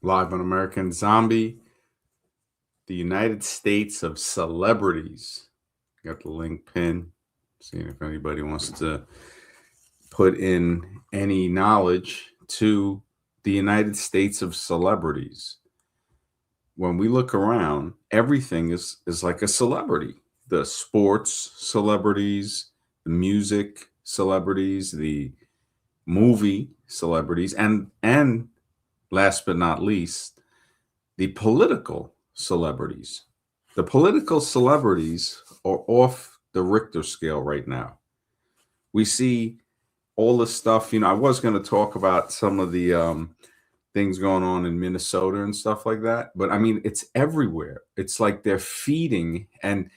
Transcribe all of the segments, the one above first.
Live on American Zombie, the United States of Celebrities. Got the link pinned. Seeing if anybody wants to put in any knowledge to the United States of Celebrities. When we look around, everything is like a celebrity. The sports celebrities, the music celebrities, the movie celebrities, and last but not least, the political celebrities. The political celebrities are off the Richter scale right now. We see all the stuff. I was going to talk about some of the things going on in Minnesota and stuff like that, but I mean, it's everywhere. It's like they're feeding, and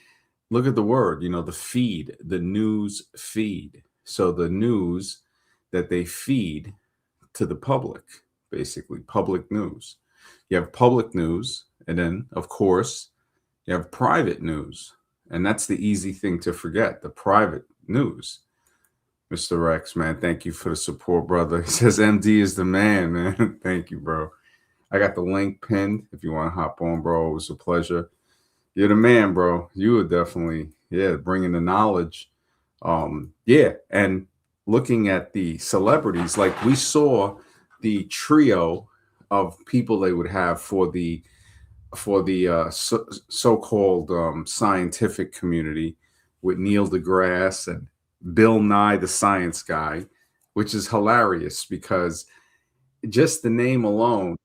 look at the word, the feed, the news feed. So the news that they feed to the public, basically public news. You have public news, and then, of course, you have private news. And that's the easy thing to forget, the private news. Mr. Rex, man, thank you for the support, brother. He says MD is the man, man. Thank you, bro. I got the link pinned if you want to hop on, bro. It was a pleasure. You're the man, bro. You were definitely, bringing the knowledge. And looking at the celebrities, like we saw the trio of people they would have for the so-called scientific community with Neil deGrasse and Bill Nye the Science Guy, which is hilarious because just the name alone,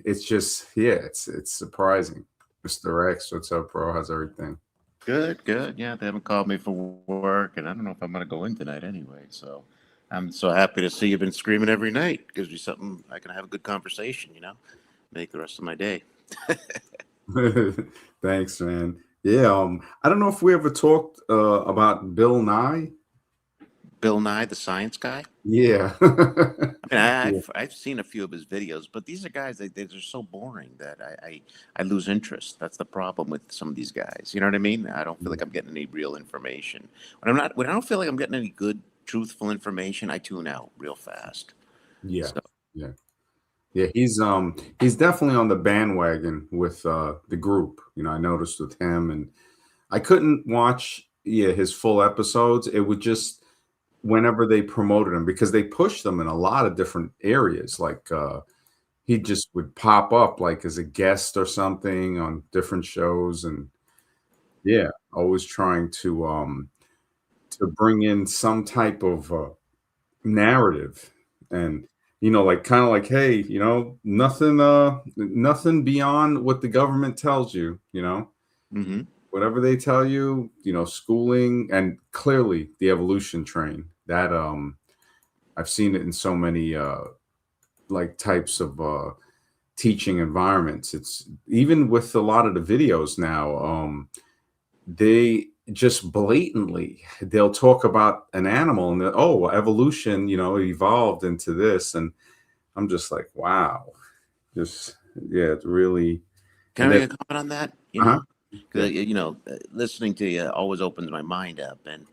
it's just it's surprising. Mr. X, what's up, bro? How's everything? Good, good. Yeah, they haven't called me for work, and I don't know if I'm going to go in tonight anyway. So I'm so happy to see you've been screaming every night. Gives me something I can have a good conversation, make the rest of my day. Thanks, man. Yeah, I don't know if we ever talked about Bill Nye. Bill Nye, the science guy. Yeah. I mean, I've seen a few of his videos, but these are guys they're so boring that I lose interest. That's the problem with some of these guys. You know what I mean? I don't feel like I'm getting any real information. When I don't feel like I'm getting any good, truthful information, I tune out real fast. Yeah. So, Yeah. Yeah, he's definitely on the bandwagon with the group. I noticed with him, and I couldn't watch his full episodes. It would just whenever they promoted him because they pushed them in a lot of different areas. Like he just would pop up like as a guest or something on different shows, and always trying to bring in some type of narrative and like kind of like, hey, nothing beyond what the government tells you, mm-hmm. whatever they tell you, schooling, and clearly the evolution train that I've seen it in so many like types of teaching environments. It's even with a lot of the videos now, they just blatantly they'll talk about an animal and evolution, evolved into this, and I'm just like, wow, just it's really. Can I make a comment on that? Uh-huh. Listening to you always opens my mind up. And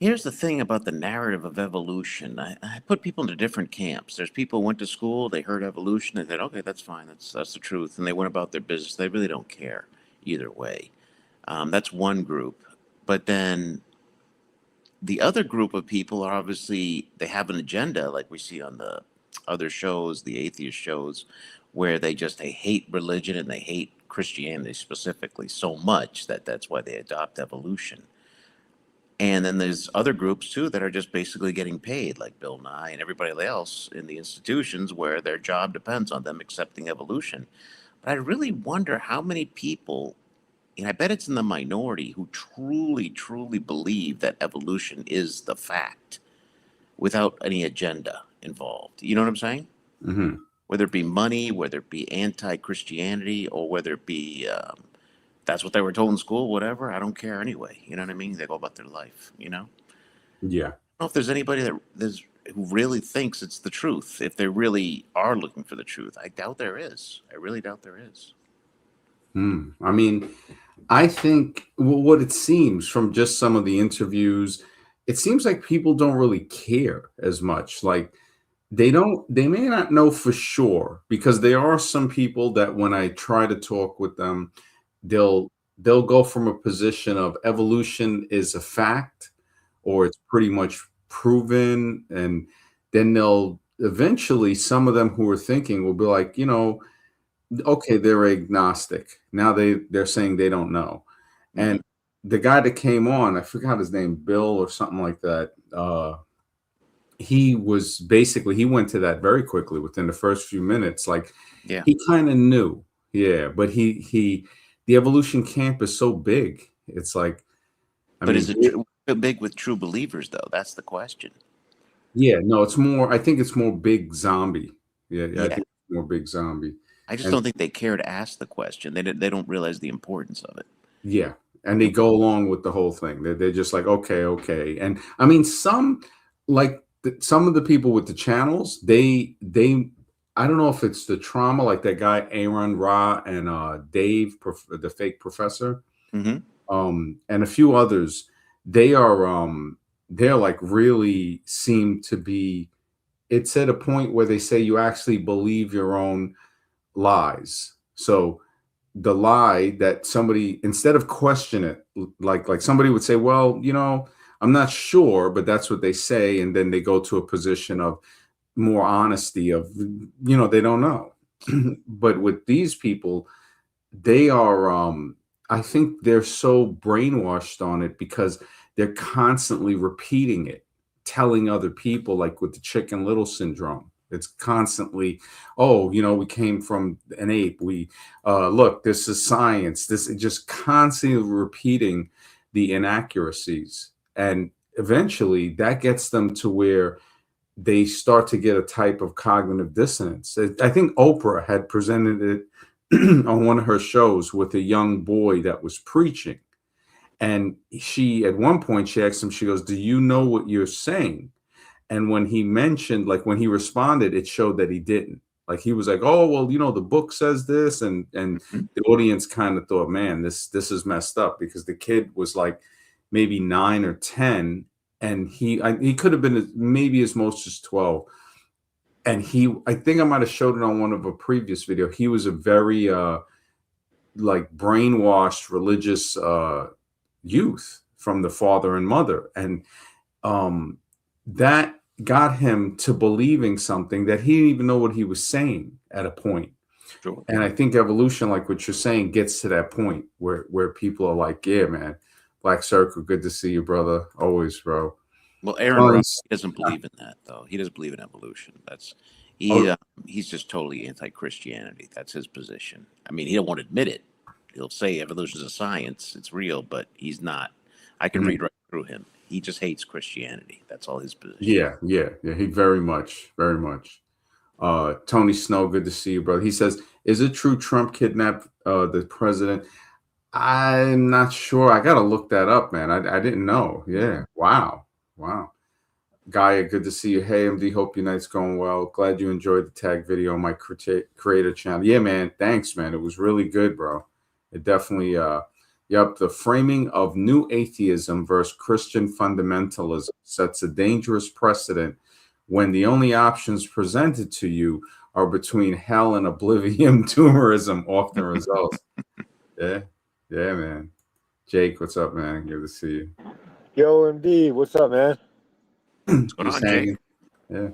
here's the thing about the narrative of evolution. I put people into different camps. There's people who went to school, they heard evolution, and they said, okay, that's fine, that's the truth, and they went about their business. They really don't care either way. That's one group. But then the other group of people are obviously, they have an agenda, like we see on the other shows, the atheist shows, where they hate religion and they hate Christianity specifically so much that that's why they adopt evolution. And then there's other groups too that are just basically getting paid, like Bill Nye and everybody else in the institutions where their job depends on them accepting evolution. But I really wonder how many people, and I bet it's in the minority, who truly, truly believe that evolution is the fact without any agenda involved. You know what I'm saying? Mm-hmm. Whether it be money, whether it be anti-Christianity, or whether it be that's what they were told in school, whatever. I don't care anyway. You know what I mean? They go about their life, Yeah. I don't know if there's anybody who really thinks it's the truth, if they really are looking for the truth. I doubt there is. I really doubt there is. I mean, I think what it seems from just some of the interviews, it seems like people don't really care as much. Like They may not know for sure, because there are some people that when I try to talk with them, they'll they'll go from a position of evolution is a fact, or it's pretty much proven, and then they'll eventually, some of them who are thinking will be like, okay, they're agnostic. Now they're saying they don't know. Hmm. And the guy that came on, I forgot his name, Bill or something like that. He was basically, he went to that very quickly within the first few minutes. Like, Yeah. he kind of knew, yeah. But the evolution camp is so big. It's like, I But mean, is it big with true believers, though? That's the question. yeah, no, it's more. I think it's more big zombie. Yeah, yeah, I Yeah. think it's more big zombie. I just And don't think they care to ask the question. They don't realize the importance of it. yeah, and they go along with the whole thing. They're just like, okay, okay. And I mean, some, like some of the people with the channels, I don't know if it's the trauma, like that guy Aaron Ra and Dave, the fake professor, Hmm. and a few others. They are they're like really seem to be. It's at a point where they say you actually believe your own lies. So the lie that somebody, instead of question it, like somebody would say, well, I'm not sure, but that's what they say, and then they go to a position of more honesty of, they don't know. But with these people, they are, I think they're so brainwashed on it because they're constantly repeating it, telling other people, like with the Chicken Little syndrome. It's constantly, oh, we came from an ape. We look, this is science. This is just constantly repeating the inaccuracies. And eventually that gets them to where they start to get a type of cognitive dissonance. I think Oprah had presented it on one of her shows with a young boy that was preaching. And at one point, she asked him, she goes, do you know what you're saying? And when he mentioned, like when he responded, it showed that he didn't. Like he was like, oh, well, the book says this. And Hmm. the audience kind of thought, man, this is messed up, because the kid was like maybe 9 or 10. And he could have been maybe as most as 12. And I think I might have showed it on one of a previous video. He was a very like brainwashed religious youth from the father and mother, and that got him to believing something that he didn't even know what he was saying at a point. Sure. And I think evolution, like what you're saying, gets to that point where people are like, yeah, man, Black Circle, good to see you, brother, always, bro. Well, Aaron Ross, Tony's, he doesn't believe in that, though. He doesn't believe in evolution. oh, He's just totally anti-Christianity. That's his position. I mean, he don't want to admit it. He'll say evolution is a science, it's real, but he's not. I can mm, read right through him. He just hates Christianity. That's all his position. yeah, yeah, yeah, he very much, very much. Tony Snow, good to see you, brother. He says, is it true Trump kidnapped the president? I'm not sure. I gotta look that up, man. I didn't know. Yeah. Wow. Wow. Gaia, good to see you. Hey, MD, hope your night's going well. Glad you enjoyed the tag video on my creator channel. Yeah, man. Thanks, man. It was really good, bro. It definitely, yep. The framing of new atheism versus Christian fundamentalism sets a dangerous precedent when the only options presented to you are between hell and oblivion. Tumorism often results. Yeah. Yeah, man. Jake, what's up, man? Good to see you. Yo, MD, what's up, man? What's going Just on, Jake? hanging. Yeah.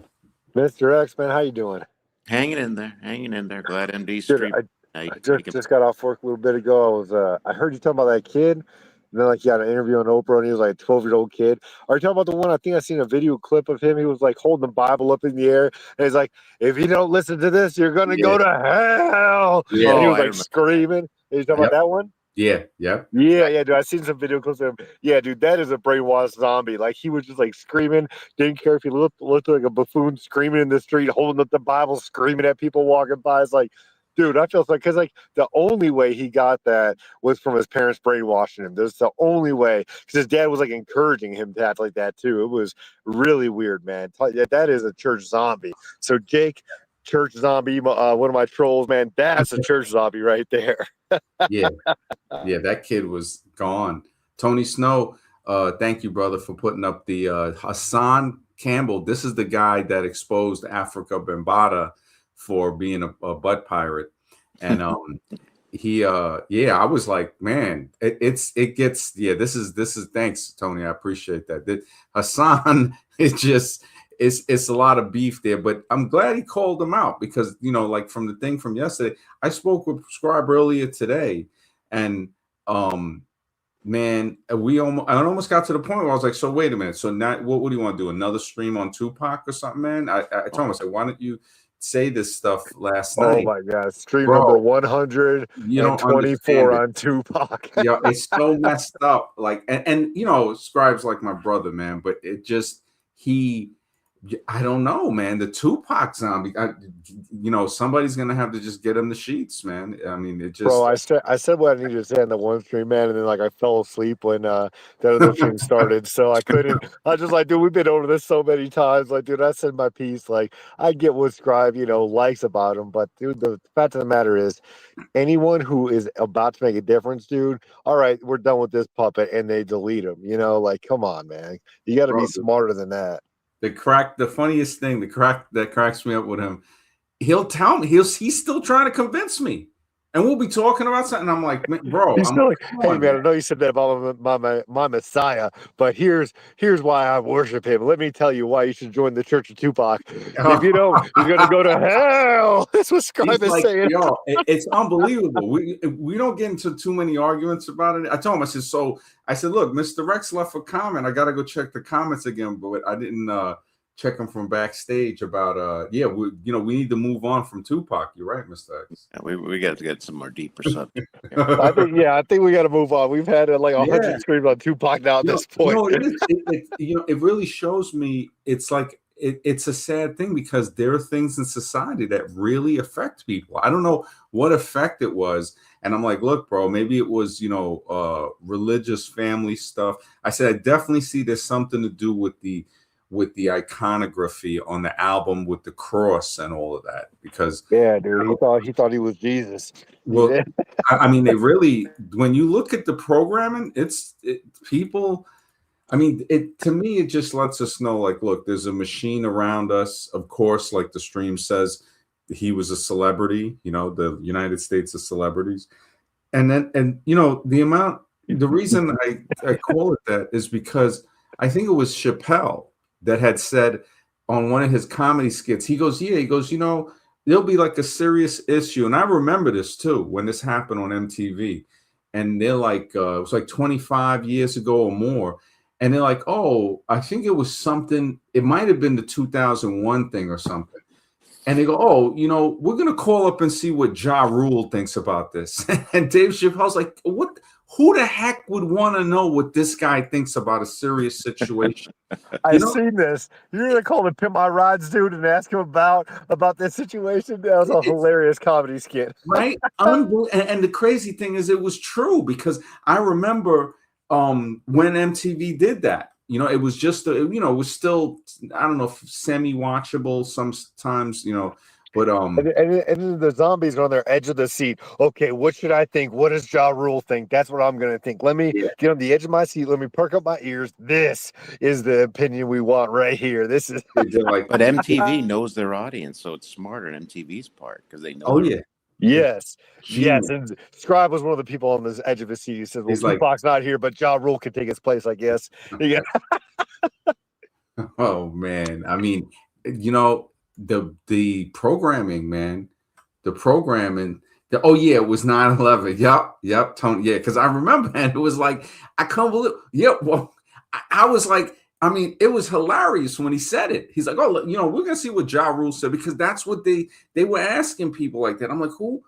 Mr. X, man, how you doing? Hanging in there, hanging in there. Glad MD's Dude, streaming I tonight. just got off work a little bit ago. I heard you talking about that kid, and then like you had an interview on Oprah, and he was like a 12-year-old kid. Are you talking about the one? I think I seen a video clip of him. He was like holding the Bible up in the air, and he's like, "If you don't listen to this, you're gonna Yeah. go to hell." Yeah. And he Oh, was I like remember that. screaming. Are you talking about Yep. that one? Yeah. Yep. Yeah, yeah, dude. I seen some video clips of him. Yeah, dude, that is a brainwashed zombie. Like he was just like screaming, didn't care if he looked like a buffoon screaming in the street, holding up the Bible, screaming at people walking by. It's like, dude, I feel like because like the only way he got that was from his parents brainwashing him. That's the only way because his dad was like encouraging him to act like that too. It was really weird, man. That is a church zombie. So Jake, church zombie, one of my trolls, man. That's a church zombie right there. Yeah. Yeah. That kid was gone. Tony Snow, thank you, brother, for putting up the Hassan Campbell. This is the guy that exposed Africa Bambaataa for being a butt pirate, and yeah, I was like, man, it gets, yeah, this is thanks, Tony, I appreciate that. Hassan is just, it's a lot of beef there, but I'm glad he called him out, because like from the thing from yesterday, I spoke with Scribe earlier today, and man, I almost got to the point where I was like, so wait a minute, so now what do you want to do, another stream on Tupac or something, man? I told him, I said, why don't you say this stuff last night? Oh my God, stream Bro, number 124 on Tupac. Yeah, it's so messed up. Like, and Scribe's like my brother, man, but it just, I don't know, man. The Tupac zombie, somebody's gonna have to just get him the sheets, man. I mean, it just. Bro, I said what I needed to say on the one stream, man, and then like I fell asleep when the other stream started, so I couldn't. I was just like, dude, we've been over this so many times. Like, dude, I said my piece. Like, I get what Scribe, likes about him, but dude, the fact of the matter is, anyone who is about to make a difference, dude, all right, we're done with this puppet, and they delete him. Like, come on, man, you got to be smarter than that. The funniest thing, that cracks me up with him, he'll tell me he's still trying to convince me, and we'll be talking about something. I'm like, bro, he's still like, hey man, I know you said that about my Messiah, but here's why I worship him. Let me tell you why you should join the Church of Tupac. If you don't, you're gonna go to hell. That's what Scribe is saying. Yo, it's unbelievable. We don't get into too many arguments about it. I told him, I said, look, Mr. Rex left a comment. I gotta go check the comments again, but I didn't check them from backstage about we need to move on from Tupac. You're right, Mr. X. Yeah, we got to get some more deeper subject. I think we got to move on. We've had like 100 streams on Tupac now at this point. It really shows me. It's like it's a sad thing, because there are things in society that really affect people. I don't know what effect it was, and I'm like, look, bro, maybe it was religious family stuff. I said, I definitely see there's something to do with the iconography on the album with the cross and all of that, because dude, he thought he was Jesus. Well, I mean, they really, when you look at the programming, people. I mean, to me, it just lets us know, like, look, there's a machine around us. Of course, like the stream says, he was a celebrity. The United States of celebrities, and the reason I call it that is because I think it was Chappelle that had said on one of his comedy skits, he goes, there'll be like a serious issue. And I remember this too, when this happened on MTV, and they're like, it was like 25 years ago or more. And they're like, oh, I think it was something, it might've been the 2001 thing or something. And they go, oh, we're going to call up and see what Ja Rule thinks about this. And Dave Chappelle's like, what? Who the heck would want to know what this guy thinks about a serious situation? I've seen this. You're going to call the Pimp My Rides dude and ask him about this situation? That was a hilarious comedy skit. Right? And the crazy thing is, it was true, because I remember when MTV did that. It was just, it was still, I don't know, semi-watchable sometimes, but and then the zombies are on their edge of the seat. Okay, what should I think? What does Ja Rule think? That's what I'm going to think. Let me get on the edge of my seat. Let me perk up my ears. This is the opinion we want right here. This is. But MTV knows their audience, so it's smart on MTV's part, because they know. Oh yeah. Yes. And Scribe was one of the people on this edge of his seat. He says, well, Tupac's not here, but Ja Rule can take his place, I guess. Yeah. Oh man. I mean, the programming, man. The programming. It was 9/11. Yep, Tony. Yeah, because I remember, and it was like, I can't believe. Yeah, well, I was like, I mean, it was hilarious when he said it. He's like, oh, we're gonna see what Ja Rule said, because that's what they were asking people like that. I'm like, who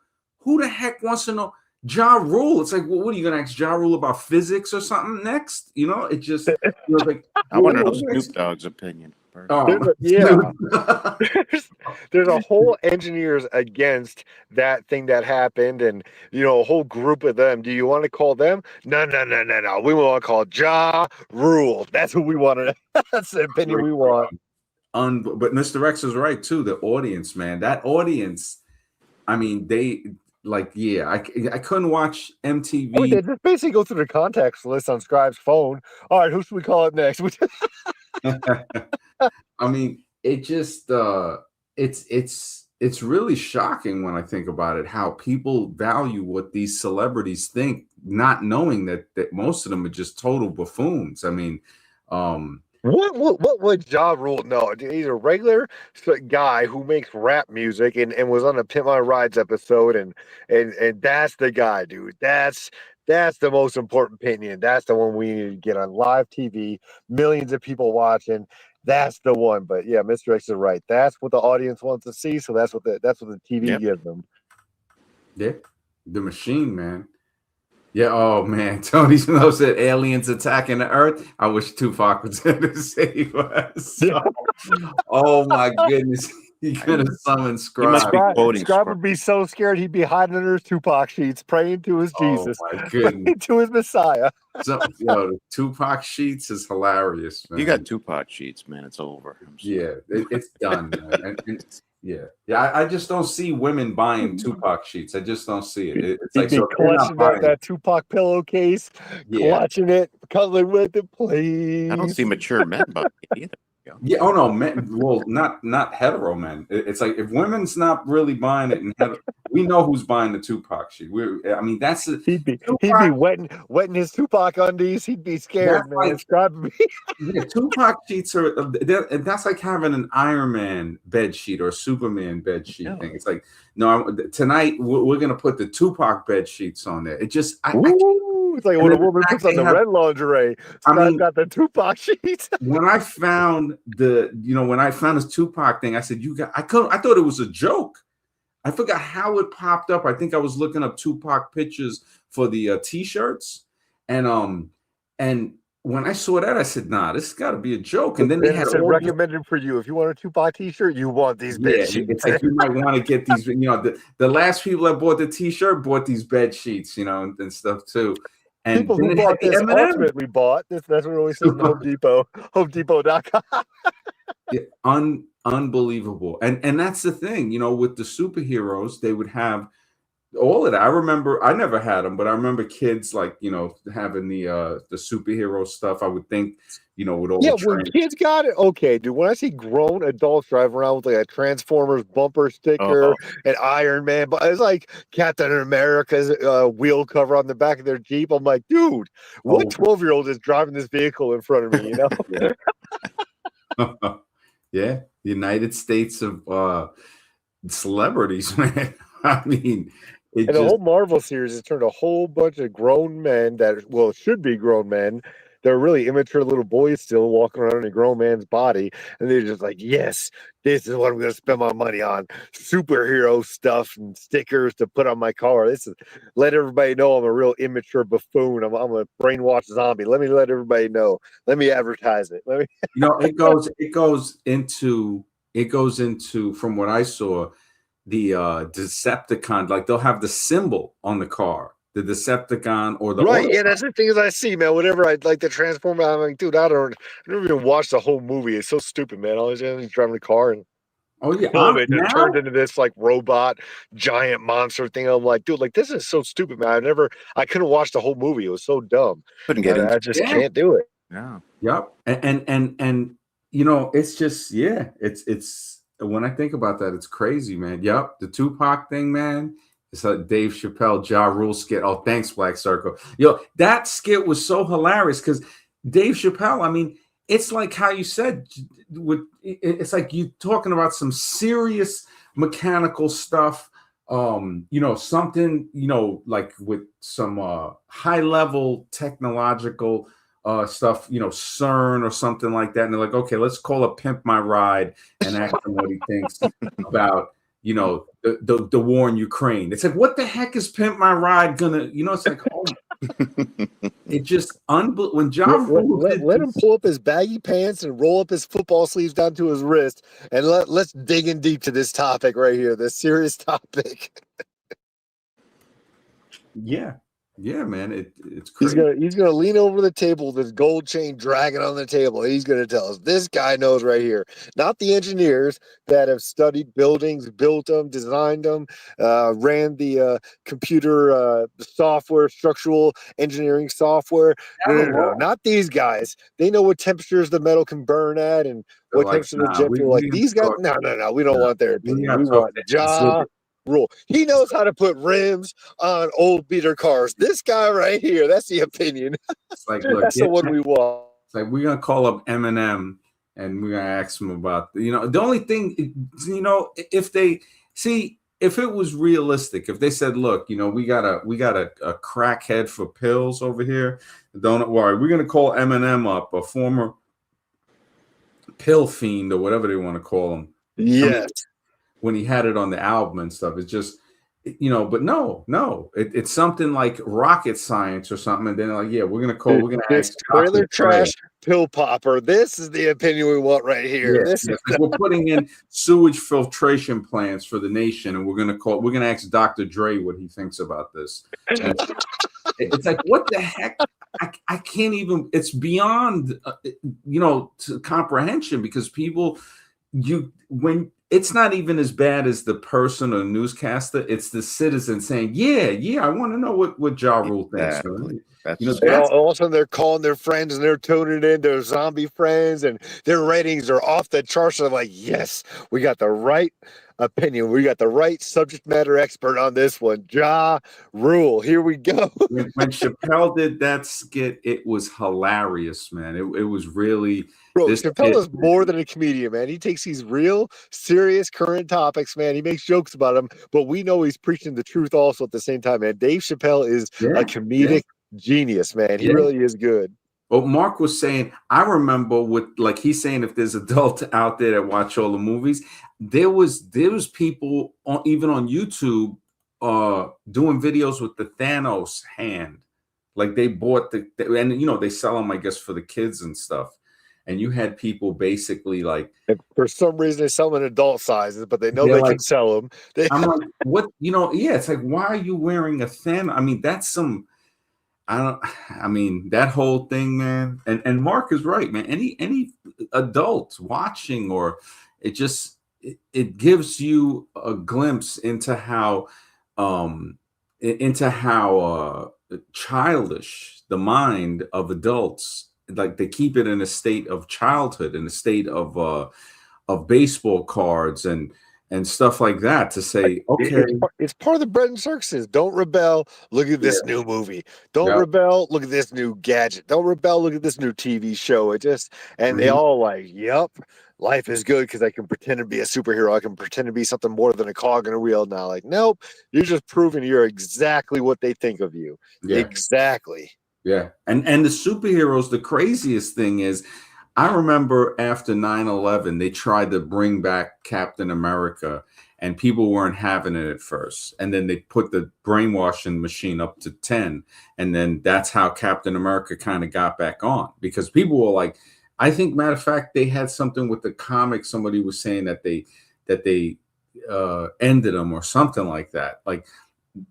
the heck wants to know Ja Rule? It's like, well, what are you gonna ask Ja Rule about physics or something next? It just like, I want to know Snoop Dogg's opinion. There's a whole engineers against that thing that happened, and a whole group of them. Do you want to call them? No. We want to call Ja Rule. That's who we want to. That's the opinion we want. But Mr. X is right too. The audience, man. That audience. I mean, they like, I couldn't watch MTV. They just basically go through the contacts list on Scribe's phone. All right, who should we call it next? I mean, it just it's really shocking when I think about it, how people value what these celebrities think, not knowing that most of them are just total buffoons. I mean, um, What would Ja Rule know? He's a regular guy who makes rap music and was on a Pimp My Rides episode, and that's the guy, dude. That's the most important opinion. That's the one we need to get on live TV, millions of people watching. That's the one. But yeah, Mr. X is right. That's what the audience wants to see. So that's what the TV Yep. gives them. yeah, the machine, man. Yeah. Oh man, Tony Snow said aliens attacking the Earth. I wish Tupac was there to save us. Oh my goodness, he could have summoned He must be Scribe. quoting Scribe Scribe. would be so scared he'd be hiding under his Tupac sheets, praying to his Oh Jesus, my goodness. praying to his Messiah. So, yo, the Tupac sheets is hilarious, man. You got Tupac sheets, man. It's over. I'm sorry. Yeah, it's done, man. Yeah. I just don't see women buying Tupac sheets. I just don't see it. It's He'd like, be so if they're not clutching buying, that Tupac pillowcase, yeah, clutching it, cuddling with it, I don't please. see mature men buying it either. yeah. Oh no, men. Well, not hetero men. It's like if women's not really buying it, and we know who's buying the Tupac sheet. I mean, that's a, He'd be Tupac. wetting his Tupac undies. He'd be scared, That's man. like, Scribe would be yeah, Tupac sheets are that's like having an Iron Man bed sheet or a Superman bed sheet Yeah. thing. It's like, no, tonight we're gonna put the Tupac bed sheets on there. It just, Ooh, it's like and when a then the woman fact puts on they the have, red lingerie. I Scribe mean, got the Tupac sheets. when I found when I found this Tupac thing, I said, I thought it was a joke. I forgot how it popped up. I think I was looking up Tupac pictures for the t-shirts, and when I saw that, I said, "Nah, this has got to be a joke." And then they Then it had said all these, recommended for you. If you want a Tupac T-shirt, you want these bed yeah, sheets. it's like you might want to get these. The last people that bought the t-shirt bought these bed sheets, and stuff too. And People then who it had bought the this M&M. ultimately bought this. That's what it always says in Home Depot. HomeDepot.com. Yeah, unbelievable. And that's the thing, with the superheroes, they would have all of that. I remember, I never had them, but I remember kids like, having the superhero stuff. I would think, with all Yeah, the when train. kids got it, okay, dude. When I see grown adults driving around with like a Transformers bumper sticker and Iron Man, but it's like Captain America's wheel cover on the back of their Jeep. I'm like, dude, what Oh, 12-year-old is driving this vehicle in front of me? yeah. Yeah, the United States of celebrities, man. I mean, it And the just whole Marvel series has turned a whole bunch of grown men that, well, should be grown men. They're really immature little boys still walking around in a grown man's body. And they're just like, yes, this is what I'm going to spend my money on. Superhero stuff and stickers to put on my car. Let everybody know I'm a real immature buffoon. I'm a brainwashed zombie. Let me let everybody know. Let me advertise it. it goes into from what I saw, the Decepticon, like they'll have the symbol on the car, the Decepticon or the Right, auto. yeah, that's the things I see, man. Whenever I like the Transformer, I'm like, dude, I never even watched the whole movie. It's so stupid, man. All he's driving the car and Oh yeah, all of it just now. turned into this like robot giant monster thing. I'm like, dude, like this is so stupid, man. I couldn't watch the whole movie. It was so dumb. Couldn't get into I just Yeah. can't do it. Yeah. Yep. And it's just, yeah, it's when I think about that, it's crazy, man. Yep. The Tupac thing, man. It's like Dave Chappelle, Ja Rule skit. Oh, thanks, Black Circle. That skit was so hilarious because Dave Chappelle, I mean, it's like how you said, it's like you talking about some serious mechanical stuff. Something, like with some high level technological stuff, CERN or something like that. And they're like, okay, let's call a Pimp My Ride and ask him what he thinks about, the war in Ukraine. It's like, what the heck is Pimp My Ride gonna, it's like, oh, it just when Ja Rule Let him pull up his baggy pants and roll up his football sleeves down to his wrist, and let's dig in deep to this topic right here, this serious topic. Yeah. Yeah, man, it's He's crazy. gonna lean over the table with his gold chain dragging on the table. He's gonna tell us this guy knows right here, not the engineers that have studied buildings, built them, designed them, ran the computer software, structural engineering software. No, Down the no, no, no, wall. not these guys. They know what temperatures the metal can burn at and They're what like, temperature the nah, jet fuel. Like we these guys, talk. no, no, no. We don't No, want their we opinion. got We to talk want Ja exhibit. Rule. He knows how to put rims on old beater cars. This guy right here, that's the opinion. It's like, look, That's the one we want. it's like we're gonna call up Eminem and we're gonna ask him about the only thing if they see if it was realistic, if they said, look, we got a crackhead for pills over here, don't worry, we're gonna call Eminem up, a former pill fiend or whatever they want to call him. I mean, Yes. when he had it on the album and stuff, it's just but no, it's something like rocket science or something, and then like, yeah, we're gonna This ask trailer Dr. Dre. trash pill popper. This is the opinion we want right here. Yes, This yes. is Like we're putting in sewage filtration plants for the nation, and we're gonna ask Dr. Dre what he thinks about this. And it's like, what the heck? I can't even. It's beyond to comprehension, because people, when it's not even as bad as the person or newscaster, it's the citizen saying, yeah, I want to know what Ja Rule thinks. Exactly. and That's all of a sudden they're calling their friends and they're tuning in, their zombie friends, and their ratings are off the charts. They're like, yes, we got the right opinion. We got the right subject matter expert on this one. Ja Rule. Here we go. when Chappelle did that skit, it was hilarious, man. It was really Bro, this Chappelle skit. is more than a comedian, man. He takes these real, serious, current topics, man. He makes jokes about them, but we know he's preaching the truth also at the same time, man. Dave Chappelle is a Yeah, yeah, comedic genius, man. He yeah. really is good. But Mark was saying, I remember like he's saying, if there's adults out there that watch all the movies, there was people even on YouTube doing videos with the Thanos hand. Like they bought and they sell them, I guess, for the kids and stuff. And you had people basically like, And for some reason, they sell them in adult sizes, but they know they're they like, can sell them. They, I'm like, what, yeah, it's like, why are you wearing a Thanos? I mean, that's some, I mean, that whole thing, man. And Mark is right, man. Any adult watching, or it gives you a glimpse into how childish the mind of adults, like they keep it in a state of childhood, in a state of baseball cards and stuff like that, to say, okay, it's part of the bread and circuses. Don't rebel. Look at this yeah, new movie. Don't yeah, rebel. Look at this new gadget. Don't rebel. Look at this new TV show. And they mhm, all like, yep, life is good because I can pretend to be a superhero. I can pretend to be something more than a cog in a wheel now. Like, nope, you're just proving you're exactly what they think of you. yeah. Exactly. Yeah. And the superheroes, the craziest thing is, I remember after 9/11, they tried to bring back Captain America, and people weren't having it at first. And then they put the brainwashing machine up to 10. And then that's how Captain America kind of got back on, because people were like, I think, matter of fact, they had something with the comic. Somebody was saying that they ended them or something like that. Like,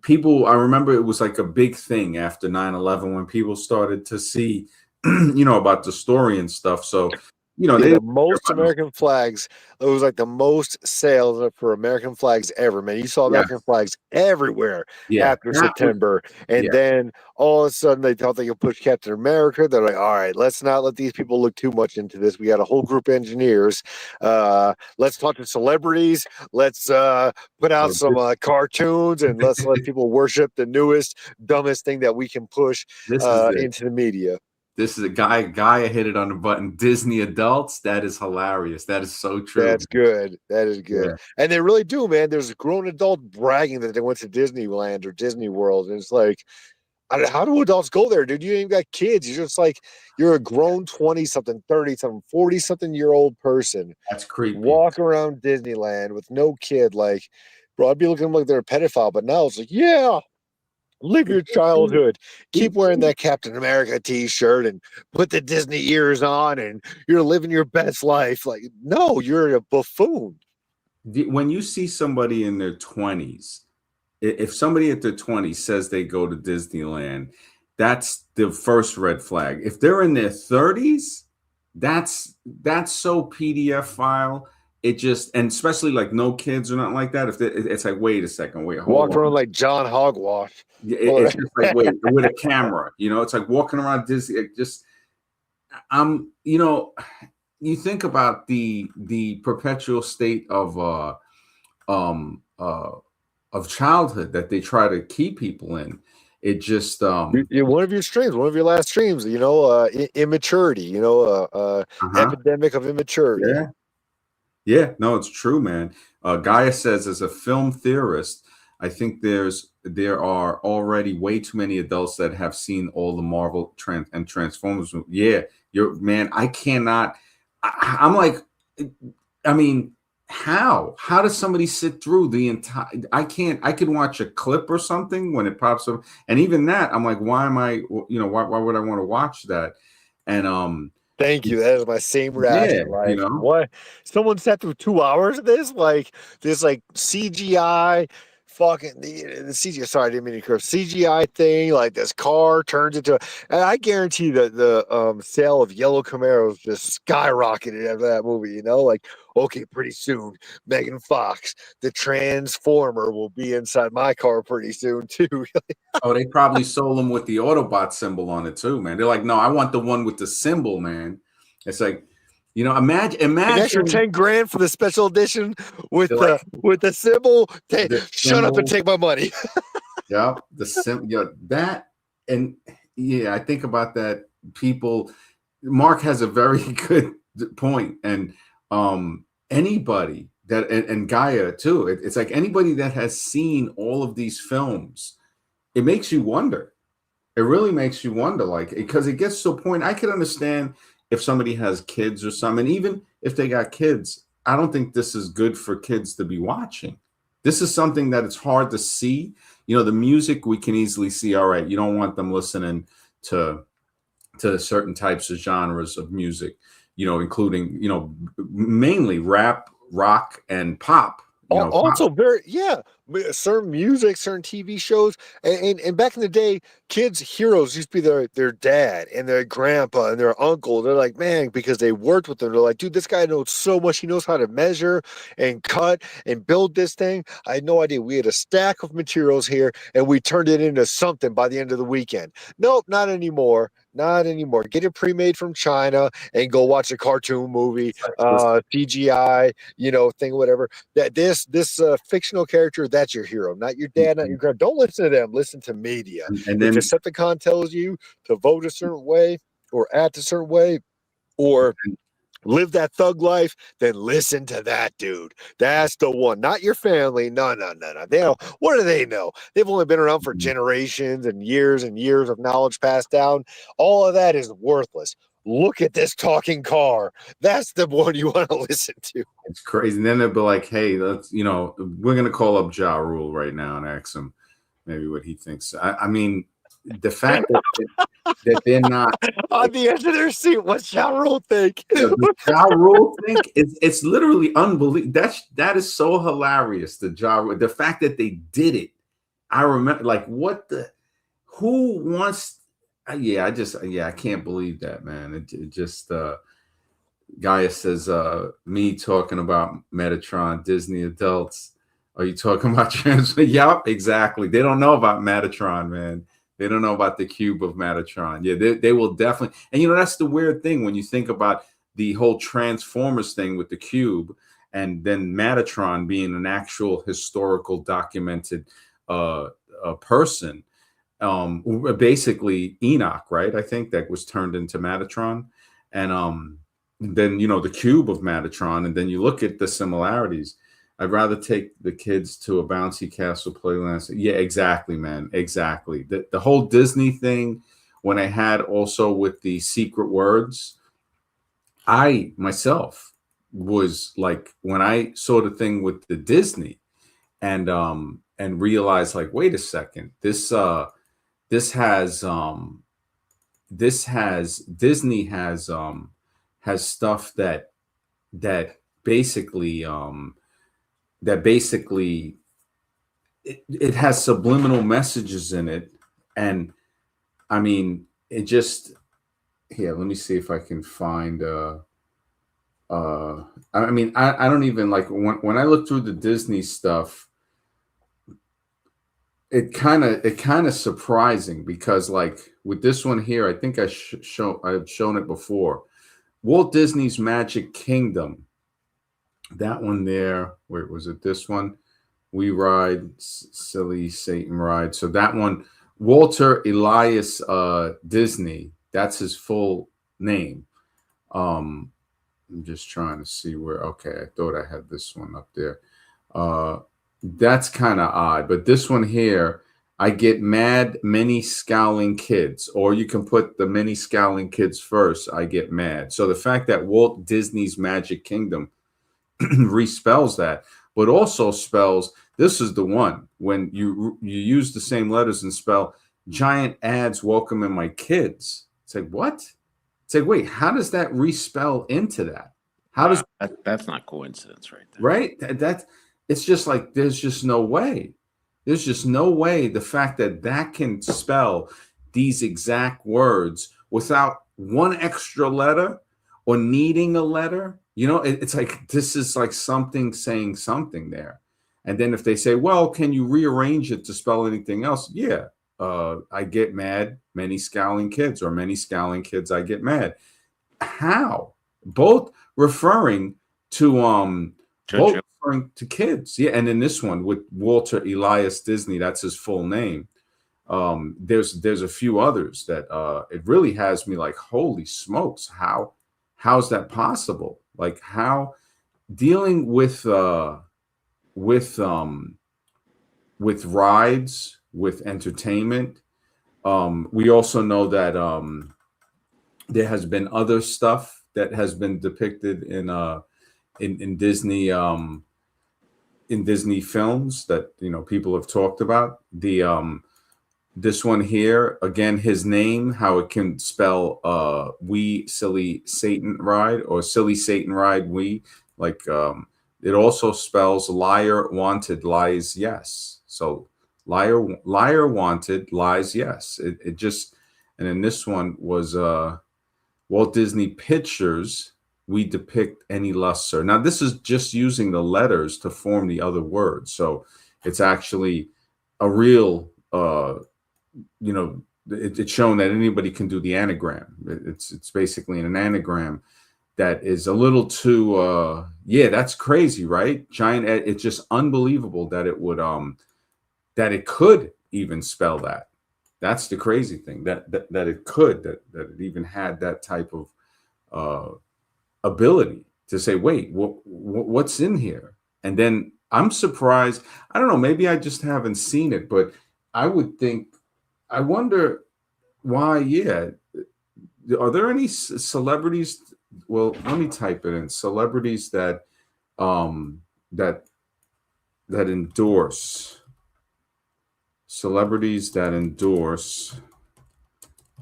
people, I remember it was like a big thing after 9/11 when people started to see about the story and stuff. So Yeah, they the didn't care most about no. American flags. It was like the most sales for American flags ever, man. You saw Yeah, American flags everywhere yeah, after that was, September. yeah, And then all of a sudden they thought they could push Captain America. They're like, all right, let's not let these people look too much into this. We got a whole group of engineers. Let's talk to celebrities. Let's put out oh, some cartoons, and let's let people worship the newest, dumbest thing that we can push this is it. into the media. This is a guy hit it on the button. Disney adults. That is hilarious. That is so true. That's good. That is good. Yeah, And they really do, man. There's a grown adult bragging that they went to Disneyland or Disney World. And it's like, how do adults go there, dude? You ain't even got kids. You're just like, you're a grown 20 something, 30 something, 40 something year old person. that's creepy. Walk around Disneyland with no kid. Like, bro, I'd be looking like they're a pedophile. But now it's like, yeah, live your childhood. Keep wearing that Captain America t-shirt and put the Disney ears on, and you're living your best life. Like, no, you're a buffoon. When you see somebody in their 20s, if somebody at their 20s says they go to Disneyland, that's the first red flag. If they're in their 30s, that's so PDF file. It just, and especially like no kids or nothing like that. If it's like, wait a second, wait, hold Walk on. around like John Hogwash. It's just like, wait, with a camera, it's like walking around Disney. It just, you think about the perpetual state of childhood that they try to keep people in. It just one of your streams, one of your last streams, immaturity, epidemic of immaturity. Yeah, no, it's true, man. Gaia says, as a film theorist, I think there are already way too many adults that have seen all the Marvel and Transformers. Yeah, I cannot. I'm like, I mean, how does somebody sit through the entire? I could watch a clip or something when it pops up, and even that, I'm like, why am I? Why would I want to watch that? And thank you. That is my same reaction. What? Someone sat through 2 hours of this, this CGI. Fucking the CGI. Sorry, I didn't mean to curse. CGI thing, like this car turns into, and I guarantee that the sale of yellow Camaros just skyrocketed after that movie. Okay, pretty soon, Megan Fox, the Transformer, will be inside my car pretty soon too. Oh, they probably sold them with the Autobot symbol on it too, man. They're like, no, I want the one with the symbol, man. It's like, imagine an extra 10 grand for the special edition with the symbol. Shut up and take my money. Yeah, that, and I think about that. Mark has a very good point, and anybody that, and Gaia too. It's like anybody that has seen all of these films, it makes you wonder. It really makes you wonder, because it gets to a point. I could understand if somebody has kids or something, and even if they got kids, I don't think this is good for kids to be watching. This is something that it's hard to see. The music, we can easily see, all right, you don't want them listening to certain types of genres of music, including, mainly rap, rock, and pop. Also, certain music, certain TV shows, and back in the day, kids' heroes used to be their dad and their grandpa and their uncle. They're like, man, because they worked with them. They're like, dude, this guy knows so much. He knows how to measure and cut and build this thing. I had no idea. We had a stack of materials here, and we turned it into something by the end of the weekend. Nope, not anymore. Not anymore. Get it pre-made from China and go watch a cartoon movie, CGI, thing, whatever. That this fictional character, that's your hero, not your dad, not your grandpa. Don't listen to them. Listen to media. And then if Decepticon tells you to vote a certain way or act a certain way or live that thug life, then listen to that dude. That's the one, not your family. No. What do they know? They've only been around for generations and years of knowledge passed down. All of that is worthless. Look at this talking car. That's the one you want to listen to. It's crazy. And then they'll be like, hey, let's, we're going to call up Ja Rule right now and ask him maybe what he thinks. I mean, the fact that they're not on the edge of their seat, what's Ja Rule think? The Ja Rule think it's literally unbelievable. That is so hilarious. The fact that they did it. I remember, who wants? I can't believe that, man. It just Gaia says, me talking about Metatron, Disney adults. Are you talking about trans? Yup, exactly. They don't know about Metatron, man. They don't know about the cube of Metatron. Yeah, they will definitely. And that's the weird thing when you think about the whole Transformers thing with the cube, and then Metatron being an actual historical documented person. Basically Enoch, right? I think that was turned into Metatron, and then the cube of Metatron, and then you look at the similarities. I'd rather take the kids to a bouncy castle playland. Yeah, exactly, man. Exactly. The whole Disney thing, when I had also with the secret words, I myself was like, when I saw the thing with the Disney and realized, like, wait a second, Disney has stuff that basically it has subliminal messages in it. And I mean, it just, here, let me see if I can find, uh, I mean, I don't even like when I look through the Disney stuff, it kind of surprising because like with this one here, I think I've shown it before. Walt Disney's Magic Kingdom. That one there, wait, was it this one? We Ride, Silly Satan Ride. So that one, Walter Elias Disney, that's his full name. I'm just trying to see where, okay, I thought I had this one up there. That's kind of odd, but this one here, I get mad, many scowling kids, or you can put the many scowling kids first. I get mad. So the fact that Walt Disney's Magic Kingdom respells that, but also spells, this is the one when you use the same letters and spell giant ads welcoming my kids. It's like, what? It's like, wait, how does that respell into that? How does that's not coincidence right there. right? That it's just like there's just no way. There's just no way the fact that that can spell these exact words without one extra letter or needing a letter. You know, it's like this is like something saying something there. And then if they say, well, can you rearrange it to spell anything else? Yeah. I get mad, many scowling kids, or many scowling kids, I get mad. How? Both referring to both referring to kids. Yeah. And in this one with Walter Elias Disney, that's his full name. There's a few others that it really has me like, holy smokes, how's that possible? Like how dealing with rides, with entertainment. We also know that there has been other stuff that has been depicted in Disney in Disney films that people have talked about. The this one here again, his name, how it can spell we silly Satan ride or silly Satan ride we, like it also spells liar wanted lies yes. So liar wanted lies yes. It just, and then this one was Walt Disney Pictures, we depict any luster. Now this is just using the letters to form the other words, so it's actually a real it's shown that anybody can do the anagram. It's basically an anagram that is a little too yeah, that's crazy, right? Giant, it's just unbelievable that it would that it could even spell that. That's the crazy thing, that it could, that it even had that type of ability to say, wait, what's in here? And then I'm surprised, I don't know, maybe I just haven't seen it, but I would think, I wonder why. Yeah, are there any celebrities? Well, let me type it in. Celebrities that that endorse, celebrities that endorse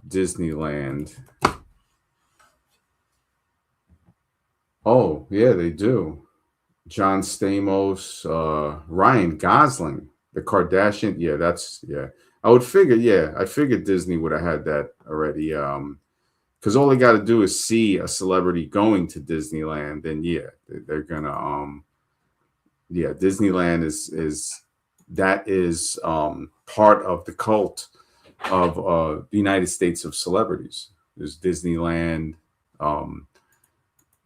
Disneyland. Oh yeah, they do. John Stamos, Ryan Gosling, the Kardashian. Yeah, that's, yeah. I would figure, yeah, I figured Disney would have had that already. Because all they got to do is see a celebrity going to Disneyland, and yeah, they're gonna yeah, Disneyland is that is part of the cult of the United States of celebrities. There's Disneyland,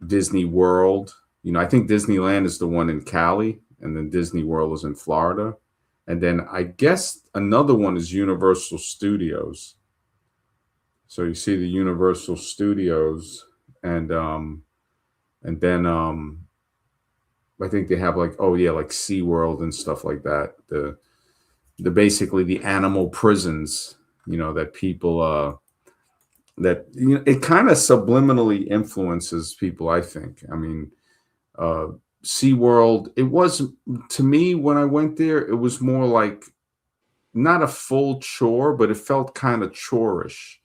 Disney World. I think Disneyland is the one in Cali, and then Disney World is in Florida. And then I guess another one is Universal Studios. So you see the Universal Studios, and then I think they have like, oh yeah, like SeaWorld and stuff like that. The basically the animal prisons, that people that it kind of subliminally influences people, I think. I mean, SeaWorld, it was, to me when I went there, it was more like not a full chore, but it felt kind of chorish,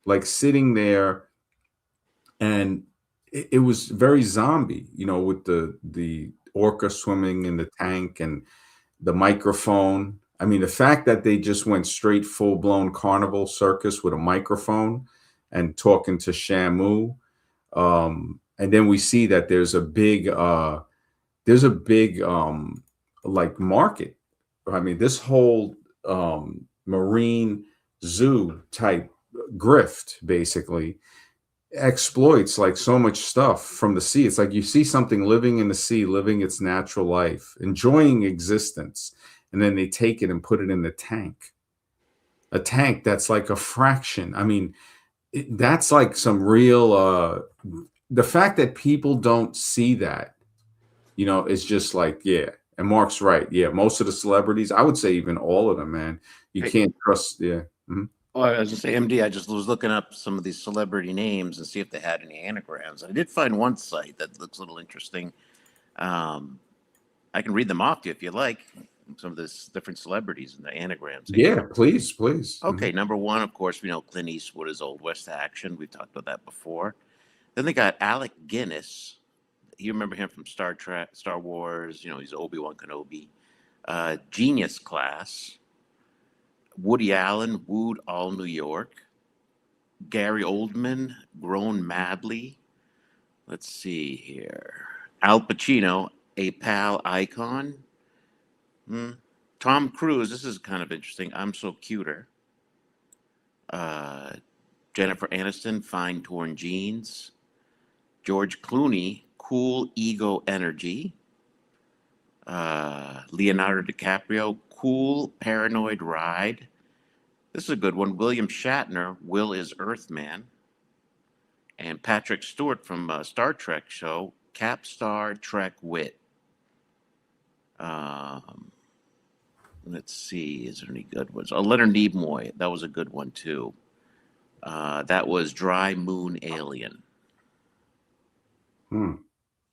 like sitting there, and it was very zombie, with the orca swimming in the tank, and the microphone. I mean, the fact that they just went straight full blown carnival circus with a microphone and talking to Shamu. And then we see that there's a big like market. I mean, this whole marine zoo type grift basically exploits like so much stuff from the sea. It's like you see something living in the sea, living its natural life, enjoying existence, and then they take it and put it in the tank. A tank that's like a fraction. I mean, that's like some real the fact that people don't see that, it's just like, yeah. And Mark's right. Yeah, most of the celebrities, I would say even all of them, man, you Hey, can't trust. Yeah. Mhm. oh, I was gonna say, MD, I just was looking up some of these celebrity names and see if they had any anagrams. I did find one site that looks a little interesting. Um, I can read them off to you if you like. Some of the different celebrities and the anagrams they use. Yeah, please. Okay, number one, of course, we know Clint Eastwood is Old West action. We've talked about that before. Then they got Alec Guinness. You remember him from Star Trek, Star Wars. He's Obi-Wan Kenobi. Genius Class. Woody Allen, Wood All New York. Gary Oldman, Grown Madly. Let's see here. Al Pacino, A Pal Icon. Tom Cruise, this is kind of interesting. I'm So Cuter. Jennifer Aniston, Fine Torn Jeans. George Clooney, Cool Ego Energy. Leonardo DiCaprio, Cool Paranoid Ride. This is a good one. William Shatner, Will is Earthman. And Patrick Stewart from Star Trek show, Cap Star Trek Wit. Let's see, is there any good ones? Leonard Nimoy, that was a good one too. That was Dry Moon Alien.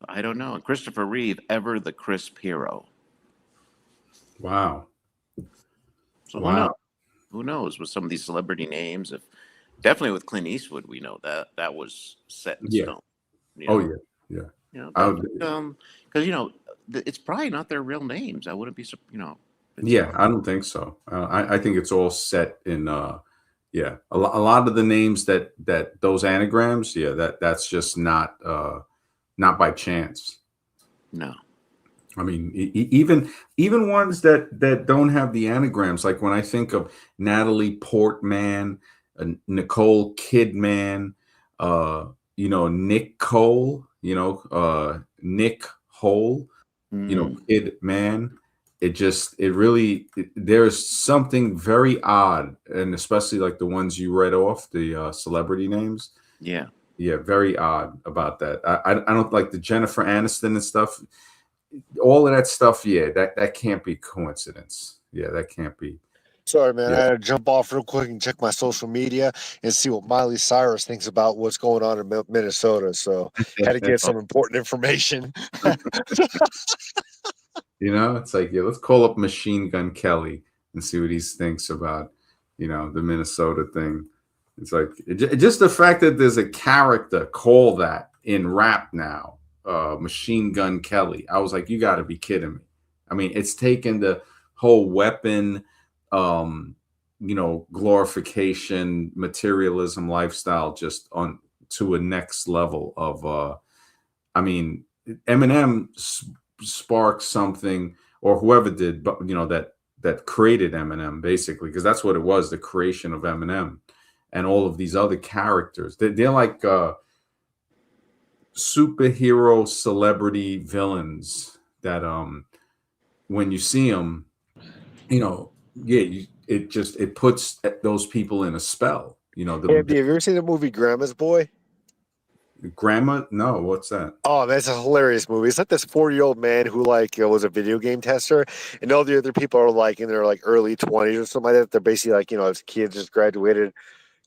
I don't know. And Christopher Reeve, Ever the Crisp Hero. Wow. So who knows with some of these celebrity names? If definitely with Clint Eastwood, we know that was set in Yeah. stone. Oh yeah. Because it's probably not their real names. I wouldn't be, Yeah, I don't think so. I think it's all set in. Yeah, a lot of the names that those anagrams. Yeah, that's just not by chance. No. I mean, even ones that don't have the anagrams. Like when I think of Natalie Portman, Nicole Kidman, Nick Cole, Nick Hole, Kidman. There's something very odd, and especially like the ones you read off, the celebrity names. Yeah, very odd about that. I don't like the Jennifer Aniston and stuff. All of that stuff, that can't be coincidence. Yeah, that can't be. Sorry, man. I had to jump off real quick and check my social media and see what Miley Cyrus thinks about what's going on in Minnesota. So had to get some important information. It's like, let's call up Machine Gun Kelly and see what he thinks about, the Minnesota thing. It's like just the fact that there's a character called that in rap now, Machine Gun Kelly. I was like, you got to be kidding me. I mean, it's taken the whole weapon, glorification, materialism lifestyle just on to a next level of, I mean, Eminem sparked something, or whoever did, but that created Eminem basically, because that's what it was, the creation of Eminem and all of these other characters. They're like superhero celebrity villains that when you see them, it puts those people in a spell. Andy, have you ever seen the movie Grandma's Boy? Grandma? No, what's that? Oh, that's a hilarious movie. It's like this 40-year-old man who was a video game tester, and all the other people are like in their like early 20s or something like that. They're basically like, his kids just graduated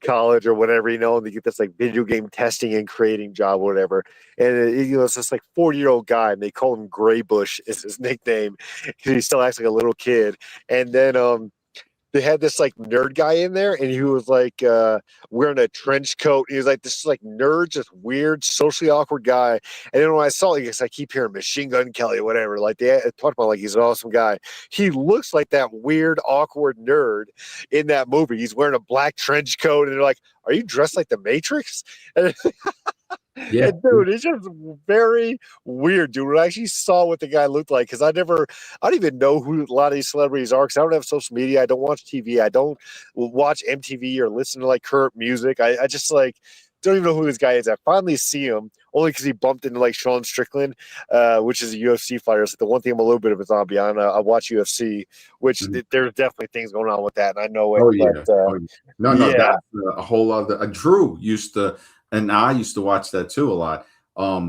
college or whatever, and they get this like video game testing and creating job or whatever. And it's this like 40-year-old guy, and they call him Graybush is his nickname because he still acts like a little kid. And then they had this like nerd guy in there, and he was like wearing a trench coat. He was like this like nerd, just weird, socially awkward guy. And then when I saw it, I keep hearing Machine Gun Kelly, whatever. Like they talked about like he's an awesome guy. He looks like that weird, awkward nerd in that movie. He's wearing a black trench coat, and they're like, "Are you dressed like the Matrix?" And Yeah. and dude, it's just very weird, dude. When I actually saw what the guy looked like, because I don't even know who a lot of these celebrities are, because I don't have social media. I don't watch TV. I don't watch MTV or listen to like current music. I just like don't even know who this guy is. I finally see him only because he bumped into like Sean Strickland, which is a UFC fighter. So the one thing I'm a little bit of a zombie on. I watch UFC, which Mhm. there's definitely things going on with that, and I know it. Oh But yeah. Oh, yeah. No, yeah, that's a whole other. Drew used to, and I used to watch that too a lot.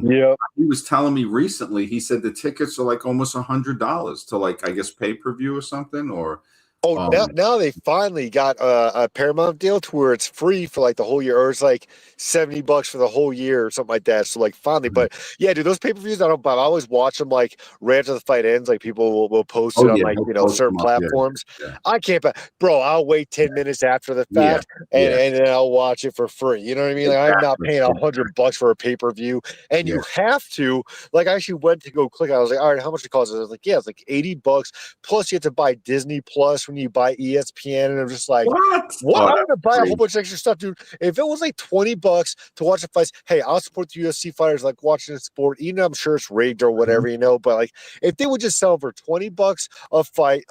yeah. He was telling me recently. He said the tickets are like almost $100 to like I guess pay per view or something. Or Oh, now um, now they finally got a Paramount deal to where it's free for like the whole year, or it's like $70 for the whole year or something like that. So like finally, but yeah, dude, those pay-per-views I don't buy. I always watch them like right after the fight ends. Like people will post oh it on yeah, like he'll post certain them up. Yeah, platforms. yeah, I can't, bro. I'll wait 10 minutes after the yeah, fact yeah. and then I'll watch it for free. You know what I mean? Like I'm not Exactly. paying Yeah, $100 for a pay-per-view, and yeah. you have to. Like I actually went to go click. I was like, all right, how much it costs? I was like, yeah, it's like $80. Plus, you have to buy Disney Plus when you buy ESPN, and I'm just like, What? what? Oh, I'm that's gonna buy a whole crazy. bunch of extra stuff, dude. If it was like $20 to watch the fights, hey, I'll support the UFC fighters like watching the sport. Even though I'm sure it's rigged or Mhm. whatever, But like, if they would just sell for $20 a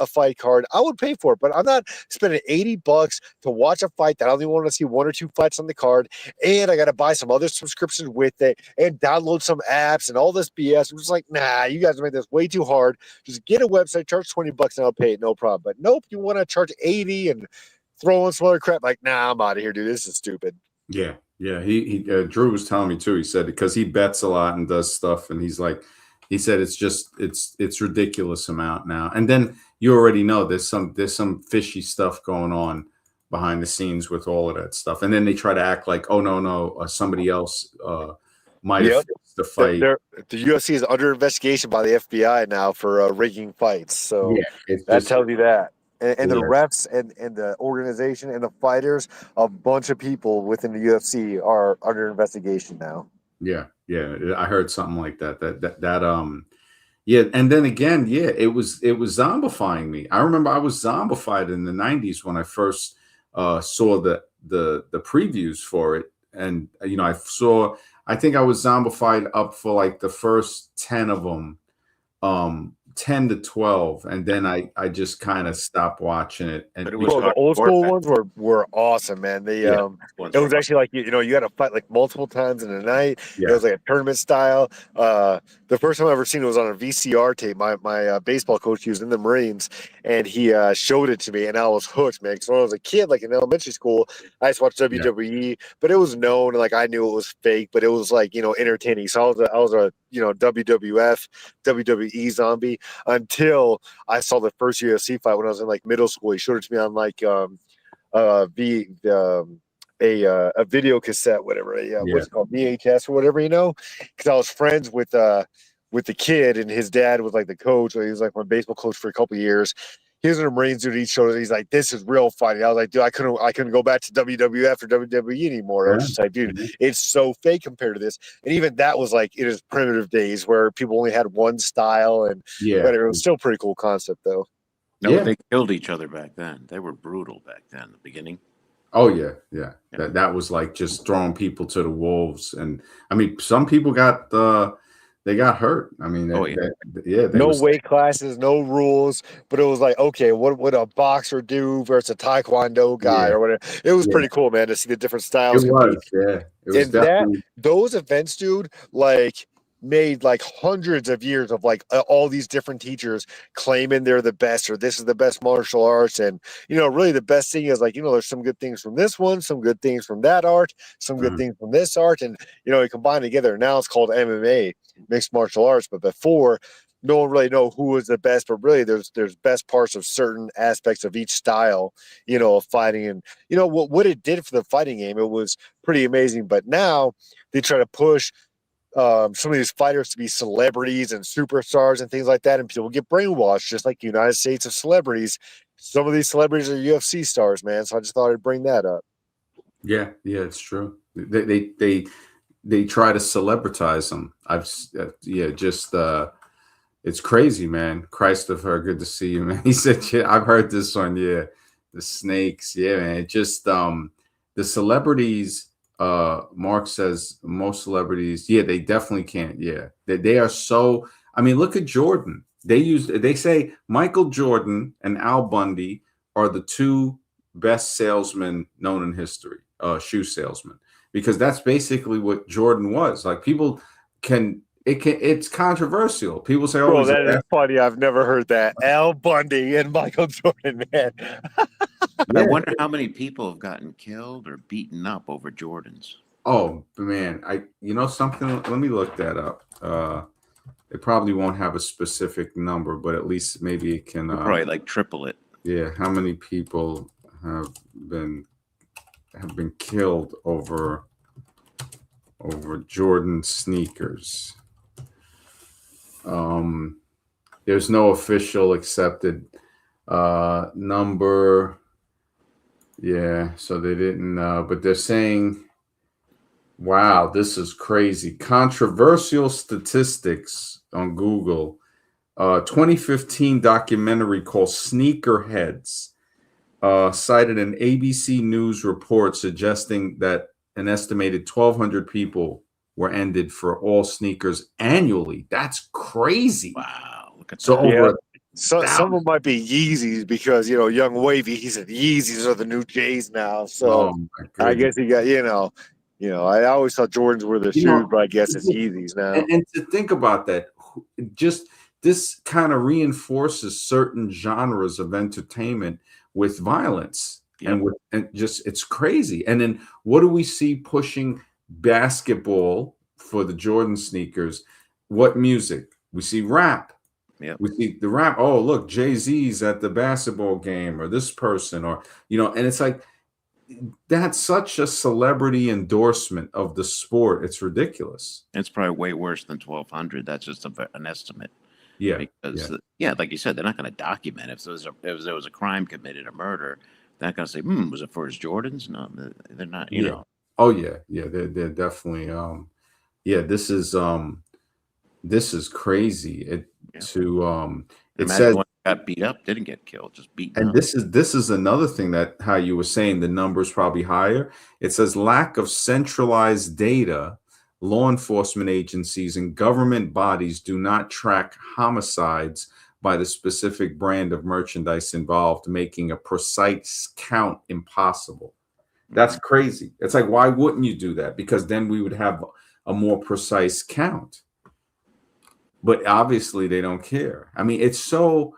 fight card, I would pay for it. But I'm not spending $80 to watch a fight that I only want to see one or two fights on the card, and I got to buy some other subscriptions with it and download some apps and all this BS. I'm just like, nah, you guys made this way too hard. Just get a website, charge $20, and I'll pay it, no problem. But nope, you want to charge 80 and throw in some other crap. Like, nah, I'm out of here, dude. This is stupid. Yeah, yeah. He Drew was telling me too. He said because he bets a lot and does stuff, and he's like, he said it's just it's ridiculous amount now. And then you already know there's some fishy stuff going on behind the scenes with all of that stuff. And then they try to act like, oh no, somebody else might have Yep. fixed the fight. The UFC is under investigation by the FBI now for rigging fights. So Yeah, it's that just tells you that. And the yeah, refs and the organization and the fighters, a bunch of people within the UFC are under investigation now. yeah. I heard something like that. Yeah, and then again, yeah, it was zombifying me. I remember I was zombified in the '90s when I first saw the previews for it, and I think I was zombified up for like the first 10 of them, 10 to 12, and then I just kind of stopped watching it, and But it was Bro, the old hardcore school back ones were awesome, man. They yeah, ones it were was hard. actually like you had to fight like multiple times in a night. It yeah, was like a tournament style. The first time I ever seen it was on a VCR tape. My baseball coach, he was in the Marines, and he showed it to me, and I was hooked, man. Because when I was a kid, like in elementary school, I just watched yeah, WWE, but it was known, and like I knew it was fake, but it was like entertaining. So I was a WWF WWE zombie until I saw the first UFC fight when I was in like middle school. He showed it to me on like v a video cassette, whatever, yeah, what's it called, VHS or whatever, because I was friends with the kid, and his dad was like the coach. He was like my baseball coach for a couple of years. He was in the Marines, dude. He showed it. He's like, "This is real funny." I was like, "Dude, I couldn't go back to WWF or WWE anymore." I was yeah, just like, "Dude, yeah, it's so fake compared to this." And even that was like in his primitive days where people only had one style, and yeah, whatever. It was still a pretty cool concept, though. No, yeah. they killed each other back then. They were brutal back then in the beginning. Oh yeah, yeah. Yeah. That was like just throwing people to the wolves, and I mean, some people they got hurt. I mean, Oh yeah. yeah, they No was weight classes, no rules, but it was like, okay, what would a boxer do versus a taekwondo guy yeah, or whatever? It was yeah. pretty cool, man, to see the different It styles was, compete. yeah. It was And definitely, those events, dude, like made like hundreds of years of like all these different teachers claiming they're the best or this is the best martial arts. And really the best thing is like, there's some good things from this one, some good things from that art, some good mhm, things from this art, and you combine together. Now it's called MMA, mixed martial arts, but before no one really know who was the best, but really there's best parts of certain aspects of each style, of fighting. And what it did for the fighting game, it was pretty amazing. But now they try to push some of these fighters to be celebrities and superstars and things like that, and people get brainwashed, just like the United States of celebrities. some of these celebrities are UFC stars, man. So I just thought I'd bring that up. Yeah, it's true. They try to celebritize them. It's crazy, man. Christopher, good to see you, man. He said, yeah, I've heard this one. Yeah, the snakes. Yeah, man. It just the celebrities. Mark says most celebrities. Yeah, they definitely can't. Yeah, they are so. I mean, look at Jordan. They say Michael Jordan and Al Bundy are the two best salesmen known in history. Shoe salesmen, because that's basically what Jordan was. Like people it's controversial. People say, "Oh, Bro, that is funny. I've never heard that. Al Bundy and Michael Jordan, man. I wonder how many people have gotten killed or beaten up over Jordans. Oh man, something. Let me look that up. It probably won't have a specific number, but at least maybe it can. Probably like triple it. Yeah, how many people have been killed over Jordan sneakers? There's no official accepted number. Yeah, so they didn't, but they're saying, wow, this is crazy. Controversial statistics on Google. 2015 documentary called Sneakerheads cited an ABC News report suggesting that an estimated 1,200 people were ended for all sneakers annually. That's crazy. Wow, look at So that. over Some of them might be Yeezys because Young Wavy, he said Yeezys are the new J's now. So I guess he got I always thought Jordans were the shoes, but I guess it's Yeezys now. And to think about that, just this kind of reinforces certain genres of entertainment with violence. Yep. and just it's crazy. And then what do we see pushing basketball for the Jordan sneakers? What music? We see rap. Yep. We see the rap. Oh, look, Jay-Z's at the basketball game, or this person, or and it's like that's such a celebrity endorsement of the sport. It's ridiculous. It's probably way worse than 1,200. That's just an estimate. Yeah, because like you said, they're not going to document if there was a crime committed, a murder. They're not going to say, was it for his Jordans? No, they're not. You know. Oh yeah. They're definitely. This is crazy. It says one got beat up, didn't get killed, just beaten and up. this is another thing that how you were saying the number's probably higher. It says lack of centralized data. Law enforcement agencies and government bodies do not track homicides by the specific brand of merchandise involved, making a precise count impossible. That's crazy. It's like, why wouldn't you do that? Because then we would have a more precise count. But obviously they don't care. I mean, it's so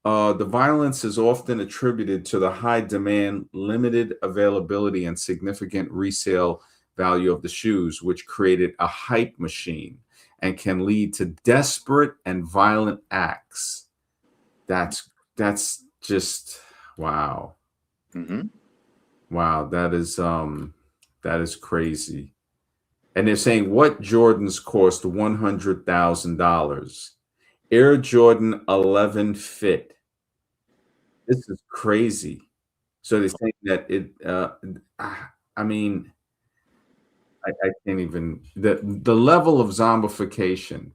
the violence is often attributed to the high demand, limited availability, and significant resale value of the shoes, which created a hype machine and can lead to desperate and violent acts. That's just wow. Wow, that is crazy. And they're saying what Jordans cost $100,000. Air Jordan 11 Fit. This is crazy. So they're saying that I mean, I can't even the level of zombification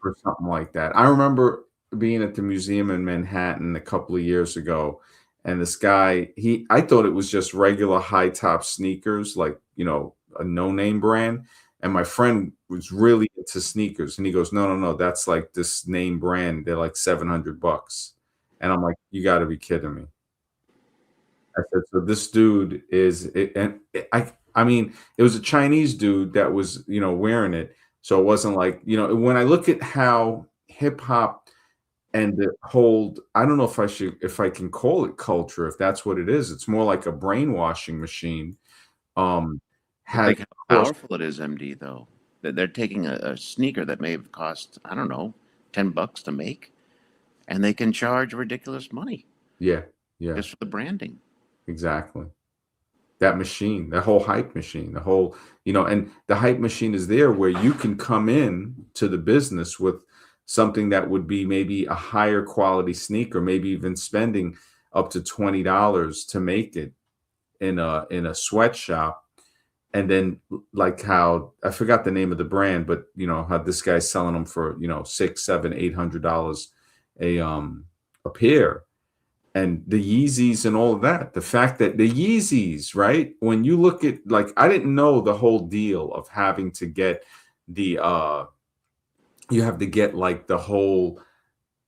for something like that. I remember being at the museum in Manhattan a couple of years ago, and this guy, I thought it was just regular high top sneakers, like a no-name brand. And my friend was really into sneakers, and he goes, "No, that's like this name brand. They're like $700." And I'm like, "You got to be kidding me." I said, "So this dude I mean, it was a Chinese dude that was, wearing it. So it wasn't like, when I look at how hip hop and the whole, I don't know if I can call it culture, if that's what it is. It's more like a brainwashing machine. Think how powerful it is, MD, though. They're taking a sneaker that may have cost, I don't know, $10 to make, and they can charge ridiculous money. Yeah. Just for the branding. Exactly. That machine, that whole hype machine, the whole, and the hype machine is there where you can come in to the business with something that would be maybe a higher quality sneaker, maybe even spending up to $20 to make it in a sweatshop. And then, like, how I forgot the name of the brand, but how this guy's selling them for six, seven, $800 a pair, and the Yeezys and all of that. The fact that the Yeezys, right? When you look at, like, I didn't know the whole deal of having to get the you have to get like the whole,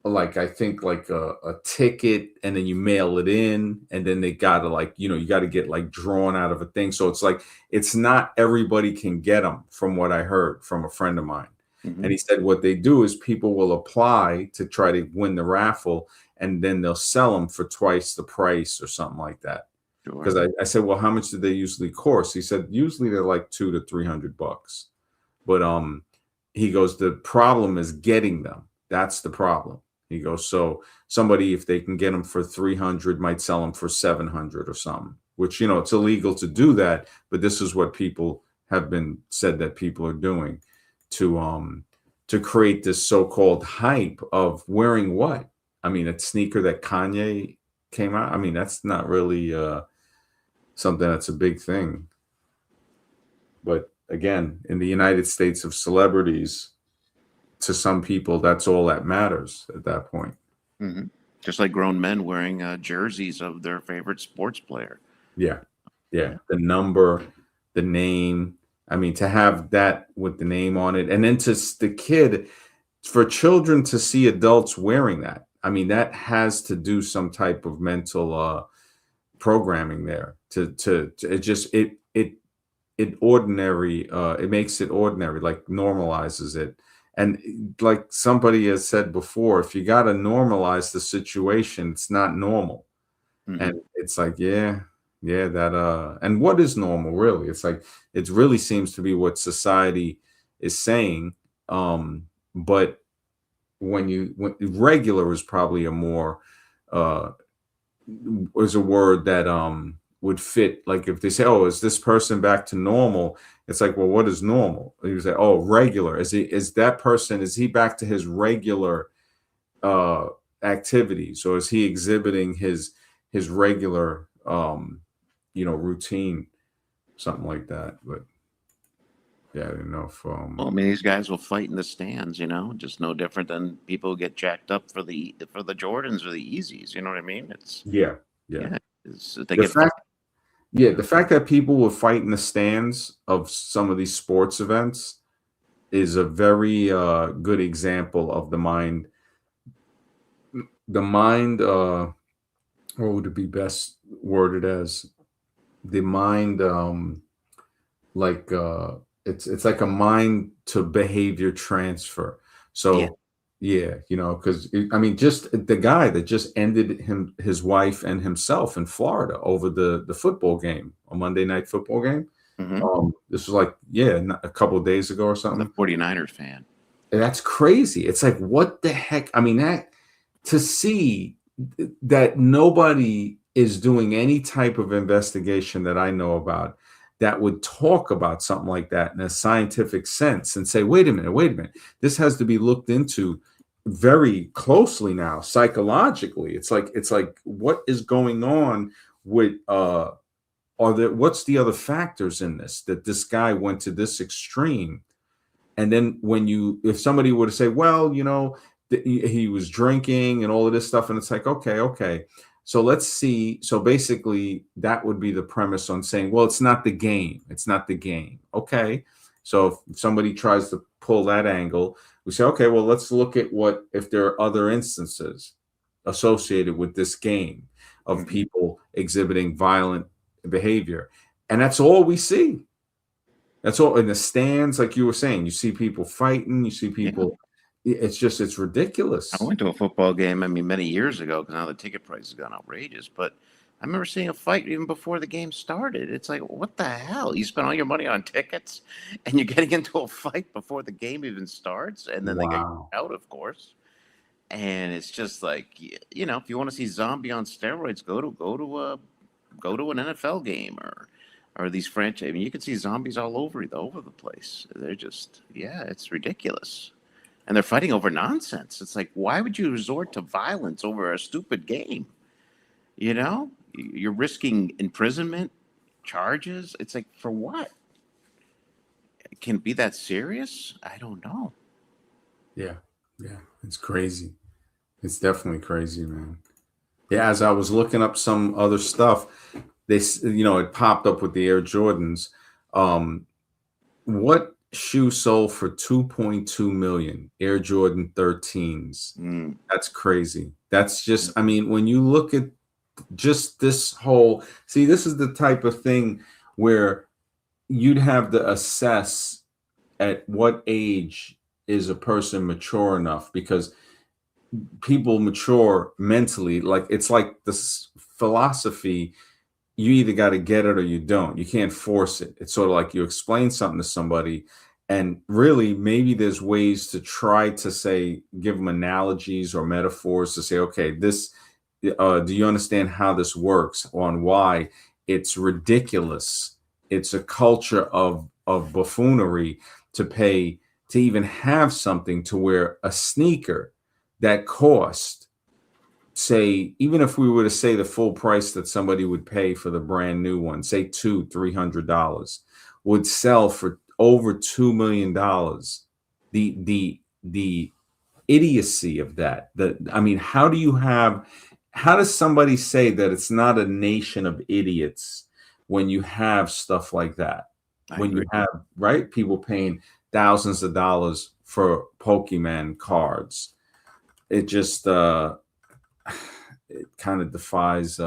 like, I think like a ticket, and then you mail it in, and then they gotta, like, you gotta get like drawn out of a thing. So it's like, it's not everybody can get them, from what I heard from a friend of mine. Mm-hmm. And he said what they do is people will apply to try to win the raffle, and then they'll sell them for twice the price or something like that. Because Sure. I said, well, how much do they usually cost? He said usually they're like $200 to $300. But he goes, the problem is getting them. That's the problem. He goes, so somebody, if they can get them for 300, might sell them for 700 or something, which, it's illegal to do that. But this is what people have been said that people are doing to create this so-called hype of wearing what? I mean, a sneaker that Kanye came out. I mean, that's not really something that's a big thing. But again, in the United States of celebrities, to some people, that's all that matters at that point. Mm-hmm. Just like grown men wearing jerseys of their favorite sports player. Yeah. The number, the name. I mean, to have that with the name on it, and then to the kid, for children to see adults wearing that. I mean, that has to do some type of mental programming there. It ordinary. It makes it ordinary, like normalizes it. And like somebody has said before, if you got to normalize the situation, it's not normal. Mm-hmm. And it's like, that and what is normal really? It's like, it really seems to be what society is saying. But when regular is probably a more is a word that would fit. Like if they say, oh, is this person back to normal? It's like, well, what is normal? You say, oh, regular. Is he back to his regular activities, or is he exhibiting his regular routine, something like that? But yeah, I don't know if Well, I mean, these guys will fight in the stands, just no different than people who get jacked up for the Jordans or the Yeezys. You know what I mean? It's yeah. they The get fact, the fact that people will fight in the stands of some of these sports events is a very good example of the mind. The mind, what would it be best worded as? The mind, like it's like a mind to behavior transfer. So because I mean, just the guy that just ended his wife and himself in Florida over the football game, a Monday night football game. Mm-hmm. This was like a couple of days ago or something. The 49ers fan. That's crazy. It's like, what the heck? I mean, that to see that nobody is doing any type of investigation that I know about that would talk about something like that in a scientific sense and say, wait a minute, this has to be looked into very closely now psychologically. It's like what is going on with what's the other factors in this, that this guy went to this extreme? And then if somebody were to say, well, he was drinking and all of this stuff, and it's like, okay. So let's see. So basically, that would be the premise on saying, well, it's not the game. It's not the game. Okay. So if somebody tries to pull that angle, we say, okay, well, let's look at if there are other instances associated with this game of people exhibiting violent behavior. And that's all we see. That's all in the stands, like you were saying. You see people fighting. You see people. Yeah. It's ridiculous. I went to a football game, I mean, many years ago, because now the ticket price has gone outrageous. But I remember seeing a fight even before the game started. It's like, what the hell? You spent all your money on tickets, and you're getting into a fight before the game even starts, and then they get out, of course. And it's just like, if you want to see zombie on steroids, go to an NFL game or these franchise. I mean, you can see zombies all over the place. They're just, it's ridiculous. and they're fighting over nonsense. It's like, why would you resort to violence over a stupid game? You know, you're risking imprisonment, charges. It's like, for what? Can it be that serious? I don't know. Yeah, yeah, it's crazy. It's definitely crazy, man. Yeah, as I was looking up some other stuff, it popped up with the Air Jordans. Um, what shoe sold for 2.2 million? Air Jordan 13s. Mm. That's crazy. That's just, I mean, when you look at just this whole, see, this is the type of thing where you'd have to assess at what age is a person mature enough, because people mature mentally. Like, it's like this philosophy, you either got to get it or you don't. You can't force it. It's sort of like you explain something to somebody, and really maybe there's ways to try to say, give them analogies or metaphors to say, okay, this do you understand how this works, on why it's ridiculous? It's a culture of buffoonery to pay, to even have something to wear a sneaker that cost, say, even if we were to say the full price that somebody would pay for the brand new one, say $200-300, would sell for over $2 million. The idiocy of that. I mean, how does somebody say that it's not a nation of idiots when you have stuff like that? I When you agree. have, right, people paying thousands of dollars for Pokemon cards. It just it kind of defies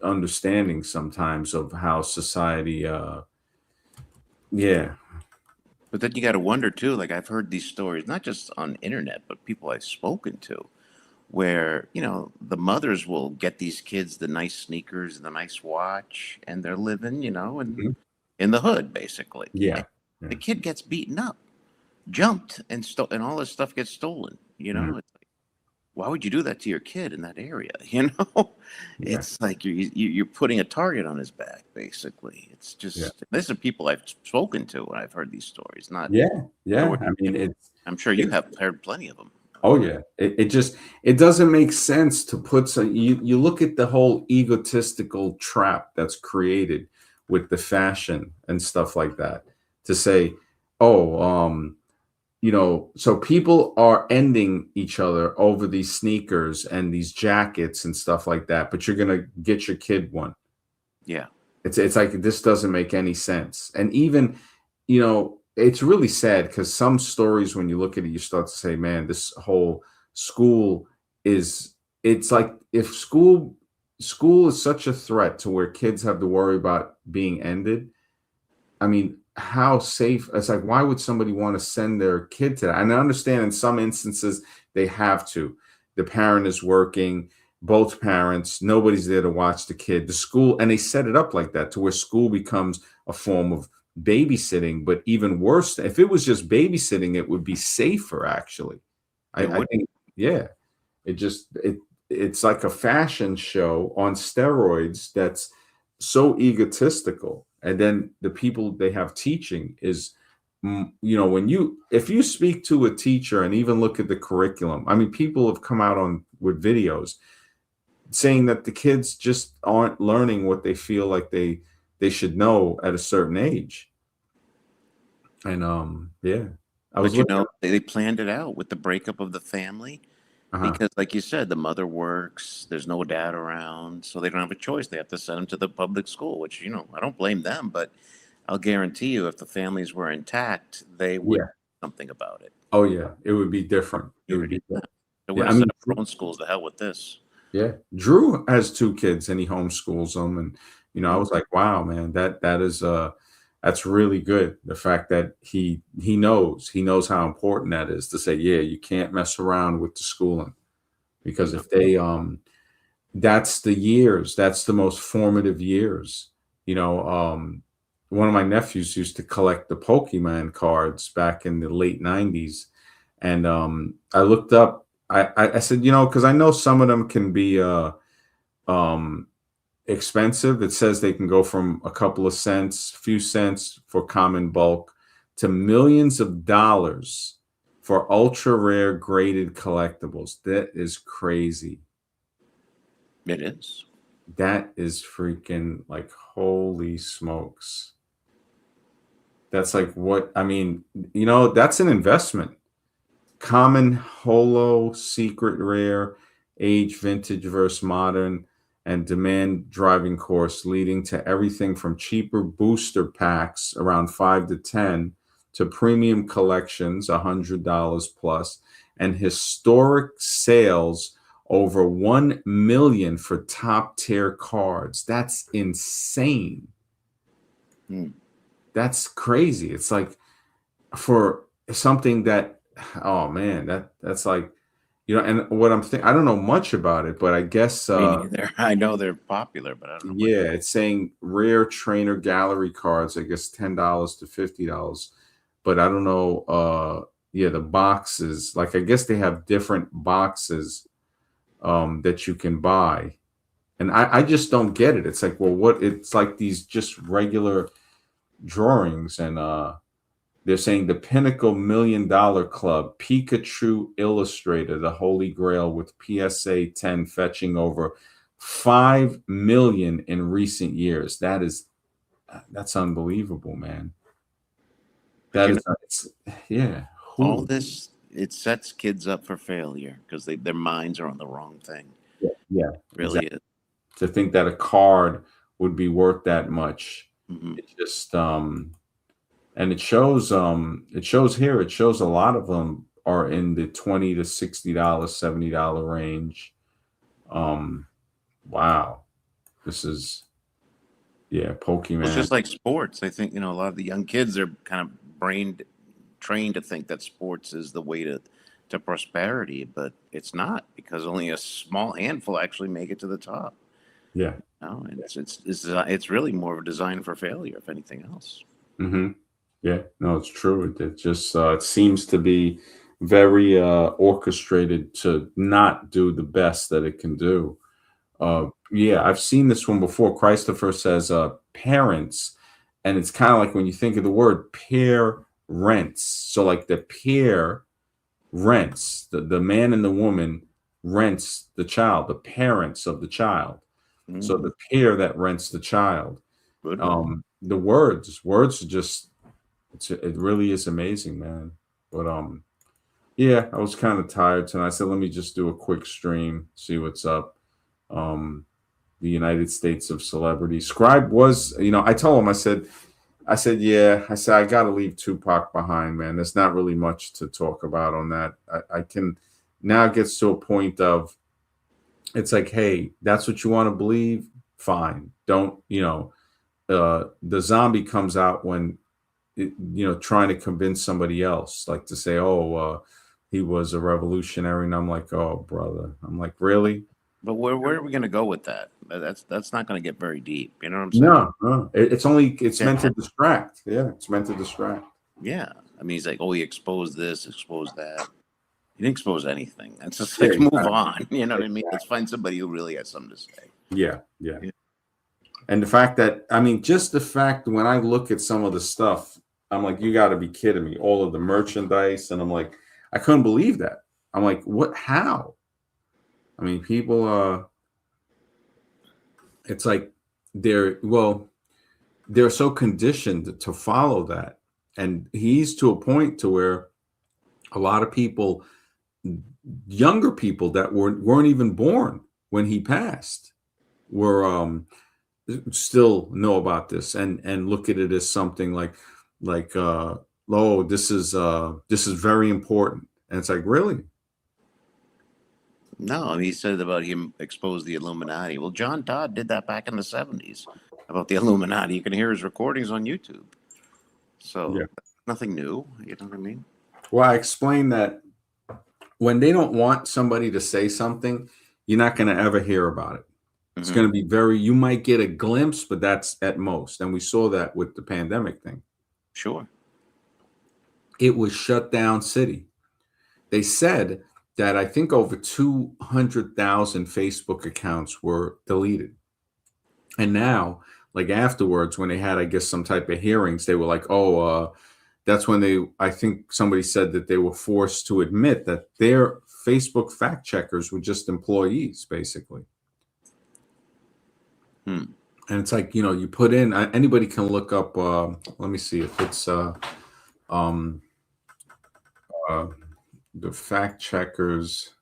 understanding sometimes of how society yeah. But then you got to wonder too. Like, I've heard these stories, not just on internet, but people I've spoken to, where the mothers will get these kids the nice sneakers and the nice watch, and they're living, Mhm. in the hood basically. And Yeah. the Yeah. kid gets beaten up, jumped, and all this stuff gets stolen. Mhm. It's like, why would you do that to your kid in that area? Yeah. It's like you're putting a target on his back, basically. It's Yeah. just, these are people I've spoken to when I've heard these stories. Not, Yeah. Yeah. where I mean, I'm sure you it have heard plenty of them. oh yeah. It just, it doesn't make sense to put some, you look at the whole egotistical trap that's created with the fashion and stuff like that, to say, oh, so people are ending each other over these sneakers and these jackets and stuff like that, but you're gonna get your kid one. Yeah. It's like, this doesn't make any sense. And even, it's really sad, because some stories, when you look at it, you start to say, man, this whole school is, it's like, if school is such a threat to where kids have to worry about being ended. I mean, how safe? It's like, why would somebody want to send their kid to that? And I understand in some instances they have to. The parent is working, both parents, nobody's there to watch the kid. The school, and they set it up like that to where school becomes a form of babysitting. But even worse, if it was just babysitting, it would be safer, actually. It I would. think, yeah. It's like a fashion show on steroids that's so egotistical. And then the people they have teaching is, if you speak to a teacher and even look at the curriculum, I mean, people have come out on with videos saying that the kids just aren't learning what they feel like they should know at a certain age. And yeah, I was But looking. they planned it out with the breakup of the family Uh-huh. because, like you said, the mother works, there's no dad around, so they don't have a choice. They have to send them to the public school, which, I don't blame them, but I'll guarantee you if the families were intact, they would do Yeah. something about it. Oh yeah, it would be different. It would be different. They would Yeah, have I set mean, up their own schools. The hell with this. yeah, Drew has two kids and he homeschools them, and I Mm. was like, wow, man, that is that's really good. The fact that he knows how important that is, to say, yeah, you can't mess around with the schooling, because No. if they that's the years, that's the most formative years. One of my nephews used to collect the Pokemon cards back in the late 90s. And I looked up, I said, because I know some of them can be um, expensive. It says they can go from a couple of cents, few cents for common bulk, to millions of dollars for ultra rare graded collectibles. That is crazy. It is. That is freaking like, holy smokes. That's like what, I mean, that's an investment. Common, holo, secret rare, age, vintage versus modern, and demand driving course, leading to everything from cheaper booster packs around 5 to 10 to premium collections, $100 plus, and historic sales over 1 million for top tier cards. That's insane. That's crazy. It's like, for something that, oh man, that's like, and what I'm thinking, I don't know much about it, but I guess Me neither. I know they're popular, but I don't know much. yeah, it's saying rare trainer gallery cards, I guess $10 to $50, but I don't know. Yeah, the boxes, like I guess they have different boxes that you can buy, and I just don't get it. It's like, well, what? It's like these just regular drawings, and they're saying the Pinnacle $1 Million Club, Pikachu Illustrator, the Holy Grail, with PSA 10 fetching over 5 million in recent years. That's unbelievable, man. That is, yeah. All this, it sets kids up for failure because their minds are on the wrong thing. Yeah, Really exactly. To think that a card would be worth that much, is. it just and it shows here, it shows a lot of them are in the $20 to $60, $70 range. Wow. This is, yeah, Pokemon. It's just like sports. I think, a lot of the young kids are kind of trained to think that sports is the way to prosperity, but it's not, because only a small handful actually make it to the top. Yeah. No, it's really more of a design for failure, if anything else. Mm-hmm. Yeah, no, it's true. It just it seems to be very orchestrated to not do the best that it can do. Yeah, I've seen this one before. Christopher says parents, and it's kind of like when you think of the word pair rents. So like the pair rents, the man and the woman rents the child, the parents of the child. So the pair that rents the child. Good. The words are just, it really is amazing, man. But yeah, I was kind of tired tonight. I said, let me just do a quick stream, see what's up. The United States of Celebrity. Scribe was, I told him, I said, yeah, I got to leave Tupac behind, man. There's not really much to talk about on that. I can, now it gets to a point of, it's like, hey, that's what you want to believe? Fine. Don't, the zombie comes out when, trying to convince somebody else, like to say, oh, he was a revolutionary. And I'm like, oh, brother. I'm like, really? But where are we going to go with that? That's not going to get very deep. You know what I'm saying? No. It's meant to distract. Yeah, it's meant to distract. Yeah. I mean, he's like, oh, he exposed this, exposed that. He didn't expose anything. That's just like, move on. You know what I mean? Let's find somebody who really has something to say. Yeah. And the fact that, I mean, just the fact when I look at some of the stuff, I'm like, you got to be kidding me. All of the merchandise. And I'm like, I couldn't believe that. I'm like, what? How? I mean, people, it's like they're so conditioned to follow that. And he's to a point to where a lot of people, younger people that weren't even born when he passed, were still know about this and look at it as something like oh, this is very important. And it's like, really? No, he said about him exposed the Illuminati. Well, John Todd did that back in the 70s about the Illuminati. You can hear his recordings on YouTube. So nothing new. You know what I mean? Well, I explained that when they don't want somebody to say something, you're not going to ever hear about it. It's going to be you might get a glimpse, but that's at most. And we saw that with the pandemic thing. Sure. It was shut down city. They said that I think over 200,000 Facebook accounts were deleted. And now, like afterwards, when they had, I guess, some type of hearings, they were like, oh, that's when I think somebody said that they were forced to admit that their Facebook fact checkers were just employees, basically. And it's like, you put in, anybody can look up, let me see if it's the fact checkers.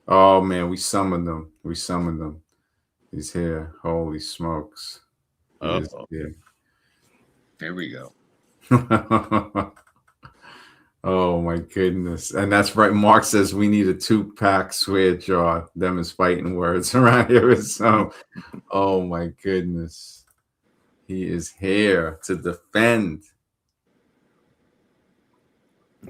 Oh man, we summoned them. He's here. Holy smokes. He is here. There we go. Oh my goodness. And that's right. Mark says we need a 2-pack switch, or them is fighting words around here. So, oh my goodness. He is here to defend.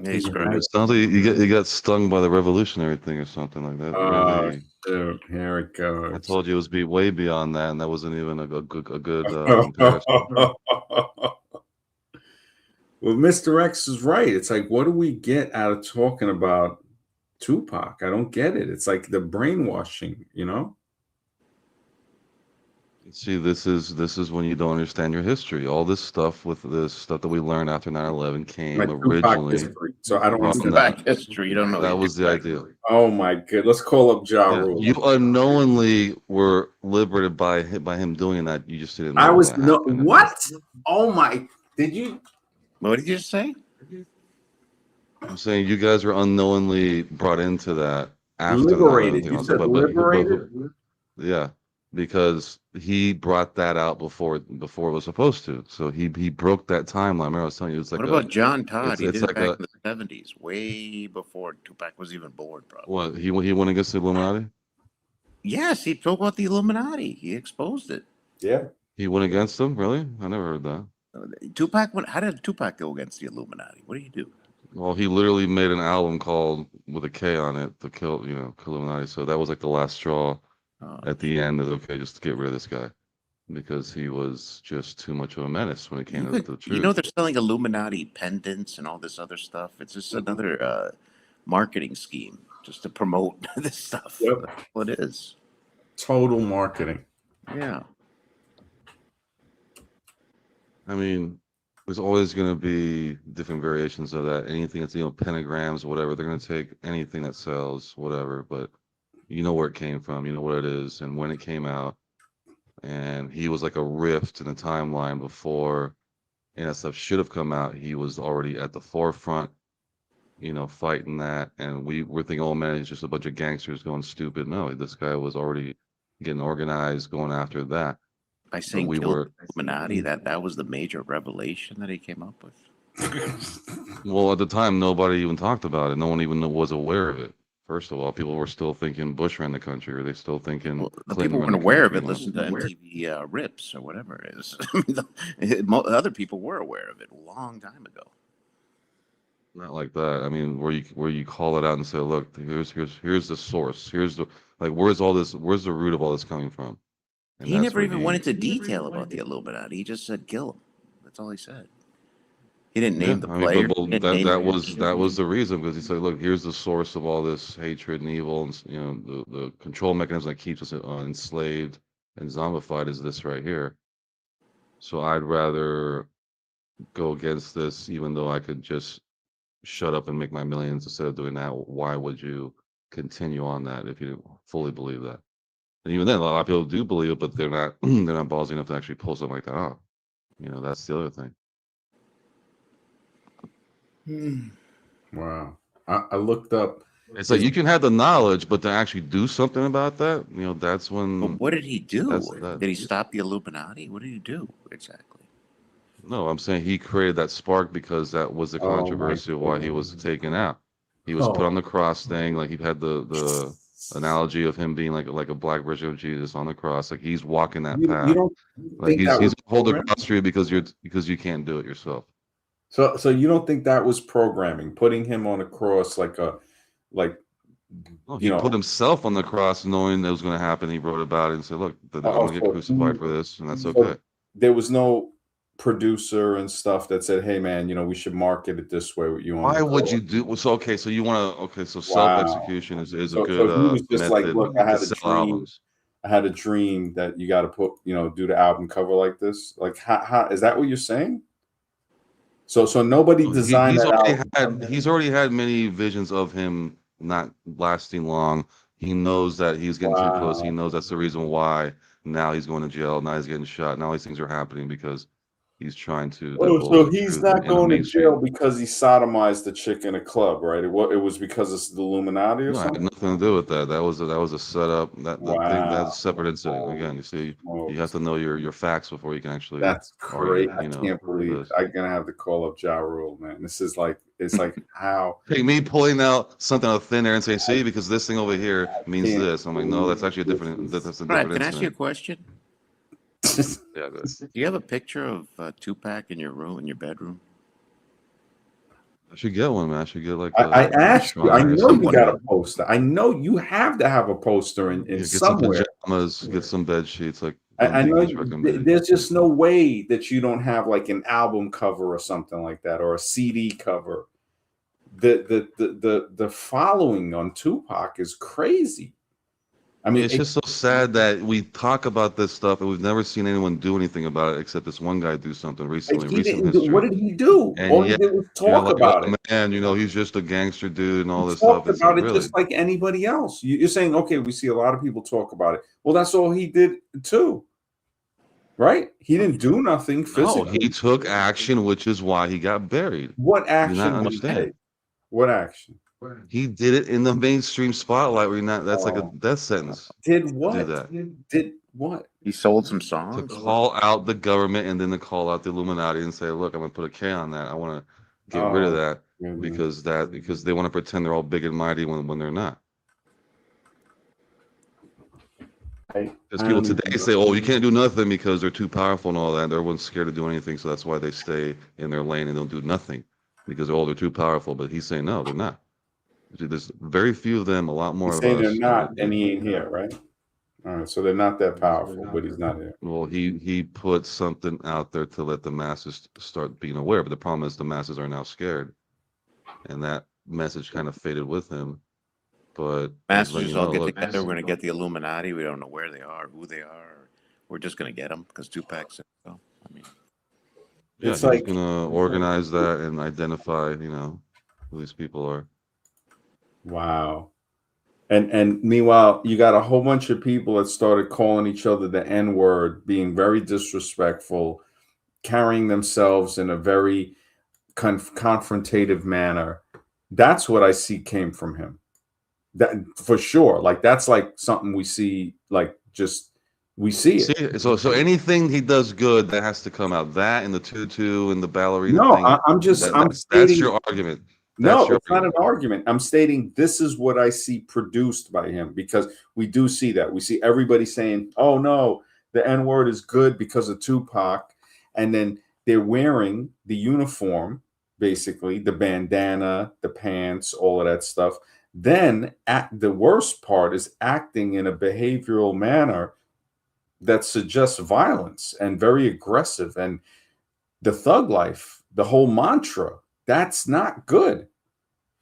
Hey, screw It sounds like you got stung by the revolutionary thing or something like that. Really. Shoot, here it goes. I told you it was way beyond that, and that wasn't even a good comparison. Well, Mr. X is right. It's like, what do we get out of talking about Tupac? I don't get it. It's like the brainwashing, See, this is when you don't understand your history. All this stuff that we learned after 9/11 came Like originally. history. So I don't from understand back history. You don't know. That was the idea. Oh my good. Let's call up Ja Rule. You unknowingly were liberated by him doing that. You just didn't know. I was that no happened. what? Oh my! Did you? What did you just say? I'm saying you guys were unknowingly brought into that after Liberated. the You said liberated. Yeah, because he brought that out before it was supposed to. So he broke that timeline. Remember I was telling you, it's like What about John Todd? He it's did it like back in the 70s, way before Tupac was even born, probably. what he went against the Illuminati. Yes, he spoke about the Illuminati. He exposed it. Yeah. He went against them. Really? I never heard that. Tupac went. How did Tupac go against the Illuminati? What did he do? Well, he literally made an album called with a K on it, to kill Illuminati. So that was like the last straw. At the end, is okay, just to get rid of this guy because he was just too much of a menace when it came to the truth. You know, they're selling Illuminati pendants and all this other stuff. It's just another marketing scheme just to promote this stuff. Yep. That's what it is. Total marketing. Yeah. I mean, there's always going to be different variations of that. Anything that's, pentagrams, whatever, they're going to take anything that sells, whatever, but you know where it came from, you know what it is, and when it came out. And he was like a rift in the timeline before and that stuff should have come out. He was already at the forefront, fighting that. And we're thinking, oh man, it's just a bunch of gangsters going stupid. No, this guy was already getting organized, going after that. By saying we were Illuminati, that was the major revelation that he came up with. Well, at the time, nobody even talked about it. No one even was aware of it. First of all, people were still thinking Bush ran the country, or they still thinking the people weren't aware of it. Listen to MTV Rips or whatever it is. Other people were aware of it a long time ago. Not like that. I mean, where you call it out and say, look, here's the source. Here's the where's the root of all this coming from? And he never even went into detail about the Illuminati. He just said kill him. That's all he said. He didn't name the player. That was the reason, because he said, look, here's the source of all this hatred and evil, and the control mechanism that keeps us enslaved and zombified is this right here. So I'd rather go against this, even though I could just shut up and make my millions instead of doing that. Why would you continue on that if you didn't fully believe that? And even then, a lot of people do believe it, but they're not ballsy enough to actually pull something like that off. That's the other thing. Wow. I looked up. It's like you can have the knowledge, but to actually do something about that, that's when. But what did he do? Did he stop the Illuminati? What did he do exactly? No, I'm saying he created that spark because that was the controversy of why he was taken out. He was put on the cross thing, like he had the analogy of him being like a black version of Jesus on the cross, like he's walking that path. You don't like he's hold the cross for you because you can't do it yourself. So you don't think that was programming, putting him on a cross he put himself on the cross knowing that was going to happen. He wrote about it and said, look, I'm going to get crucified for this, and that's okay. There was no producer and stuff that said, hey man, we should market it this way with you on. Why would you do so? Okay, so you want to self-execution is a good so he was just method like, look, I had a dream. Albums. I had a dream that you got to put, do the album cover like this. Like, how is that what you're saying? So nobody designed He's that already album. he's already had many visions of him not lasting long. He knows that he's getting too close. He Wow. knows that's the reason why now he's going to jail. Now he's getting shot. Now these things are happening because he's trying to Oh, divulge so the he's truth not in the going to jail mainstream. because he sodomized the chick in a club, right? It was because it's the Illuminati or No, it had something? nothing to do with that. That was a setup. That thing Wow. that's a separate incident. Holy Again, you see, you have smokes. to know your facts before you can actually That's argue. great. I can't believe This. I'm gonna have to call up Ja Rule, man. This is like it's like how Hey, me pulling out something out of thin air and say, "See, because this thing over here I means can't this." I'm like, "No, that's believe actually a this different. is That's a Brad, different can I ask you a incident." question? Yeah, good. Do you have a picture of Tupac in your room, in your bedroom? I should get one, man. I should get like I a asked you, I shrine or know you something. got a poster. I know you have to have a poster in Yeah, get some somewhere. pajamas, get some bed sheets, like I Gun know Dingy's recommended. there's just no way that you don't have like an album cover or something like that or a CD cover. The following on Tupac is crazy. I mean, It's just so sad that we talk about this stuff and we've never seen anyone do anything about it except this one guy do something recently, he recent didn't do, what history. did he do? And All he yet did was you're talk like, oh about it. man, he's just a gangster dude and He all this stuff. talked It's like, about it really? just like anybody else. You're saying, okay, we see a lot of people talk about it. Well, that's all he did too, right? He didn't do nothing No, physically. he took action, which is why he got buried. What Do you not action did he understand? take? What action? He did it in the mainstream spotlight where you're not, that's like a Oh, death sentence did to do what? that. Did what? He sold some To songs. call out the government and then to call out the Illuminati and say, look, I'm gonna put a K on that. I want to get rid of Oh, that goodness. because they want to pretend they're all big and mighty when they're not. Because I people don't even today know. say, oh, you can't do nothing because they're too powerful and all that. And everyone's scared to do anything, so that's why they stay in their lane and don't do nothing because they're too powerful. But he's saying no, they're not. There's very few of them, a lot more He's of saying they're us. not, and he ain't here, right? All right, so they're not that powerful, but he's not here. Well, he put something out there to let the masses start being aware. But the problem is the masses are now scared, and that message kind of faded with him. But he's letting Masters you all know, get look, together. We're going to get the Illuminati. We don't know where they are, who they are. We're just going to get them because Tupac said so. I mean, yeah, It's he's like, gonna organize that and identify, who these people are. wow. And meanwhile, you got a whole bunch of people that started calling each other the N word, being very disrespectful, carrying themselves in a very confrontative manner. That's what I see came from him. That for sure. Like that's like something we see, like just we see See, it. so anything he does good, that has to come out. That and the tutu and the ballerina No, thing. I'm That's stating your argument. That's no, your it's not an argument. argument. I'm stating this is what I see produced by him because we do see that. We see everybody saying, "Oh no, the N word is good because of Tupac," and then they're wearing the uniform, basically the bandana, the pants, all of that stuff. Then, the worst part is acting in a behavioral manner that suggests violence and very aggressive, and the thug life, the whole mantra. That's not good.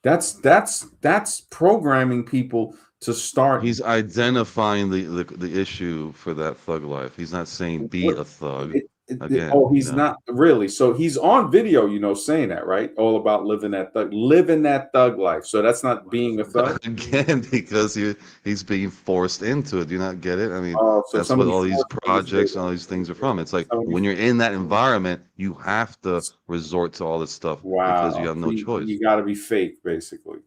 That's programming people to start. He's identifying the issue for that thug life. He's not saying be What, a thug. Again, oh, he's not really. So he's on video, saying that, right? All about living that thug life. So that's not being a thug. again because he's being forced into it. Do you not get it? I mean, Oh, so that's what somebody all these forced him to say projects and all that. these things are from. It's like Somebody, when you're in that environment, you have to resort to all this stuff because you wow. have So no choice. you got to be fake, basically.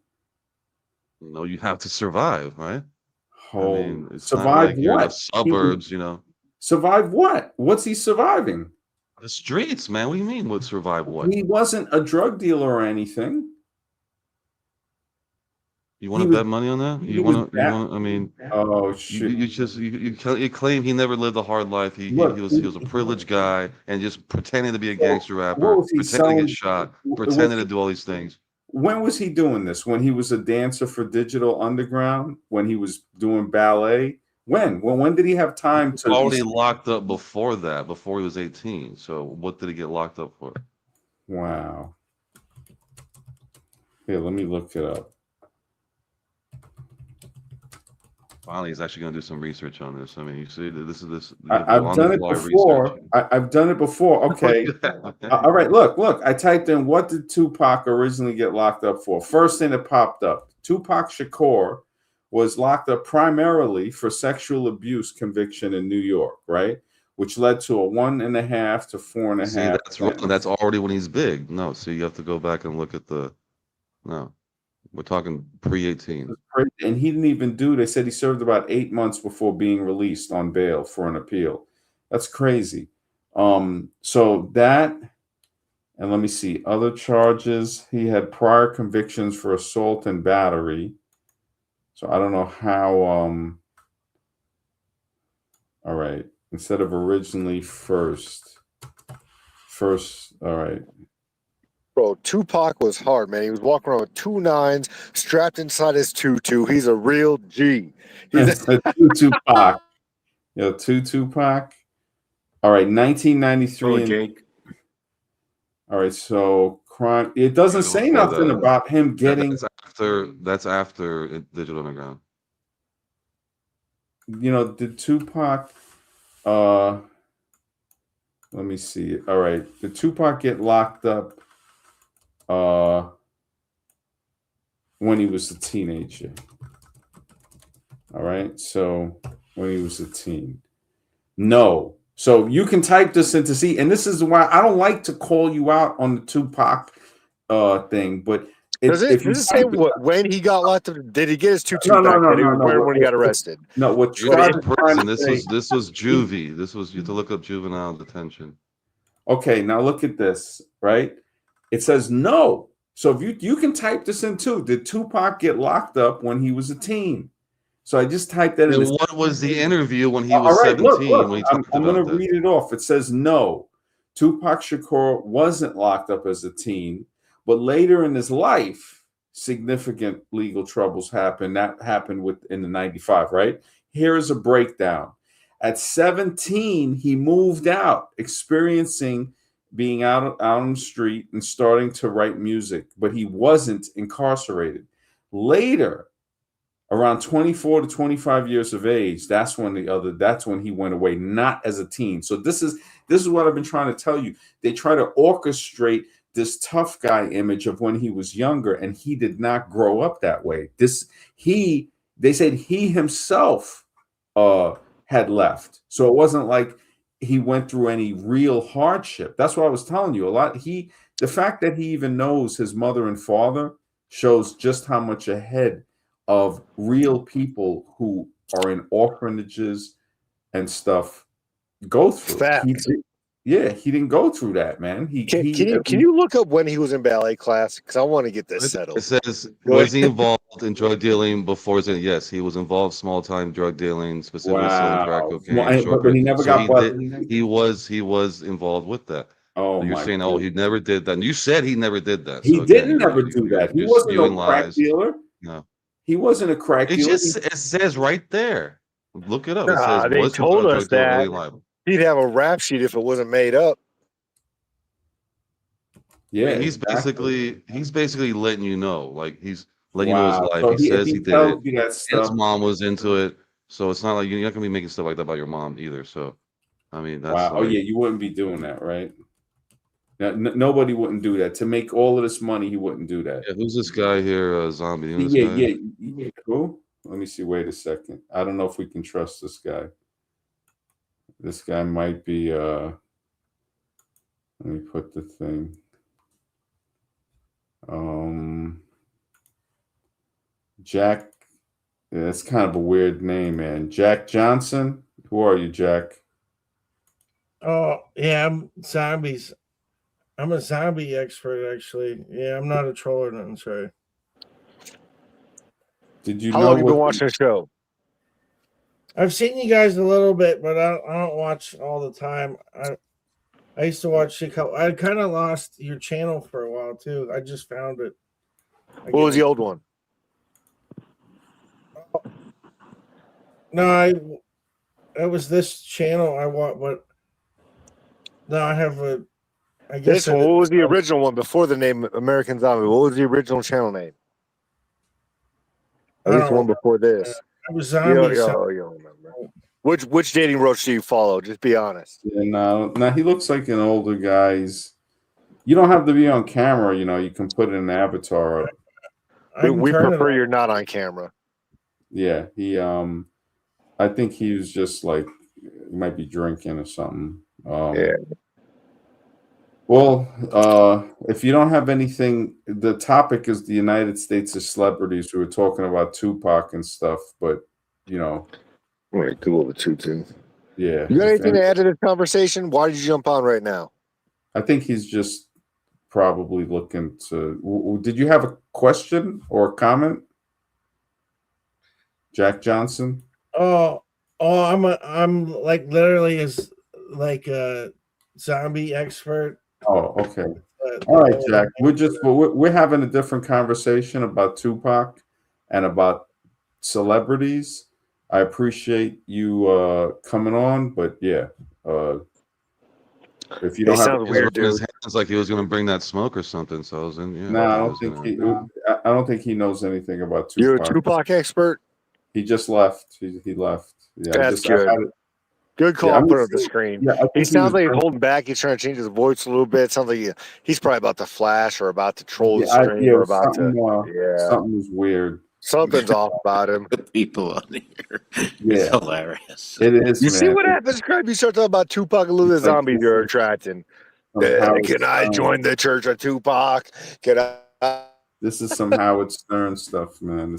You have to survive, right? I Holy, mean, it's not survive like you're in the what? suburbs, Survive what? What's he surviving? the streets, man. What do you mean? What survive what? He wasn't a drug dealer or anything. You want He to was bet money on that? he was You that. want to? I mean, Oh you shit! you just you claim he never lived a hard life. Look, He was a privileged guy and just pretending to be a so gangster what rapper, was he pretending to get selling? shot, Was pretending to do all these things. when was he doing this? When he was a dancer for Digital Underground? When he was doing ballet? When? Well, when did he have time to be? Already locked up before that, before he was 18. So what did he get locked up for? Wow. Here, let me look it up. Finally, he's actually going to do some research on this. I mean, you see, this. You have to do I've done it on-the-fly before. research. I've done it before. Okay. All right. Look. I typed in what did Tupac originally get locked up for? First thing that popped up: Tupac Shakur was locked up primarily for sexual abuse conviction in New York, right? Which led to a 1.5 to 4.5. See, that's wrong. That's already when he's big. No, so you have to go back and look at the. No, we're talking pre-18. And he didn't even do. They said he served about 8 months before being released on bail for an appeal. That's crazy. So that, and let me see other charges. He had prior convictions for assault and battery. So I don't know how. All right. Instead of originally first. All right. Bro, Tupac was hard, man. He was walking around with 2 9s strapped inside his tutu. He's a real G. He's Two Tupac. Two Tupac. All right, 1993. Oh, Jake. All right, so crime. It doesn't say nothing about him getting. That's after Digital Underground. The Tupac. Let me see. All right, did Tupac get locked up when he was a teenager? All right, so when he was a teen. No. So you can type this in to see, and this is why I don't like to call you out on the Tupac thing, but does it say when he got locked up? Did he get his tutu back? No, when he got arrested? No, what This was juvie. This was, you have to look up juvenile detention. Okay, now look at this, right? It says no. So if you can type this in too. Did Tupac get locked up when he was a teen? So I just typed that in. What was the interview when he was 17? Look, when he I'm going to read it off. It says no. Tupac Shakur wasn't locked up as a teen, but later in his life, significant legal troubles happened. That happened in the 95, right? Here is a breakdown. At 17, he moved out, experiencing being out on the street and starting to write music, but he wasn't incarcerated. Later, around 24 to 25 years of age, that's when he went away, not as a teen. So this is what I've been trying to tell you. They try to orchestrate this tough guy image of when he was younger, and he did not grow up that way. They said he himself had left. So it wasn't like he went through any real hardship. That's what I was telling you. The fact that he even knows his mother and father shows just how much ahead of real people who are in orphanages and stuff go through. He didn't go through that, man. Can you look up when he was in ballet class? Because I want to get this settled. It says, was he involved in drug dealing before? Yes, he was involved small-time drug dealing, specifically selling crack cocaine. But he never got busted. He was involved with that. Oh, so you're saying, he never did that. And you said he never did that. He didn't never do that. He wasn't no crack dealer. No. He wasn't a crack dealer. It says right there. Look it up. It says, they told us that he'd have a rap sheet if it wasn't made up. Yeah, he's basically letting you know, like he's letting you know his life. So he says he did it. His mom was into it, so it's not like you're not gonna be making stuff like that about your mom either. So, I mean, that's wow. Oh yeah, you wouldn't be doing that, right? Nobody wouldn't do that. To make all of this money, he wouldn't do that. Yeah, who's this guy here, Zombie? You know yeah. Who? Let me see. Wait a second. I don't know if we can trust this guy. This guy might be. Let me put the thing. Jack. Yeah, that's kind of a weird name, man. Jack Johnson. Who are you, Jack? Oh yeah, I'm zombies. I'm a zombie expert, actually. Yeah, I'm not a troll or nothing. Sorry. Did you? How long have you been watching the show? I've seen you guys a little bit, but I don't watch all the time. I used to watch Chicago. I kind of lost your channel for a while too. I just found it. What was the old one? No, it was this channel I want, but now I have a. I guess this one. What was the original one before the name American Zombie? What was the original channel name? At least one before this. I was You zombie. don't remember. Which dating roach do you follow? Just be honest. Yeah, no, he looks like an older guy. You don't have to be on camera. You can put an avatar up. I can We turn it prefer on. you're not on camera. Yeah, I think he was just like he might be drinking or something. Yeah. Well, if you don't have anything, the topic is the United States of celebrities. We were talking about Tupac and stuff, but you know, I'm gonna Google the tutu. yeah. You got anything to add to this conversation? Why did you jump on right now? I think he's just probably looking to. Did you have a question or a comment, Jack Johnson? I'm like literally like a zombie expert. Oh, okay. All right, Jack. We're having a different conversation about Tupac and about celebrities. I appreciate you coming on, but yeah, if you don't have, sounds weird, His dude. hands like he was gonna bring that smoke or something. So I was in. Yeah, no, I he don't was think gonna- I don't think he knows anything about You're a Tupac. Tupac expert. He just left. He left. Yeah, That's I good. had it- Good call. Yeah, I mean, Put it up the screen. yeah, I He think sounds was like he's drinking. holding back. He's trying to change his voice a little bit. Sounds like he's probably about to flash or about to troll the stream or about to. Yeah, something was weird. something's off about him. The people on here. It's Yeah. hilarious. It is. You man. see what happens, Craig? You start talking about Tupac and Little It's like Zombies this you're is attracting. some Howard Can I Stern- join the Church of Tupac? Can I? This is some Howard Stern stuff, man.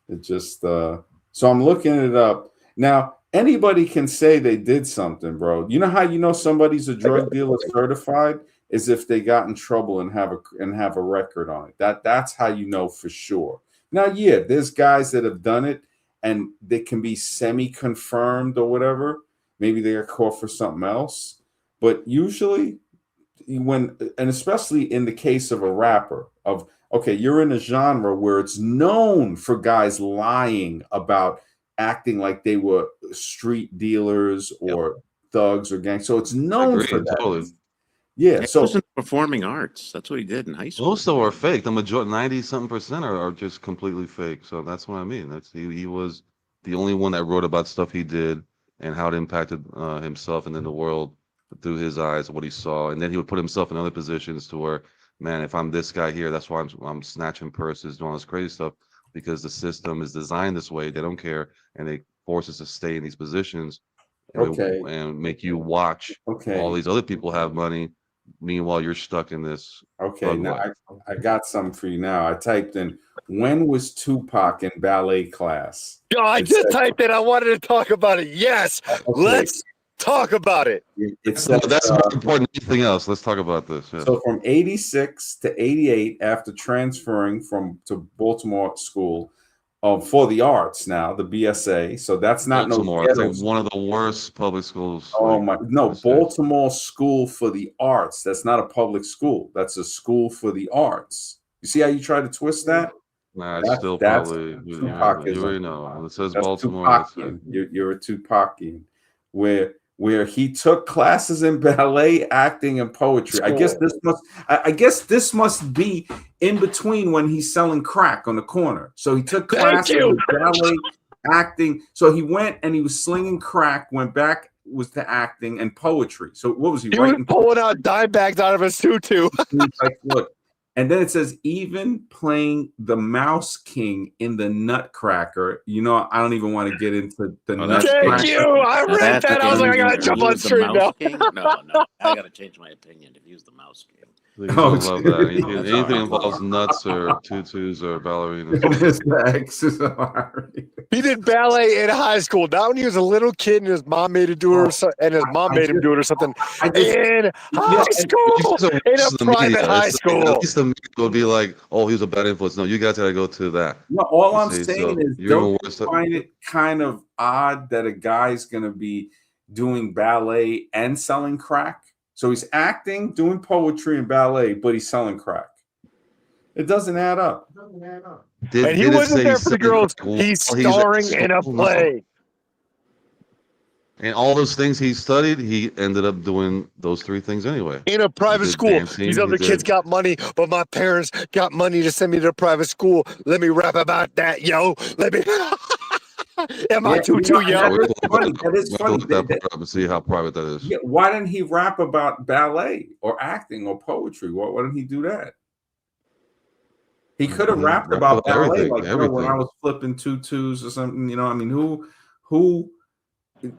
It just so I'm looking it up now. Anybody can say they did something, bro. You know how you know somebody's a drug dealer certified is if they got in trouble and have a record on it. That's how you know for sure. Now, yeah, there's guys that have done it and they can be semi-confirmed or whatever. Maybe they got caught for something else, but usually and especially in the case of a rapper of okay, you're in a genre where it's known for guys lying about acting like they were street dealers or thugs or gangs. So it's known for that. Totally. Yeah. He So was in performing arts. That's what he did in high school. Most of them are fake. The majority, 90-something% are just completely fake. So that's what I mean. He was the only one that wrote about stuff he did and how it impacted himself and then the world through his eyes, what he saw, and then he would put himself in other positions to where, man, if I'm this guy here, that's why I'm snatching purses, doing all this crazy stuff, because the system is designed this way. They don't care, and they force us to stay in these positions, and make you watch all these other people have money. Meanwhile, you're stuck in this. Okay, now I got something for you now. I typed in when was Tupac in ballet class? Oh, I just typed it. I wanted to talk about it. Yes, let's talk about it. It's that's more important than anything else. Let's talk about this. Yeah. So from 86 to 88, after transferring to Baltimore School for the Arts now, the BSA. So that's not Baltimore. It's like one of the worst public schools. Oh my no, Baltimore School for the Arts. That's not a public school. That's a school for the arts. You see how you try to twist that? Nah, it's still probably you already know. It says Baltimore. You're a Tupacian. Where he took classes in ballet, acting, and poetry. I guess this must be in between when he's selling crack on the corner. So he took classes in ballet, acting. So he went and he was slinging crack. Went back was to acting and poetry. So what was he writing? Was pulling out dime bags out of his tutu. Like, look. And then it says, even playing the Mouse King in the Nutcracker. You know, I don't even want to get into the Nutcracker. Thank you. I read that. I was like, I got to jump on stream now. No. I got to change my opinion if he was the Mouse King. I love that. Anything involves nuts or tutus or ballerinas. He did ballet in high school. Not when he was a little kid and his mom made him do it, and his mom made him do it or something. In high school, in a private high school. At least the media will be like, "Oh, he was a bad influence." No, you guys got to go to that. No, all I'm saying is, don't you find it kind of odd that a guy's going to be doing ballet and selling crack? So he's acting, doing poetry and ballet, but he's selling crack. It doesn't add up. And he wasn't there for the girls. He's starring in a play. And all those things he studied, he ended up doing those three things anyway. In a private school. These other kids got money, but my parents got money to send me to a private school. Let me rap about that, yo. Let me. Am I too that young? is funny. That is We'll funny. look that part up and see how private that is. Yeah, why didn't he rap about ballet or acting or poetry? Why didn't he do that? He could have rapped about ballet, like when I was flipping tutus or something. I mean, who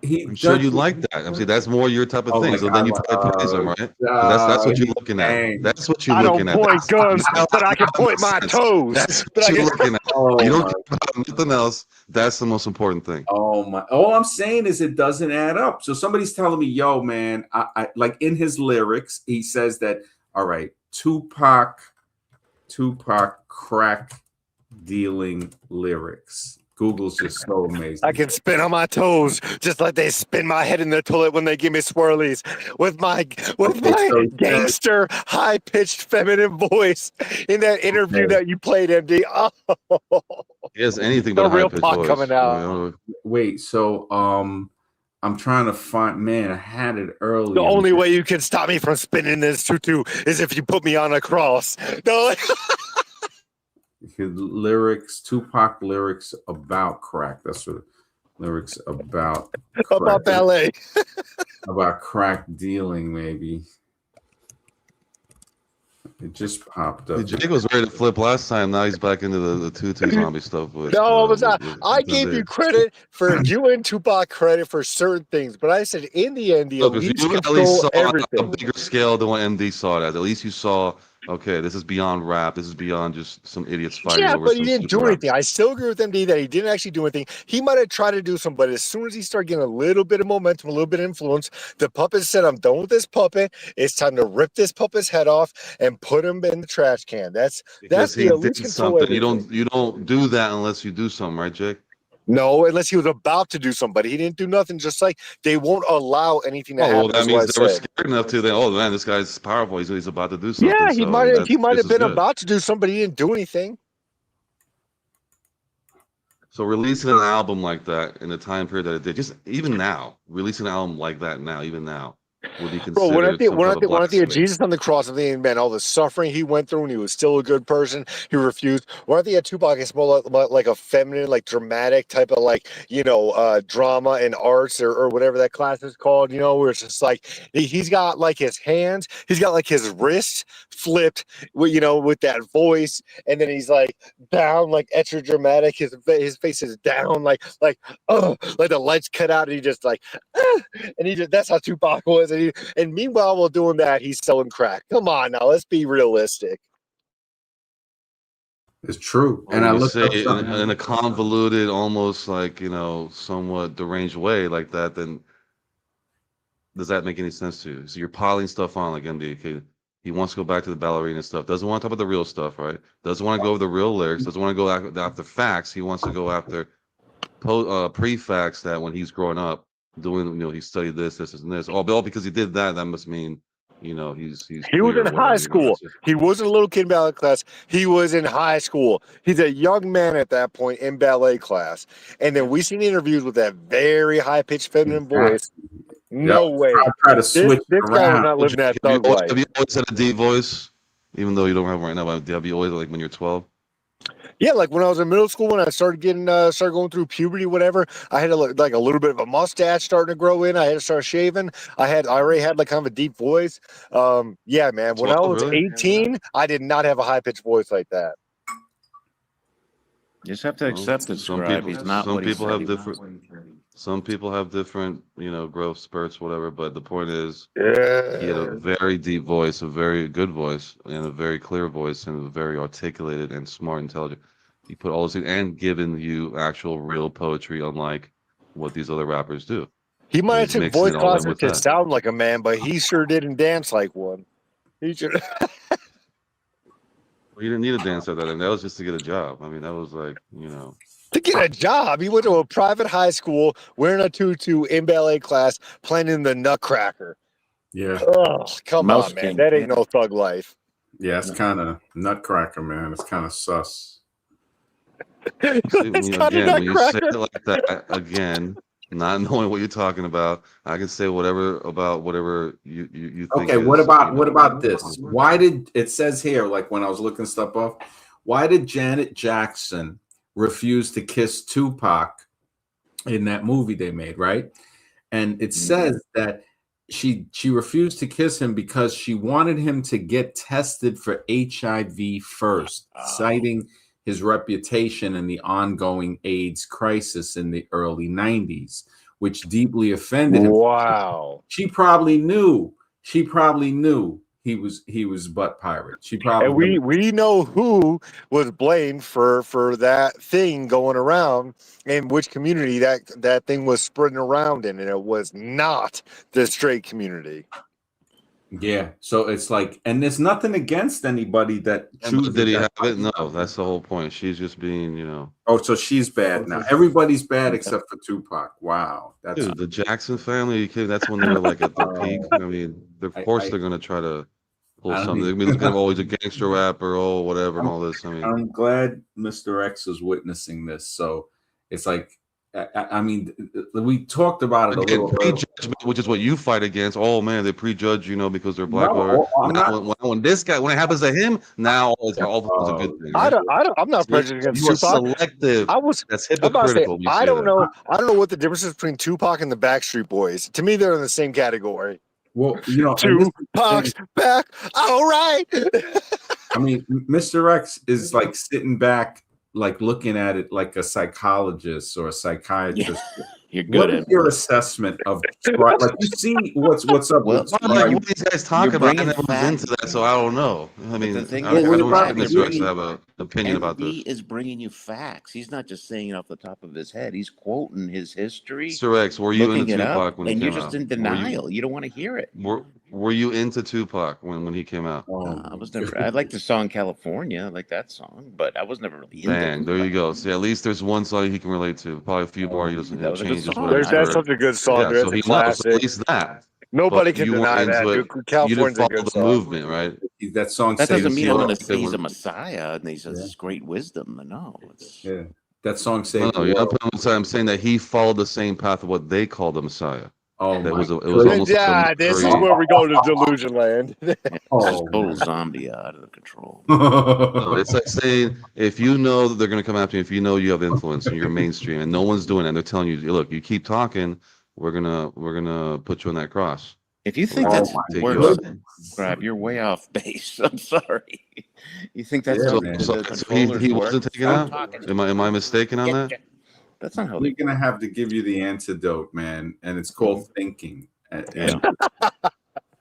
he I'm sure does. you like that. I mean, that's more your type of thing. Like, So then you probably praise him, right? That's what you're looking at. That's what you're I looking don't at. point guns, but I can point my toes. That's what you're looking at. You don't care about nothing else. That's the most important thing. Oh my! All I'm saying is it doesn't add up. So somebody's telling me, "Yo, man, I like in his lyrics, he says that, all right, Tupac crack dealing lyrics." Google's just so amazing. I can spin on my toes just like they spin my head in the toilet when they give me swirlies with my gangster, high pitched, feminine voice in that interview that you played, MD. Oh, he has anything but the a high real pitched pot voice. coming out. Wait, so I'm trying to find. Man, I had it earlier. The only way you can stop me from spinning this tutu is if you put me on a cross. No. His lyrics, Tupac lyrics about crack. That's what lyrics about crack. About ballet. About crack dealing, maybe. It just popped up. Jake was ready to flip last time. Now he's back into the tutu zombie stuff. No, it was not. I gave you credit for you and Tupac credit for certain things, but I said in the end, the elites you at control least saw everything. a bigger scale than what MD saw it as. At least you saw, okay, this is beyond rap. This is beyond just some idiots fighting. Yeah, over but he some didn't do anything. I still agree with MD that he didn't actually do anything. He might have tried to do something, but as soon as he started getting a little bit of momentum, a little bit of influence, the puppet said, "I'm done with this puppet. It's time to rip this puppet's head off and put him in the trash can." That's the elites control everything. You don't do that unless you do something, right, Jake? No, unless he was about to do something, but he didn't do nothing. Just like they won't allow anything to happen. Well, that means they were scared enough to think, "Oh man, this guy's powerful. He's about to do something." Yeah, he might have been about to do something, but he didn't do anything. So releasing an album like that in the time period that it did, just even now, releasing an album like that now, even now, would be considered. Bro, when I think of Jesus on the cross, I'm thinking, man, all the suffering he went through, and he was still a good person. He refused. When I think of Tupac, it's more like a feminine, like dramatic type of drama and arts or whatever that class is called. Where it's just like he's got like his hands, he's got like his wrists flipped, with that voice, and then he's like down, like extra dramatic. His face is down, like the lights cut out, and he just like, and he just that's how Tupac was. And meanwhile, while doing that, he's selling crack. Come on now, let's be realistic. It's true. And I looked up in a convoluted, almost like, somewhat deranged way like that, then does that make any sense to you? So you're piling stuff on like MDK. He wants to go back to the ballerina stuff. Doesn't want to talk about the real stuff, right? Doesn't want to go over the real lyrics. Doesn't want to go after facts. He wants to go after pre-facts that when he's growing up, doing, he studied this, and this. All because he did that, that must mean, he was in high school. He wasn't a little kid in ballet class. He was in high school. He's a young man at that point in ballet class. And then we seen interviews with that very high-pitched feminine voice. No way. I try to switch this guy was not living that thug life. Have you always had a deep voice? Even though you don't have one right now, but have you always, like when you're 12? Yeah, like when I was in middle school, when I started going through puberty, whatever, I had a little bit of a mustache starting to grow in. I had to start shaving. I already had like kind of a deep voice. Yeah, man. When I was 18, I did not have a high pitched voice like that. You just have to accept it. Some people have different. Some people have different, growth spurts, whatever. But the point is, he had a very deep voice, a very good voice, and a very clear voice, and a very articulated and smart, intelligent. He put all those things and given you actual, real poetry, unlike what these other rappers do. He might have took voice classes to sound like a man, but he sure didn't dance like one. He should. Well, you didn't need a dance at that, and that was just to get a job. I mean, that was like, To get a job, he went to a private high school wearing a tutu in ballet class, playing in the Nutcracker. Yeah. Oh, come on, man. That ain't no thug life. Yeah, it's kind of Nutcracker, man. It's kind of sus. When you say it like that, again, not knowing what you're talking about, I can say whatever about whatever you think. Okay, what about this? Why did it says here, like when I was looking stuff up, why did Janet Jackson refuse to kiss Tupac in that movie they made, right? And it says that she refused to kiss him because she wanted him to get tested for HIV first, citing his reputation and the ongoing AIDS crisis in the early 90s, which deeply offended him. Wow. She probably knew he was butt pirate. She probably And we know who was blamed for that thing going around and which community that thing was spreading around in, and it was not the straight community. Yeah, so it's like, and there's nothing against anybody that chooses. Did he that have it? No, that's the whole point. She's just being, Oh, so she's bad now. Everybody's bad except for Tupac. Wow, that's dude, the Jackson family. You kidding? That's when they were like at their peak. I mean, of course they're gonna try to pull something. They're gonna be looking at always a gangster rapper, whatever, and all this. I mean, I'm glad Mr. X is witnessing this. So it's like, I mean, we talked about it a little. Prejudgment, which is what you fight against. Oh man, they prejudge, because they're black. No, when this guy, when it happens to him, now it's a good thing. Right? I'm not prejudiced against Tupac. Selective. That's hypocritical. I don't know what the difference is between Tupac and the Backstreet Boys. To me, they're in the same category. Well, Tupac's back. All right. I mean, Mr. X is like sitting back, like looking at it like a psychologist or a psychiatrist. Yeah, you're good. What is your assessment of like you see what's up? Well, what these guys talk about, I never was into that, so I don't know. I mean, I don't have Mr. X to have an opinion about this. He is bringing you facts. He's not just saying it off the top of his head. He's quoting his history. Mr. X, were you into Tupac when he came out? And you're just in denial. You don't want to hear it. Were you into Tupac when he came out? I was never. I like the song California. I like that song, but I was never really into it. There you go. See, at least there's one song he can relate to. Probably a few more. He doesn't change. That's such a good song. Yeah, so he knows at least that. Nobody can deny that. California's a good song. Movement, right? That song. That doesn't mean I'm going to say he's a messiah and he says this great wisdom. No, yeah. That song saved. No, I'm saying that he followed the same path of what they call the messiah. Oh, that was almost this is where we go to delusion land. Total zombie out of control. No, it's like saying if you know that they're going to come after you, if you know you have influence and you're mainstream, and no one's doing it, and they're telling you, look, you keep talking, we're gonna put you on that cross. If you think that's worse, Crab, you're way off base. I'm sorry. You think that's so he wasn't taken out? Am I mistaken on that? That's not how we're gonna have to give you the antidote, man, and it's called thinking. And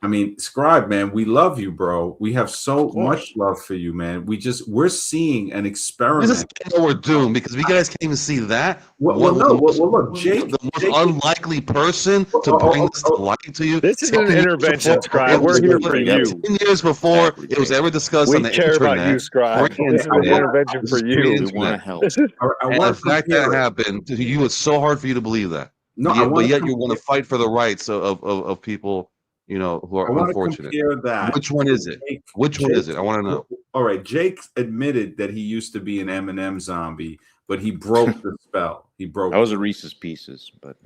I mean, Scribe, man, we love you, bro. We have so much love for you, man. We're seeing an experiment. This is what we're doing because if you guys can't even see that. Look, Jake, the most unlikely person to bring this to light to you. This is an intervention, Scribe. We're here for you. 10 years before it was ever discussed on the internet. We care about you, Scribe. This is an intervention for you. We want to help. And the fact that happened to you, it's so hard for you to believe that. No, but yet you want to fight for the rights of people. Who are unfortunate. Which one is it? Which one is it? I want to know. All right, Jake admitted that he used to be an Eminem zombie, but he broke the spell. I was a Reese's Pieces, but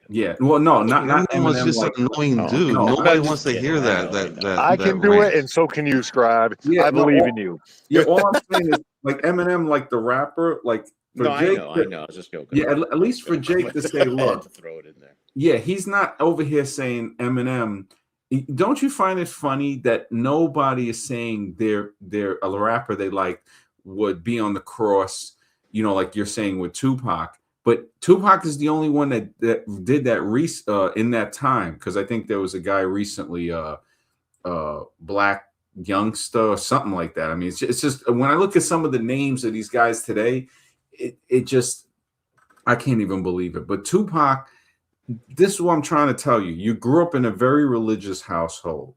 yeah. Well, no, not Eminem was just an annoying dude. Nobody wants to hear that. I can do it, and so can you, Scribe. Yeah, I believe in you. Yeah, all I'm saying is, like Eminem, like the rapper, like. Jake, I know. I was just joking. Yeah, at least for Jake to say, look, to throw it in there. Yeah, he's not over here saying Eminem. Don't you find it funny that nobody is saying they're a rapper they like would be on the cross, like you're saying with Tupac, but Tupac is the only one that did that in that time, because I think there was a guy recently, Black Youngster or something like that. I mean, it's just when I look at some of the names of these guys today, it just I can't even believe it. But Tupac. This is what I'm trying to tell you. You grew up in a very religious household.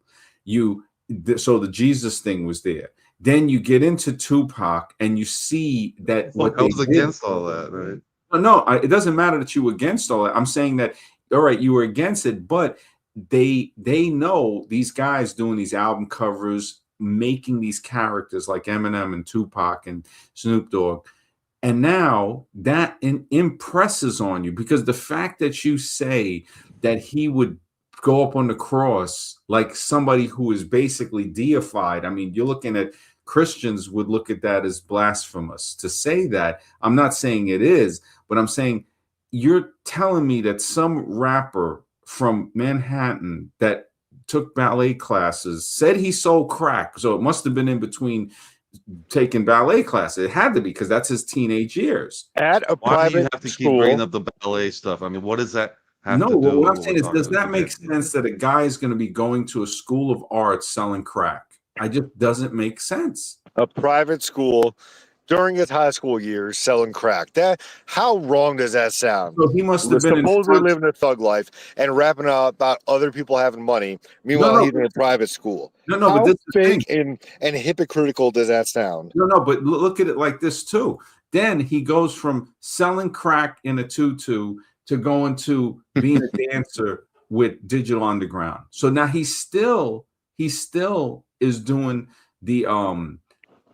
So the Jesus thing was there. Then you get into Tupac and you see that what I was against all that, right? No, it doesn't matter that you were against all that. I'm saying that, all right, you were against it, but they know these guys doing these album covers, making these characters like Eminem and Tupac and Snoop Dogg. And now that impresses on you, because the fact that you say that he would go up on the cross like somebody who is basically deified. I mean, you're looking at Christians would look at that as blasphemous to say that. I'm not saying it is, but I'm saying you're telling me that some rapper from Manhattan that took ballet classes said he sold crack. So it must have been in between taking ballet classes. It had to be because that's his teenage years. At a Why do you private have to keep bringing school. up the ballet stuff? I mean, what does that have No, to do what with I'm what saying we're is, does talking that about? make sense that a guy is going to be going to a school of art selling crack? I just doesn't make sense. A private school during his high school years selling crack. That how wrong does that sound? So he must have been Supposedly in living a thug life and rapping about other people having money. Meanwhile, no, he's in a private school. no, but How this is the thing. fake and hypocritical does that sound? No, but look at it like this too. Then he goes from selling crack in a tutu to going to being a dancer with Digital Underground. So now he still is doing the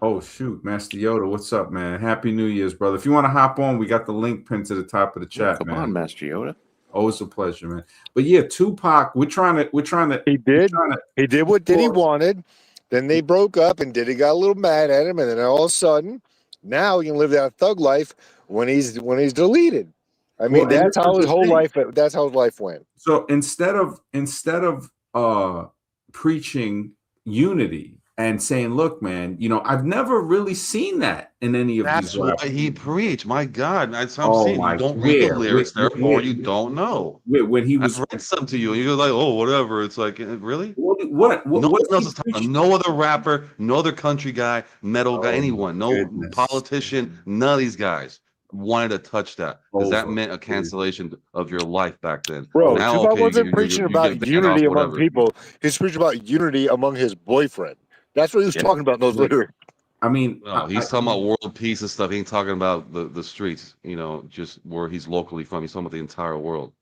oh shoot, Master Yoda, what's up, man? Happy New Year's, brother. If you want to hop on, we got the link pinned to the top of the chat, Come man. on, Master Yoda. Always a pleasure, man. But yeah, Tupac, we're trying to He did what Diddy wanted. Then they broke up, and Diddy got a little mad at him, and then all of a sudden, now he can live that thug life when he's deleted. I mean, Well, and that's this how is his the whole thing. life. That's how his life went. So instead of preaching unity and saying, look, man, you know, I've never really seen that in any of That's these what rappers. he preached. My God, that's what I'm Oh saying. my, You don't read the where? lyrics, therefore Where? you don't know. When he was I've read some to you, and you're like, oh, whatever. It's like, really? what No one what's else he is talking. preaching? No other rapper, no other country guy, metal guy, Oh, anyone, no goodness. politician, none of these guys wanted to touch that because that Over. meant a cancellation of your life back then. Bro, Now, Tupac okay, wasn't you preaching get about banned off, unity among whatever. people. He's preaching about unity among his boyfriend. That's what he was Yeah. talking about in those lyrics. I mean, No, he's talking about world peace and stuff. He ain't talking about the streets, you know, just where he's locally from. He's talking about the entire world.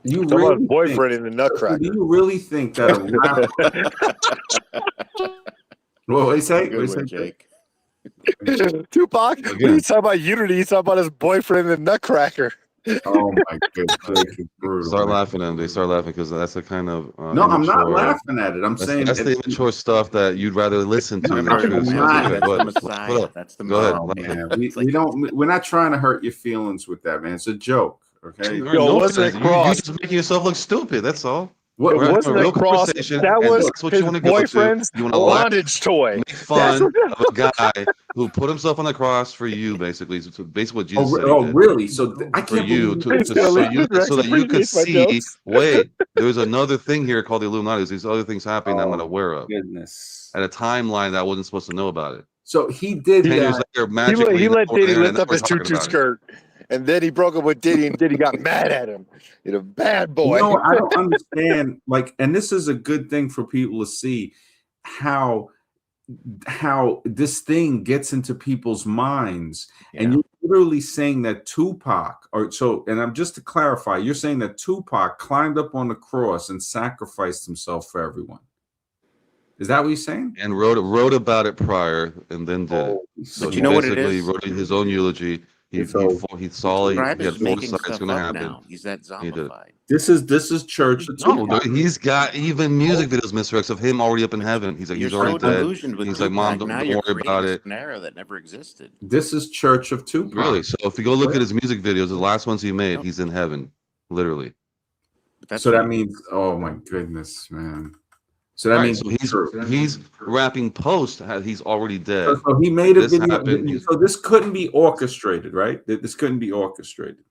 you Talking about his really boyfriend in the do Nutcracker. you really think that a rapper what he say? Good What one, he say? Jake. Tupac, when Again. he's talking about unity, he's talking about his boyfriend in the Nutcracker. Oh my goodness, brutal. Start Man. laughing at him. They start laughing because that's the kind of No, I'm not immature- laughing at it. I'm saying That's the immature stuff that you'd rather listen to. Remember, than truth. So not- okay, that's go the ahead. Messiah. What up? That's the Go ahead. Messiah. man, It's like- we're not trying to hurt your feelings with that, man. It's a joke. Okay. There are Yo, no wasn't it feelings. You cross? just making yourself look stupid. That's all. What We're having Wasn't a real it cross? conversation, That and was that's what his you want to go to. boyfriend's You want to laugh, bondage toy. make fun of a guy who put himself on the cross for you, basically. So basically, what Jesus said he did. really? So I For can't you believe to gonna so leave you Rex so that you could appreciates my see. jokes. Wait, there's another thing here called the Illuminati. There's other things happening that I'm not aware of. goodness. At a timeline that I wasn't supposed to know about it. So he did 10 years that. later, magically, He now let we're Diddy there, lift and now up we're his talking tutu about it. skirt, and then he broke up with Diddy, and Diddy got mad at him. You know, bad boy. No, I don't understand. Like, and this is a good thing for people to see how this thing gets into people's minds. And you're literally saying that Tupac, or so, and I'm just to clarify, you're saying that Tupac climbed up on the cross and sacrificed himself for everyone. Is that what you're saying? And wrote about it prior, and then did it. So But he you know what it basically is? wrote his own eulogy. He saw he Tribe had is making foresight it's stuff going to up happen. now. He's that He did it. zombified. This is Church of No, Tupac. he's got even music videos, Mr. X, of him already up in heaven. He's like, You're he's already so dead. delusioned with He's Tupac. like, Mom, now don't you're worry about creating a it. scenario that never existed. This is Church of Tupac. Really? So if you go look at his music videos, the last ones he made, he's in heaven, literally. But So that means, oh my goodness, man. So that Right, means so he's rapping post. He's already dead. So he made a This video. happened. So this couldn't be orchestrated, right? This couldn't be orchestrated.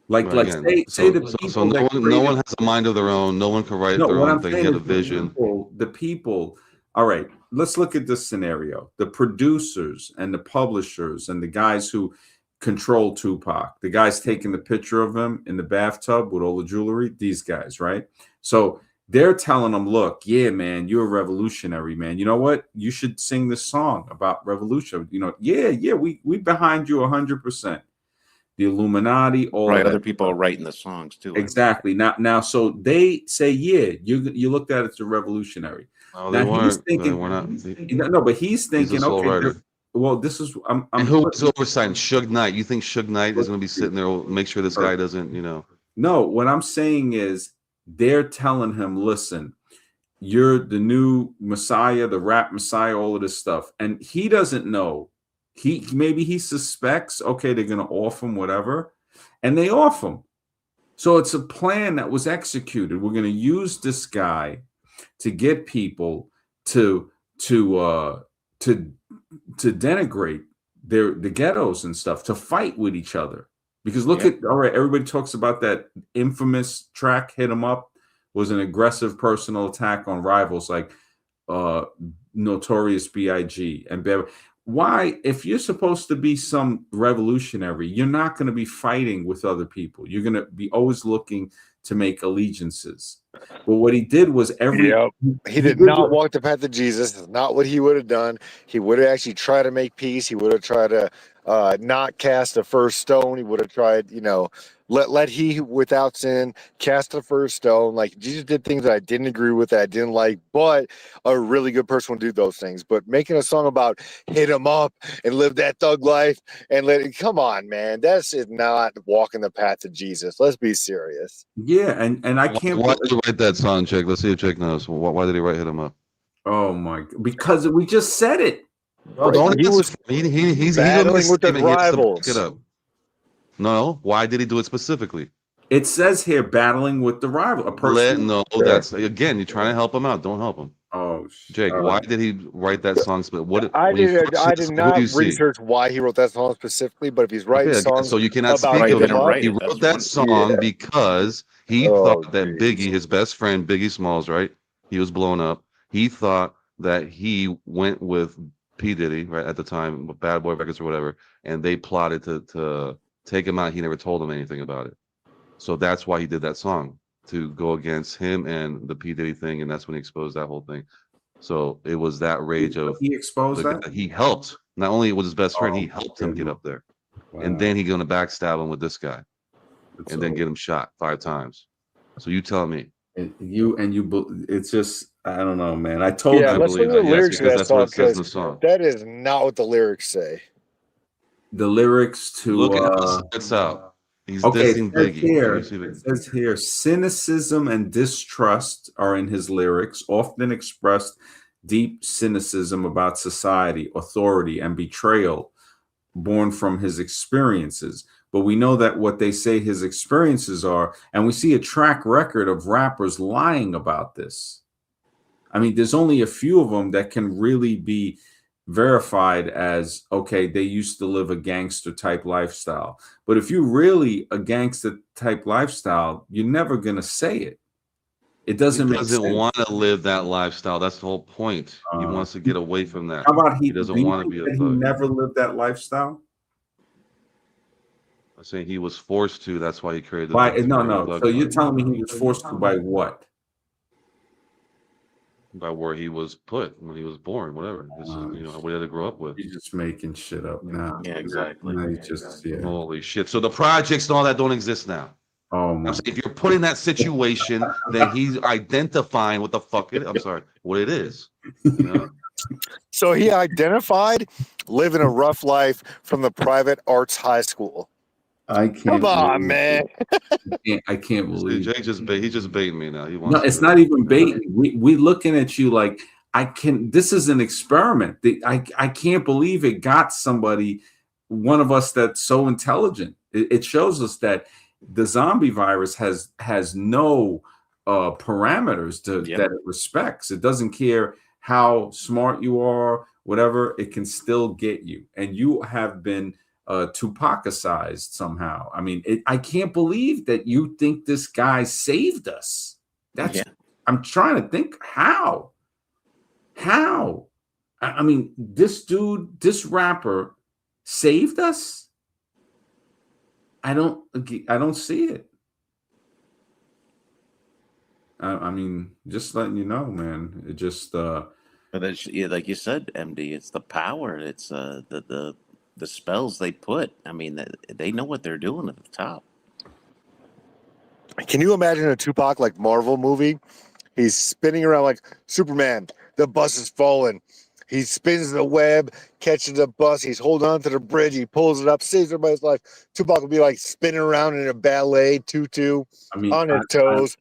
Like, Right, again. say the people So no one has a mind of their own. No one can write their what own I'm thing. He saying had a is vision. the people. All right, let's look at this scenario. The producers and the publishers and the guys who control Tupac, the guys taking the picture of him in the bathtub with all the jewelry, these guys, right? So they're telling him, look, yeah, man, you're a revolutionary, man. You know what? You should sing this song about revolution. You know, yeah, we behind you 100%. The Illuminati, all right. of that Other people stuff. are writing the songs too. Exactly. Now, so they say, yeah, you looked at it as a revolutionary. No, Now they weren't. he's thinking, They were not. no, but he's thinking, sole okay, writer. well, this is I'm And who was oversighting? Suge Knight. You think Suge Knight is going to be sitting there, make sure this guy doesn't, you know? No, what I'm saying is they're telling him, listen, you're the new Messiah, the rap Messiah, all of this stuff. And he doesn't know maybe he suspects, okay, they're going to off him, whatever, and they off him. So it's a plan that was executed. We're going to use this guy to get people to denigrate the ghettos and stuff, to fight with each other. Because look at, all right, everybody talks about that infamous track, Hit 'Em Up, was an aggressive personal attack on rivals like Notorious B.I.G. and why, if you're supposed to be some revolutionary, you're not going to be fighting with other people. You're going to be always looking to make allegiances. But what he did was he did not walk the path of Jesus. It's not what he would have done. He would have actually tried to make peace. He would have tried to not cast the first stone. He would have tried, let he without sin cast the first stone. Like, Jesus did things that I didn't agree with, that I didn't like, but a really good person would do those things. But making a song about hit him up and live that thug life and come on, man, that's not walking the path of Jesus. Let's be serious. Yeah, and I can't. Why did he write that song, Chick? Let's see if Chick knows. Why did he write Hit 'Em Up? Oh my! Because we just said it. Oh, don't he was he's battling with the rivals. Get up. No, why did he do it specifically? It says here, battling with the rival. A person. That's again. You're trying to help him out. Don't help him. Oh, Jake, why did he write that song? I did not research why he wrote that song specifically, but if he's writing songs, so you cannot speak of him. He wrote that song because he thought that Biggie, his best friend, Biggie Smalls, right? He was blown up. He thought that he went with P. Diddy, right, at the time, Bad Boy Records or whatever, and they plotted to take him out. He never told them anything about it. So that's why he did that song, to go against him and the P. Diddy thing, and that's when he exposed that whole thing. So it was that rage of he exposed that. He helped. Not only was his best friend, he helped him get up there, and then he's gonna backstab him with this guy, and then get him shot 5 times. So you tell me. It's just, I don't know, man. I told you. Let's look at the lyrics of that song, because that is not what the lyrics say. The lyrics to look at it's out. He's dissing Biggie. It says here, cynicism and distrust are in his lyrics, often expressed deep cynicism about society, authority, and betrayal born from his experiences. But we know that what they say his experiences are, and we see a track record of rappers lying about this. I mean, there's only a few of them that can really be verified as, okay, they used to live a gangster type lifestyle. But if you're really a gangster type lifestyle, you're never going to say it. It doesn't make sense. He doesn't want to live that lifestyle. That's the whole point. He wants to get away from that. How about he doesn't want to be a thug? He never lived that lifestyle? I'm saying he was forced to. That's why he created the No. So you're telling me he was forced to by what? By where he was put when he was born, whatever. This is, what he had to grow up with. You're just making shit up now. Yeah, exactly. Holy shit. So the projects and all that don't exist now. Oh my. If you're put in that situation, then he's identifying what the fuck it is. I'm sorry, what it is. So he identified living a rough life from the private arts high school. I can't. Come on, man. I can't believe Jake he's just baiting me now. No, it's not even baiting. We looking at you like this is an experiment. I can't believe it got somebody, one of us that's so intelligent. It shows us that the zombie virus has no parameters that it respects. It doesn't care how smart you are, whatever, it can still get you. And you have been Tupacicized somehow. I mean, I can't believe that you think this guy saved us. I'm trying to think how. I mean, this rapper saved us. I don't see it. I mean, just letting you know, man. It just but it's, like you said, MD, it's the power. It's the spells they put. I mean, they know what they're doing at the top. Can you imagine a Tupac like Marvel movie? He's spinning around like Superman. The bus is falling. He spins the web, catches the bus. He's holding on to the bridge. He pulls it up, saves everybody's life. Tupac will be like spinning around in a ballet tutu, on his toes,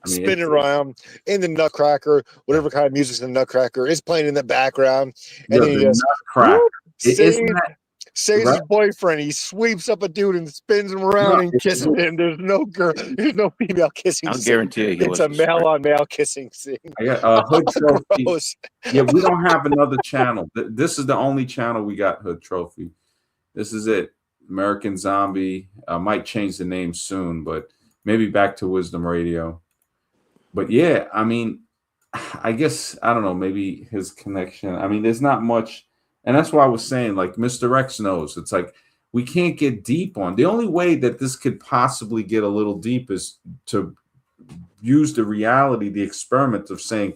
spinning around in the Nutcracker. Whatever kind of music's in the Nutcracker is playing in the background. And then he just, Nutcracker. Isn't that Say's right? his boyfriend. He sweeps up a dude and spins him around No, and kisses him. There's no girl. There's no female kissing I'll scene. guarantee you he It's a wasn't male straight. on male kissing scene. I got Hood Trophy. Gross. Yeah, we don't have another channel. This is the only channel we got, Hood Trophy. This is it. American Zombie. Might change the name soon, but maybe back to Wisdom Radio. But yeah, I mean, I guess I don't know, maybe his connection. I mean, there's not much, and that's why I was saying, like, Mr. X knows. It's like we can't get deep on. The only way that this could possibly get a little deep is to use the reality, the experiment of saying,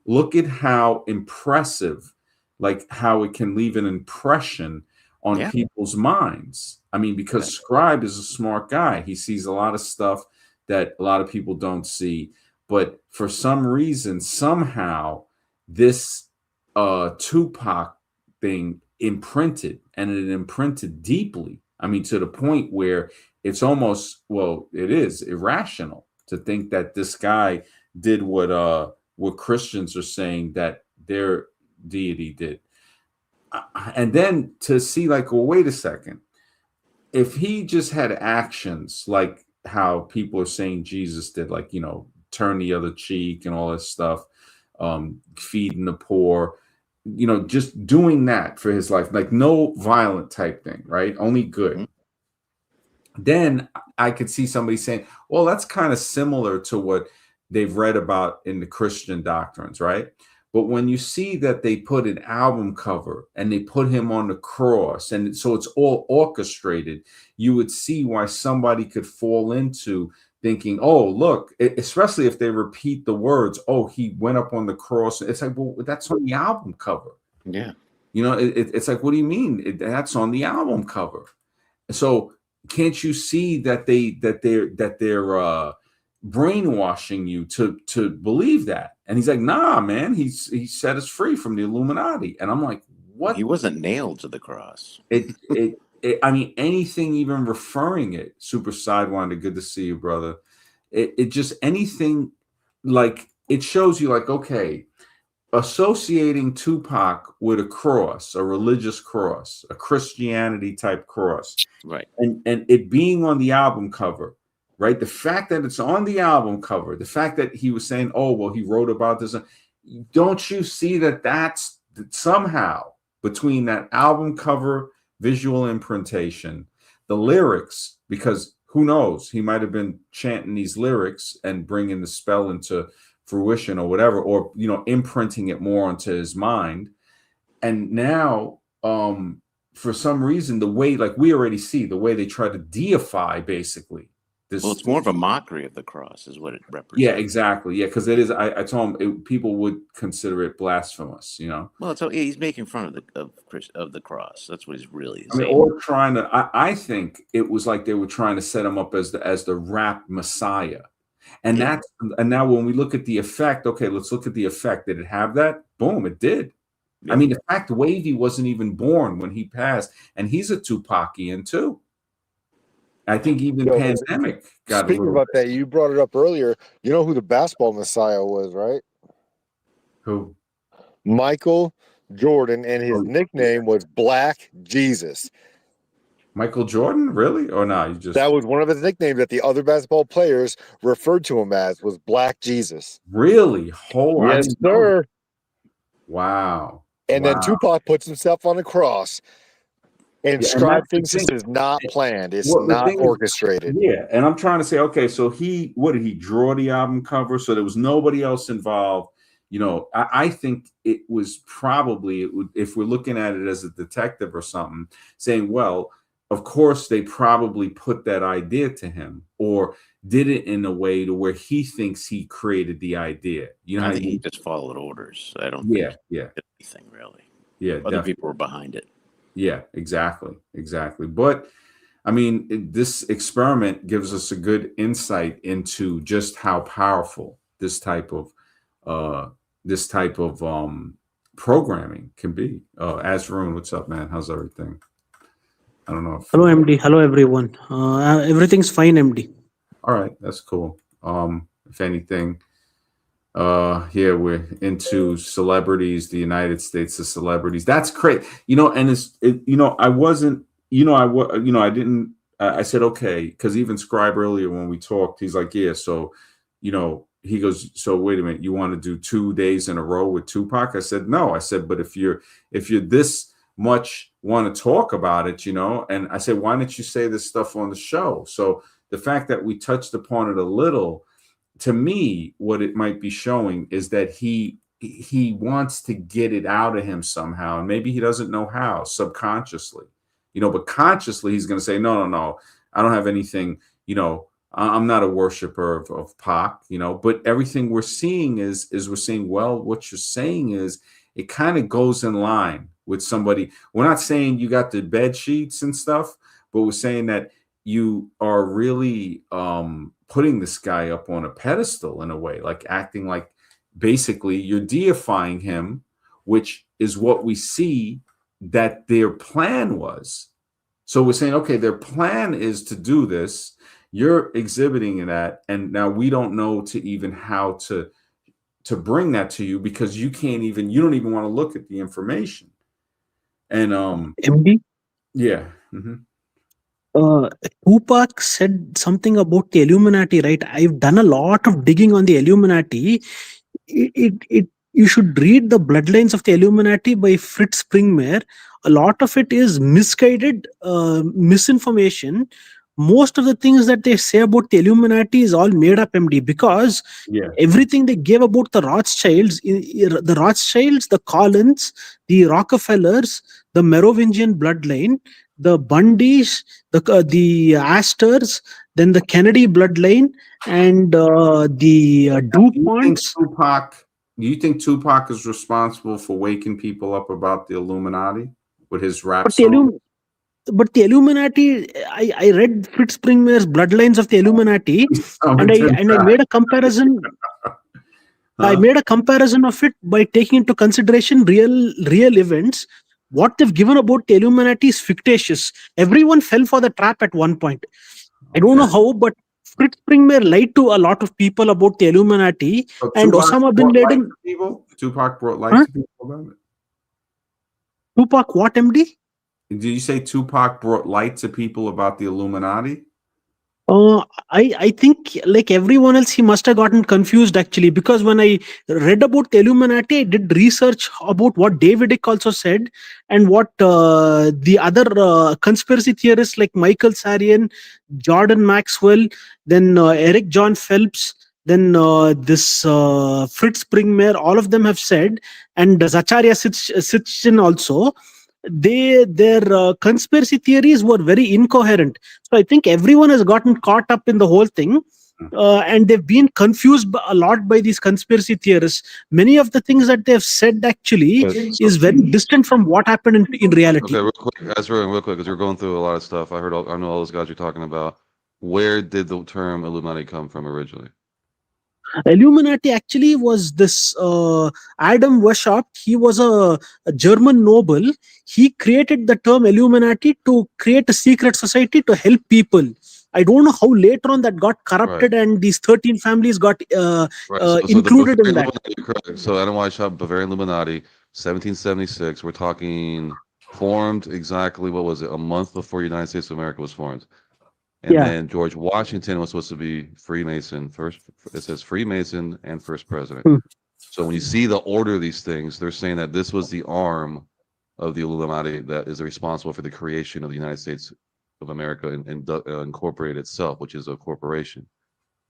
look at how impressive, like how it can leave an impression on Yeah. people's minds. I mean, because Yeah. Scribe is a smart guy. He sees a lot of stuff that a lot of people don't see. But for some reason, somehow, this Tupac thing imprinted, and it imprinted deeply. I mean, to the point where it's almost, well, it is irrational to think that this guy did what Christians are saying that their deity did. And then to see, like, well, wait a second. If he just had actions like how people are saying Jesus did, like, you know, turn the other cheek and all this stuff, feeding the poor, you know, just doing that for his life, like no violent type thing, right? Only good. Mm-hmm. Then I could see somebody saying, well, that's kind of similar to what they've read about in the Christian doctrines, right? But when you see that they put an album cover and they put him on the cross, and so it's all orchestrated, you would see why somebody could fall into thinking, oh, look, especially if they repeat the words, oh, he went up on the cross. It's like, well, that's on the album cover. Yeah. You know, it's like, what do you mean? That's on the album cover. So can't you see that they're brainwashing you to believe that? And he's like, nah, man, he set us free from the Illuminati. And I'm like, what? He wasn't nailed to the cross. I mean, anything even referring it, Super Sidewinder, good to see you, brother. It just anything, like, it shows you, like, okay, associating Tupac with a cross, a religious cross, a Christianity type cross, right? And it being on the album cover, right? The fact that it's on the album cover, the fact that he was saying, oh, well, he wrote about this. Don't you see that that's somehow between that album cover, visual imprintation, the lyrics, because who knows, he might have been chanting these lyrics and bringing the spell into fruition or whatever, or, you know, imprinting it more onto his mind. And now, for some reason, the way, like, we already see the way they try to deify basically this. Well, it's more of a mockery of the cross is what it represents. Yeah, exactly. Yeah, because it is. I told him people would consider it blasphemous, you know. Well, so he's making fun of the cross. That's what he's really saying. I mean, or trying to. I think it was like they were trying to set him up as the rap messiah, and Yeah. and now when we look at the effect, okay, let's look at the effect. Did it have that? Boom, it did. Yeah. I mean, the fact Wavy wasn't even born when he passed, and he's a Tupacian too. I think even Pandemic got. Speaking about that, you brought it up earlier. You know who the basketball messiah was, right? Who? Michael Jordan, and his nickname was Black Jesus. Michael Jordan, really? Or no? That was one of his nicknames that the other basketball players referred to him as, was Black Jesus. Really? Yes, sir. Wow. And then Tupac puts himself on the cross. And Scribe thinks this is not planned. It's not orchestrated. Yeah. And I'm trying to say, okay, so what did he draw the album cover? So there was nobody else involved. You know, I think it was probably, if we're looking at it as a detective or something, saying, well, of course, they probably put that idea to him or did it in a way to where he thinks he created the idea. You know, I think he just followed orders. I don't think he did anything really. Yeah. Other people were behind it. Yeah, exactly. But I mean, this experiment gives us a good insight into just how powerful this type of programming can be. Azraroon, what's up, man? How's everything? I don't know. Hello, MD. Hello, everyone. Everything's fine, MD. All right, that's cool. If anything, Yeah, we're into celebrities, the United States of celebrities. That's great. You know, and I wasn't, I didn't, I said, okay. Cause even Scribe earlier when we talked, he's like, yeah. So, he goes, so wait a minute, you want to do 2 days in a row with Tupac? I said, no. I said, but if you're this much want to talk about it, and I said, why don't you say this stuff on the show? So the fact that we touched upon it a little, to me, what it might be showing is that he wants to get it out of him somehow, and maybe he doesn't know how, subconsciously, but consciously he's going to say, no, no, no, I don't have anything, I'm not a worshiper of Pac, but everything we're seeing is we're saying, well, what you're saying is it kind of goes in line with somebody. We're not saying you got the bed sheets and stuff, but we're saying that you are really putting this guy up on a pedestal in a way, like acting like basically you're deifying him, which is what we see that their plan was. So we're saying, okay, their plan is to do this. You're exhibiting that, and now we don't know to even how to bring that to you because you don't even want to look at the information. And MD, yeah. Mm-hmm. Tupac said something about the Illuminati, right? I've done a lot of digging on the Illuminati. You should read The Bloodlines of the Illuminati by Fritz Springmeier. A lot of it is misguided misinformation. Most of the things that they say about the Illuminati is all made up, MD, because everything they gave about the Rothschilds, the Collins, the Rockefellers, the Merovingian bloodline, the Bundys, the Astors, then the Kennedy bloodline, and the DuPonts. Do you think Tupac is responsible for waking people up about the Illuminati with his rap song? But the Illuminati, I read Fritz Springmeier's Bloodlines of the Illuminati, and I made a comparison. I made a comparison of it by taking into consideration real events. What they've given about the Illuminati is fictitious. Everyone fell for the trap at one point. I don't know how, but Fritz Springmeier lied to a lot of people about the Illuminati, so and Osama bin Laden. Tupac brought light to people about it. Tupac, what, MD? Did you say Tupac brought light to people about the Illuminati? I think, like everyone else, he must have gotten confused actually, because when I read about the Illuminati, I did research about what David Icke also said and what the other conspiracy theorists like Michael Sarian, Jordan Maxwell, then Eric John Phelps, then this Fritz Springmeier, all of them have said, and Zaccharia Sitchin also. Their conspiracy theories were very incoherent. So I think everyone has gotten caught up in the whole thing, and they've been confused a lot by these conspiracy theorists. Many of the things that they've said actually is very distant from what happened in reality. Okay, real quick, because you're going through a lot of stuff. I know all those guys you're talking about. Where did the term Illuminati come from originally? Illuminati actually was this Adam Weishaupt. He was a German noble. He created the term Illuminati to create a secret society to help people. I don't know how later on that got corrupted, and these 13 families got included in that. Correct. So Adam Weishaupt, Bavarian Illuminati, 1776. We're talking formed exactly, what was it, a month before the United States of America was formed. And then George Washington was supposed to be Freemason first. It says Freemason and first president. So when you see the order of these things, they're saying that this was the arm of the Illuminati that is responsible for the creation of the United States of America and incorporated itself, which is a corporation.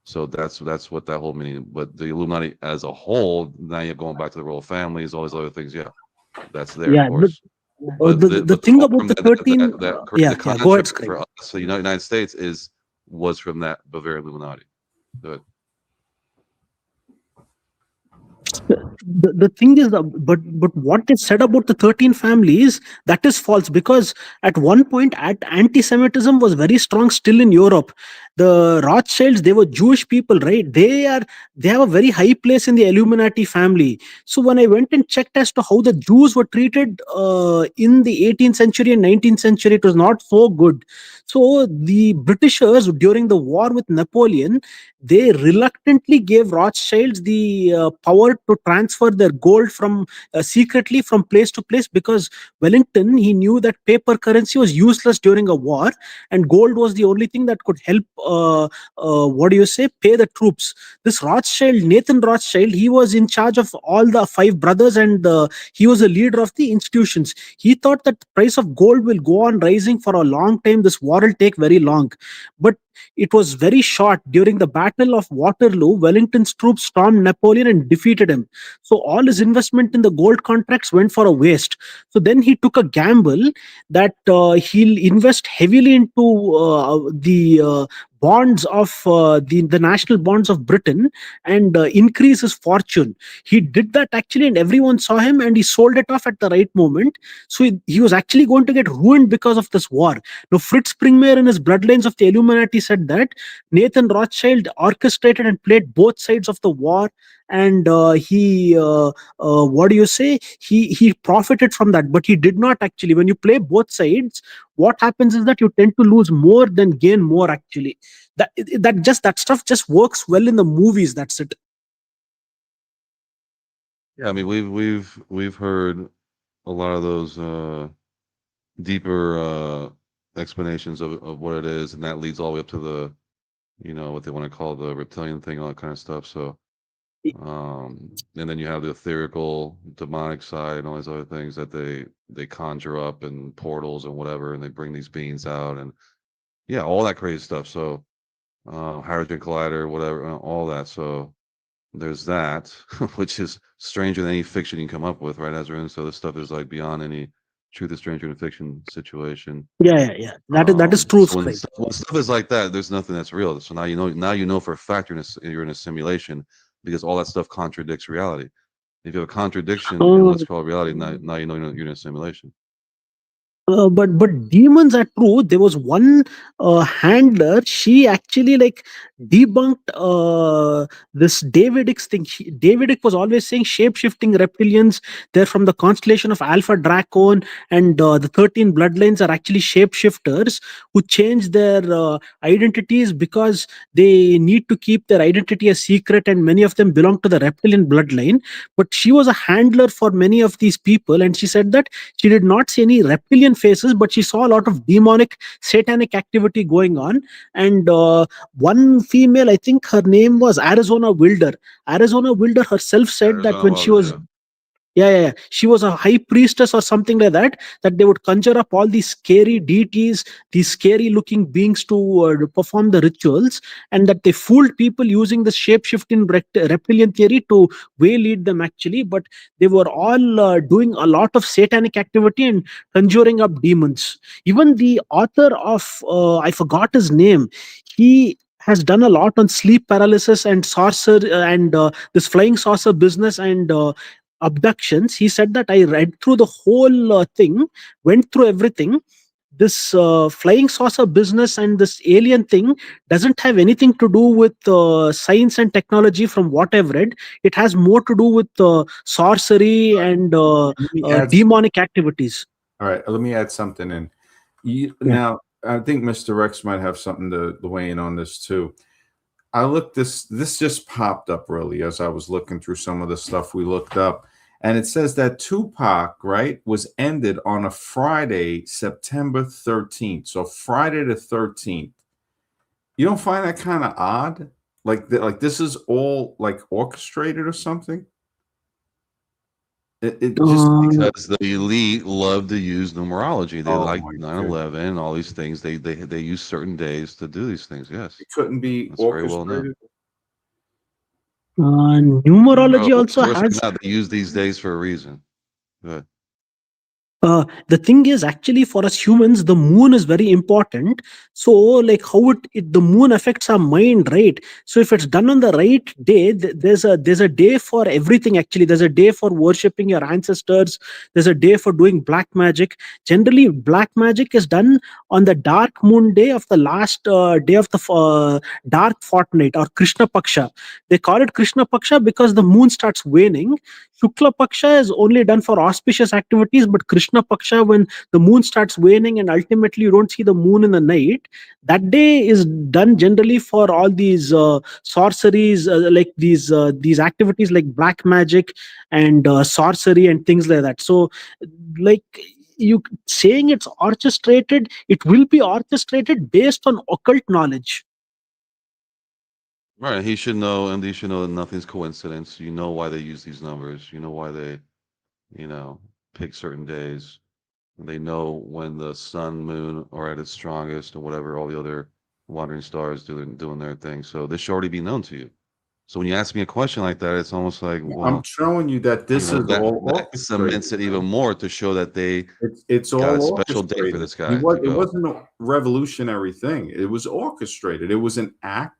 So that's what that whole meaning. But the Illuminati as a whole, now you're going back to the royal families, all these other things. Yeah, that's there, of course. The thing about the 13, go ahead, for us, the United States was from that Bavarian Illuminati. Good. The thing is, but what they said about the 13 families, that is false, because at one point anti-Semitism was very strong still in Europe. the Rothschilds, they were Jewish people, right? They have a very high place in the Illuminati family. So when I went and checked as to how the Jews were treated in the 18th century and 19th century, it was not so good. So the Britishers during the war with Napoleon, they reluctantly gave Rothschilds the power to transfer their gold from secretly from place to place, because Wellington, he knew that paper currency was useless during a war, and gold was the only thing that could help what do you say, pay the troops. This Rothschild, Nathan Rothschild, he was in charge of all the five brothers, and he was a leader of the institutions. He thought that the price of gold will go on rising for a long time, this war will take very long. But it was very short. During the Battle of Waterloo, Wellington's troops stormed Napoleon and defeated him. So all his investment in the gold contracts went for a waste. So then he took a gamble that he'll invest heavily into the bonds of the national bonds of Britain, and increase his fortune. He did that actually, and everyone saw him, and he sold it off at the right moment. So he was actually going to get ruined because of this war. Now, Fritz Springmeier in his Bloodlines of the Illuminati said that Nathan Rothschild orchestrated and played both sides of the war, and he what do you say, he profited from that. But he did not actually. When you play both sides, what happens is that you tend to lose more than gain more actually. That stuff just works well in the movies, that's it. Yeah, I mean, we've heard a lot of those deeper explanations of what it is, and that leads all the way up to the, what they want to call the reptilian thing, all that kind of stuff. So, and then you have the etherical, demonic side, and all these other things that they conjure up and portals and whatever, and they bring these beings out, and yeah, all that crazy stuff. So, hydrogen collider, whatever, all that. So there's that, which is stranger than any fiction you can come up with, right, Azrain? So this stuff is like beyond any truth is stranger than fiction situation. Yeah. That is true, So when Scribe. stuff is like that, there's nothing that's real. So now you know for a fact you're in a simulation, because all that stuff contradicts reality. If you have a contradiction in Uh, what's called reality, now you know you're in a simulation. but demons are true. There was one handler. She actually like debunked this Davidic thing. Davidic was always saying shape shifting reptilians. They're from the constellation of Alpha Dracon, and the 13 bloodlines are actually shapeshifters who change their identities because they need to keep their identity a secret, and many of them belong to the reptilian bloodline. But she was a handler for many of these people, and she said that she did not see any reptilian faces, but she saw a lot of demonic, satanic activity going on. And one female, I think her name was Arizona Wilder. Arizona Wilder herself said that Arizona when she Wilder, was, yeah. yeah. She was a high priestess or something like that. That they would conjure up all these scary deities, these scary looking beings to perform the rituals, and that they fooled people using the shape shifting reptilian theory to way lead them actually. But they were all doing a lot of satanic activity and conjuring up demons. Even the author of I forgot his name. He has done a lot on sleep paralysis and sorcerer and this flying saucer business and abductions. He said that I read through the whole thing, went through everything. This flying saucer business and this alien thing doesn't have anything to do with science and technology. From what I've read, it has more to do with sorcery and Let me add. demonic activities. All right, let me add something in. Yeah. Now, I think Mr. Rex might have something to weigh in on this too. I looked this just popped up really as I was looking through some of the stuff we looked up, and it says that Tupac, right, was ended on a Friday, September 13th. So Friday the 13th. You don't find that kind of odd? Like this is all like orchestrated or something? It just Because the elite love to use numerology. They Oh like my 9/11, all these things. They use certain days to do these things. Yes, it couldn't be that's very well known. orchestrated. Numerology Of also course has not. They use these days for a reason. Good. The thing is, actually, for us humans, the moon is very important. So like how the moon affects our mind, right? So if it's done on the right day, there's a day for everything. Actually, there's a day for worshipping your ancestors. There's a day for doing black magic. Generally, black magic is done on the dark moon day of the last day of the dark fortnight, or Krishna Paksha. They call it Krishna Paksha because the moon starts waning. Shukla Paksha is only done for auspicious activities, but Krishna Paksha, when the moon starts waning and ultimately you don't see the moon in the night, that day is done generally for all these sorceries, like these activities like black magic and sorcery and things like that. So, like, you saying it's orchestrated, it will be orchestrated based on occult knowledge. Right. He should know, and he should know that nothing's coincidence. You know why they use these numbers. You know why they, you know, pick certain days. They know when the sun, moon are at its strongest, or whatever. All the other wandering stars doing their thing. So this should already be known to you. So when you ask me a question like that, it's almost like, I'm well, showing you that you this know, is all that cements it even more to show that they It's got a all special day for orchestrated. this guy to It go. wasn't a revolutionary thing. It was orchestrated. It was an act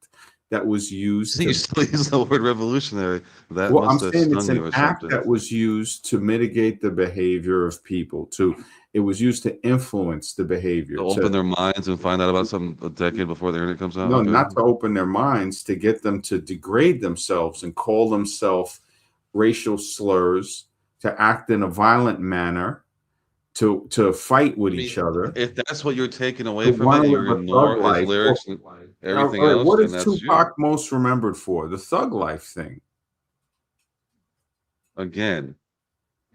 that was used See, you to. still use the word revolutionary. That Well, I'm must have saying it's stung you an or act something. that was used to mitigate the behavior of people. It was used to influence the behavior. To open their minds and find out about something a decade before the internet comes out. No, Okay. not to open their minds, to get them to degrade themselves and call themselves racial slurs, to act in a violent manner, to fight with I each mean, other, if that's what you're taking to away from want it, to and live you a thug ignore his life. lyrics and All everything right, else, what then is that's you. Tupac most remembered for? The thug life thing. Again,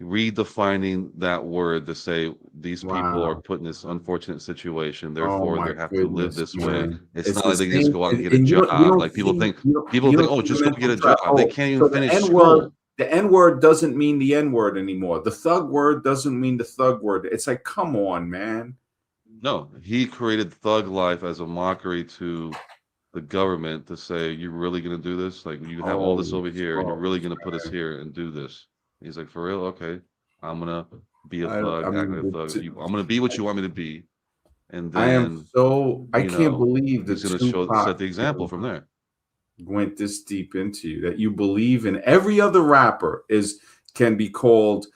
redefining that word to say these people are Wow. put in this unfortunate situation, Oh therefore my they have to live goodness, this way. man. It's It's not the like they can just same, go out and get a and you job. don't Like see people you think, don't oh, see the just go mental get a trap. job. They Oh, can't even so the finish N word, school. the N word doesn't mean the N word anymore. The thug word doesn't mean the thug word. It's like, come on, man. No, he created thug life as a mockery to the government to say, you're really going to do this? Like, you have all this Oh, over here, and you're oh, really going to put us here and do this? He's like, for real? Okay. I'm going to be a I thug, act like a mean, thug. I'm going to be what you want me to be. And I am then, I you can't know, believe the he's going to set Tupac the example from there. went this deep into you, that you believe in every other rapper can be called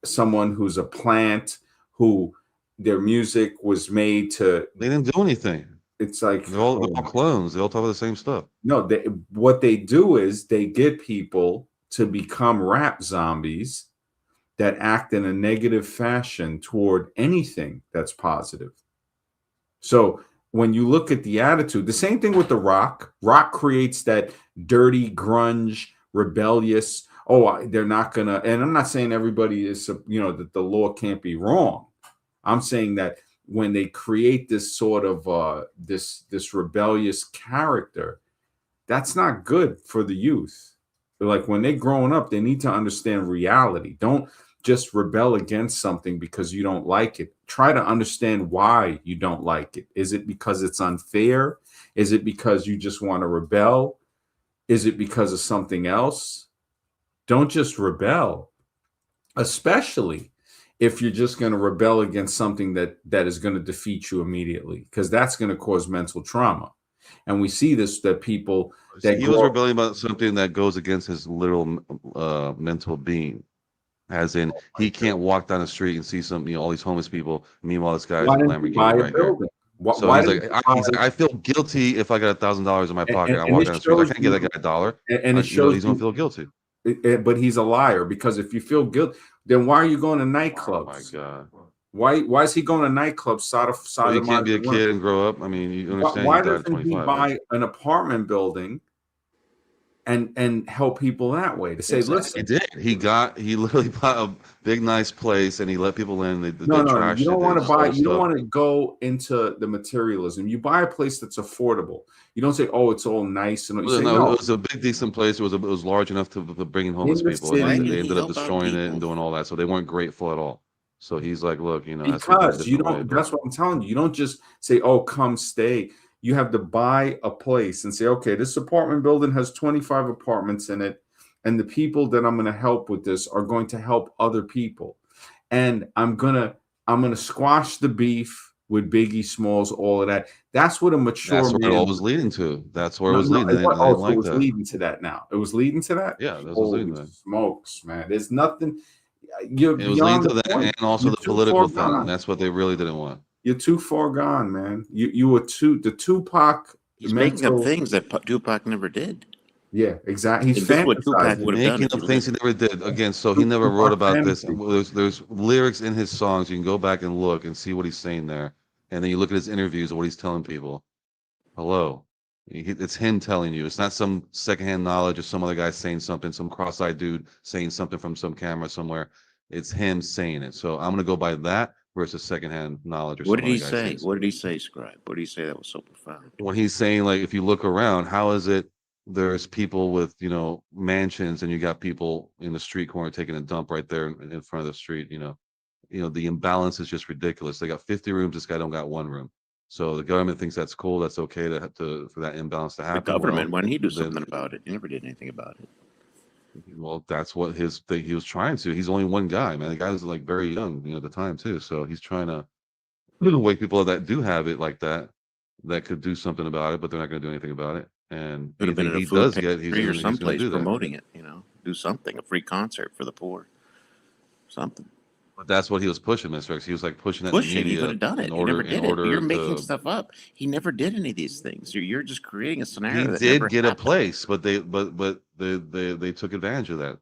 someone who's a plant, who their music was made to. They didn't do anything. It's like, They're all clones. They all talk about the same stuff. no, what they do is they get people to become rap zombies that act in a negative fashion toward anything that's positive. So when you look at the attitude, the same thing with the rock. Rock creates that dirty, grunge, rebellious. Oh, they're not gonna. And I'm not saying everybody is, that the law can't be wrong. I'm saying that when they create this sort of this rebellious character, that's not good for the youth. Like when they're growing up, they need to understand reality. Don't just rebel against something because you don't like it. Try to understand why you don't like it. Is it because it's unfair? Is it because you just want to rebel? Is it because of something else? Don't just rebel, especially if you're just going to rebel against something that is going to defeat you immediately, because that's going to cause mental trauma. And we see this, that people that He grow was up. rebelling about something that goes against his literal mental being. As in, he can't walk down the street and see all these homeless people. Meanwhile, this guy's Why in a didn't you buy Lamborghini a right here. building? So Why he's didn't like, you buy? I feel guilty if I got $1,000 in my pocket. I And walk it down the street. I shows can't give you, that guy $1. and it shows He's gonna you, feel guilty. but he's a liar, because if you feel guilt, then why are you going to Oh my nightclubs? God. Why is he going to nightclubs? So he can't be a kid and grow up. I mean, you understand? He Why died at doesn't he 25, right? buy an apartment building and help people that way, to say, He listen, did. He literally bought a big, nice place, and he let people in. They no, you trashed it. don't They want to buy, stole you don't stuff. want to go into the materialism. You buy a place that's affordable. You don't say, oh, it's all nice, and you Well, say, no, no, it was a big, decent place. It was large enough to bring in homeless in the people, and Why city. didn't they he ended up help out destroying it and people? doing all that. So they weren't grateful at all. So he's like, look, it has to be done a Because you different way. don't, But that's what I'm telling you. You don't just say, oh, come stay. You have to buy a place and say, okay, this apartment building has 25 apartments in it, and the people that I'm going to help with this are going to help other people. and I'm gonna squash the beef with Biggie Smalls, all of that. That's what a mature That's where it man all was leading to. That's where it no, was no, leading. it I was, didn't so it like was that. leading to that now. It was leading to that? Yeah, that was Holy leading to that. smokes, man. There's nothing. You're It was leading beyond to the that, point. and also You're the too far political thing. gone. And that's what they really didn't want. You're too far gone, man. You were the Tupac He's making up mental. things that Tupac never did. Yeah, exactly. He's If this is what Tupac fantasizing. would have done Making if he up things he lived. never did. Again, so he never wrote Tupac about this. fantasy. There's lyrics in his songs. You can go back and look and see what he's saying there. And then you look at his interviews and what he's telling people. Hello. It's him telling you. It's not some secondhand knowledge or some other guy saying something, some cross-eyed dude saying something from some camera somewhere. It's him saying it. So I'm going to go by that versus secondhand knowledge or What some did he other guy saying say? What did something. he say, Scribe? What did he say that was so profound? When he's saying, like, if you look around, how is it there's people with, mansions and you got people in the street corner taking a dump right there in front of the street, the imbalance is just ridiculous. They got 50 rooms, this guy don't got one room. So the government thinks that's cool, that's okay for that imbalance to The happen. government, Well, when he do then, something about it, he never did anything about it. well, that's what his thing he was trying to. He's only one guy, man. The guy was like very young, at the time too. So he's trying to wake people up that do have it like that could do something about it, but they're not going to do anything about it. And Could have been anything in a he food does get, he's pantry or going to someplace do that. promoting it. Do something, a free concert for the poor, something. But that's what he was pushing, Mr. X. He was like pushing that in the Push it. He media could have done it. in He never order did it. You're making to. stuff up. He never did any of these things. You're just creating a He scenario that did never get a happened. place, but they took advantage of that.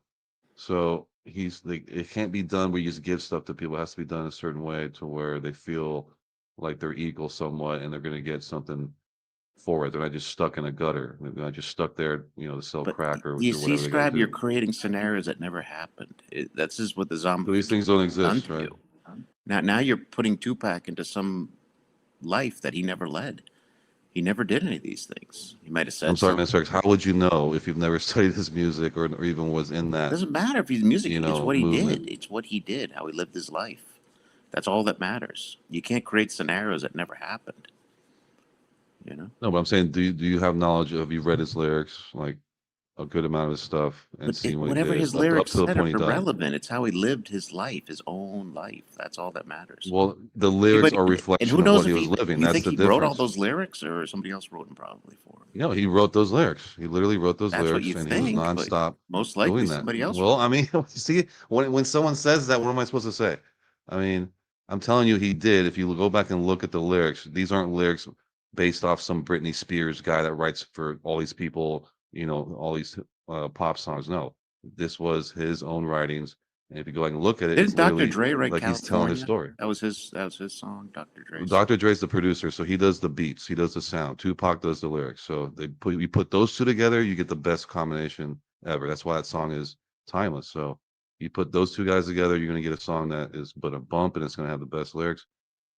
So it can't be done where you just give stuff to people. It has to be done a certain way to where they feel like they're equal somewhat, and they're going to get something for it. They're not just stuck in a gutter. They're not just stuck there, to sell But crack or you do see, whatever they got to Scribe, you're do. creating scenarios that never happened. That's just what the So zombie these things don't done exist, to right? you. Now you're putting Tupac into some life that he never led. He never did any of these things. He might have said I'm sorry, something. Mr. X. How would you know if you've never studied his music or even was in It that, doesn't matter if he's music. It's what he movement? did. It's what he did. How he lived his life. That's all that matters. You can't create scenarios that never happened. No, but I'm saying, do you have knowledge of, you read his lyrics, like a good amount of his stuff, and But seen what he whatever did his up lyrics to the said point are he died? irrelevant. It's how he lived his life, his own life. That's all that matters. Well, the lyrics are a And reflection who of knows what he if was living. you That's think the he wrote all difference. those lyrics or somebody else wrote them probably for him? No, he wrote those lyrics. He literally wrote those That's what lyrics, you and he was think, but nonstop most likely doing that. somebody else Well, wrote I mean, you see, when someone says that, what am I supposed to say? I mean, I'm telling you, he did. If you go back and look at the lyrics, these aren't lyrics based off some Britney Spears guy that writes for all these people, all these pop songs. No, this was his own writings. And if you go back and look at it, it's Didn't Dr. literally Dre write like he's telling his California? story. That was his song, Dr. Dre's song. Dr. Dre's the producer, so he does the beats, he does the sound. Tupac does the lyrics. So you put those two together, you get the best combination ever. That's why that song is timeless. So you put those two guys together, you're gonna get a song that is but a bump, and it's gonna have the best lyrics.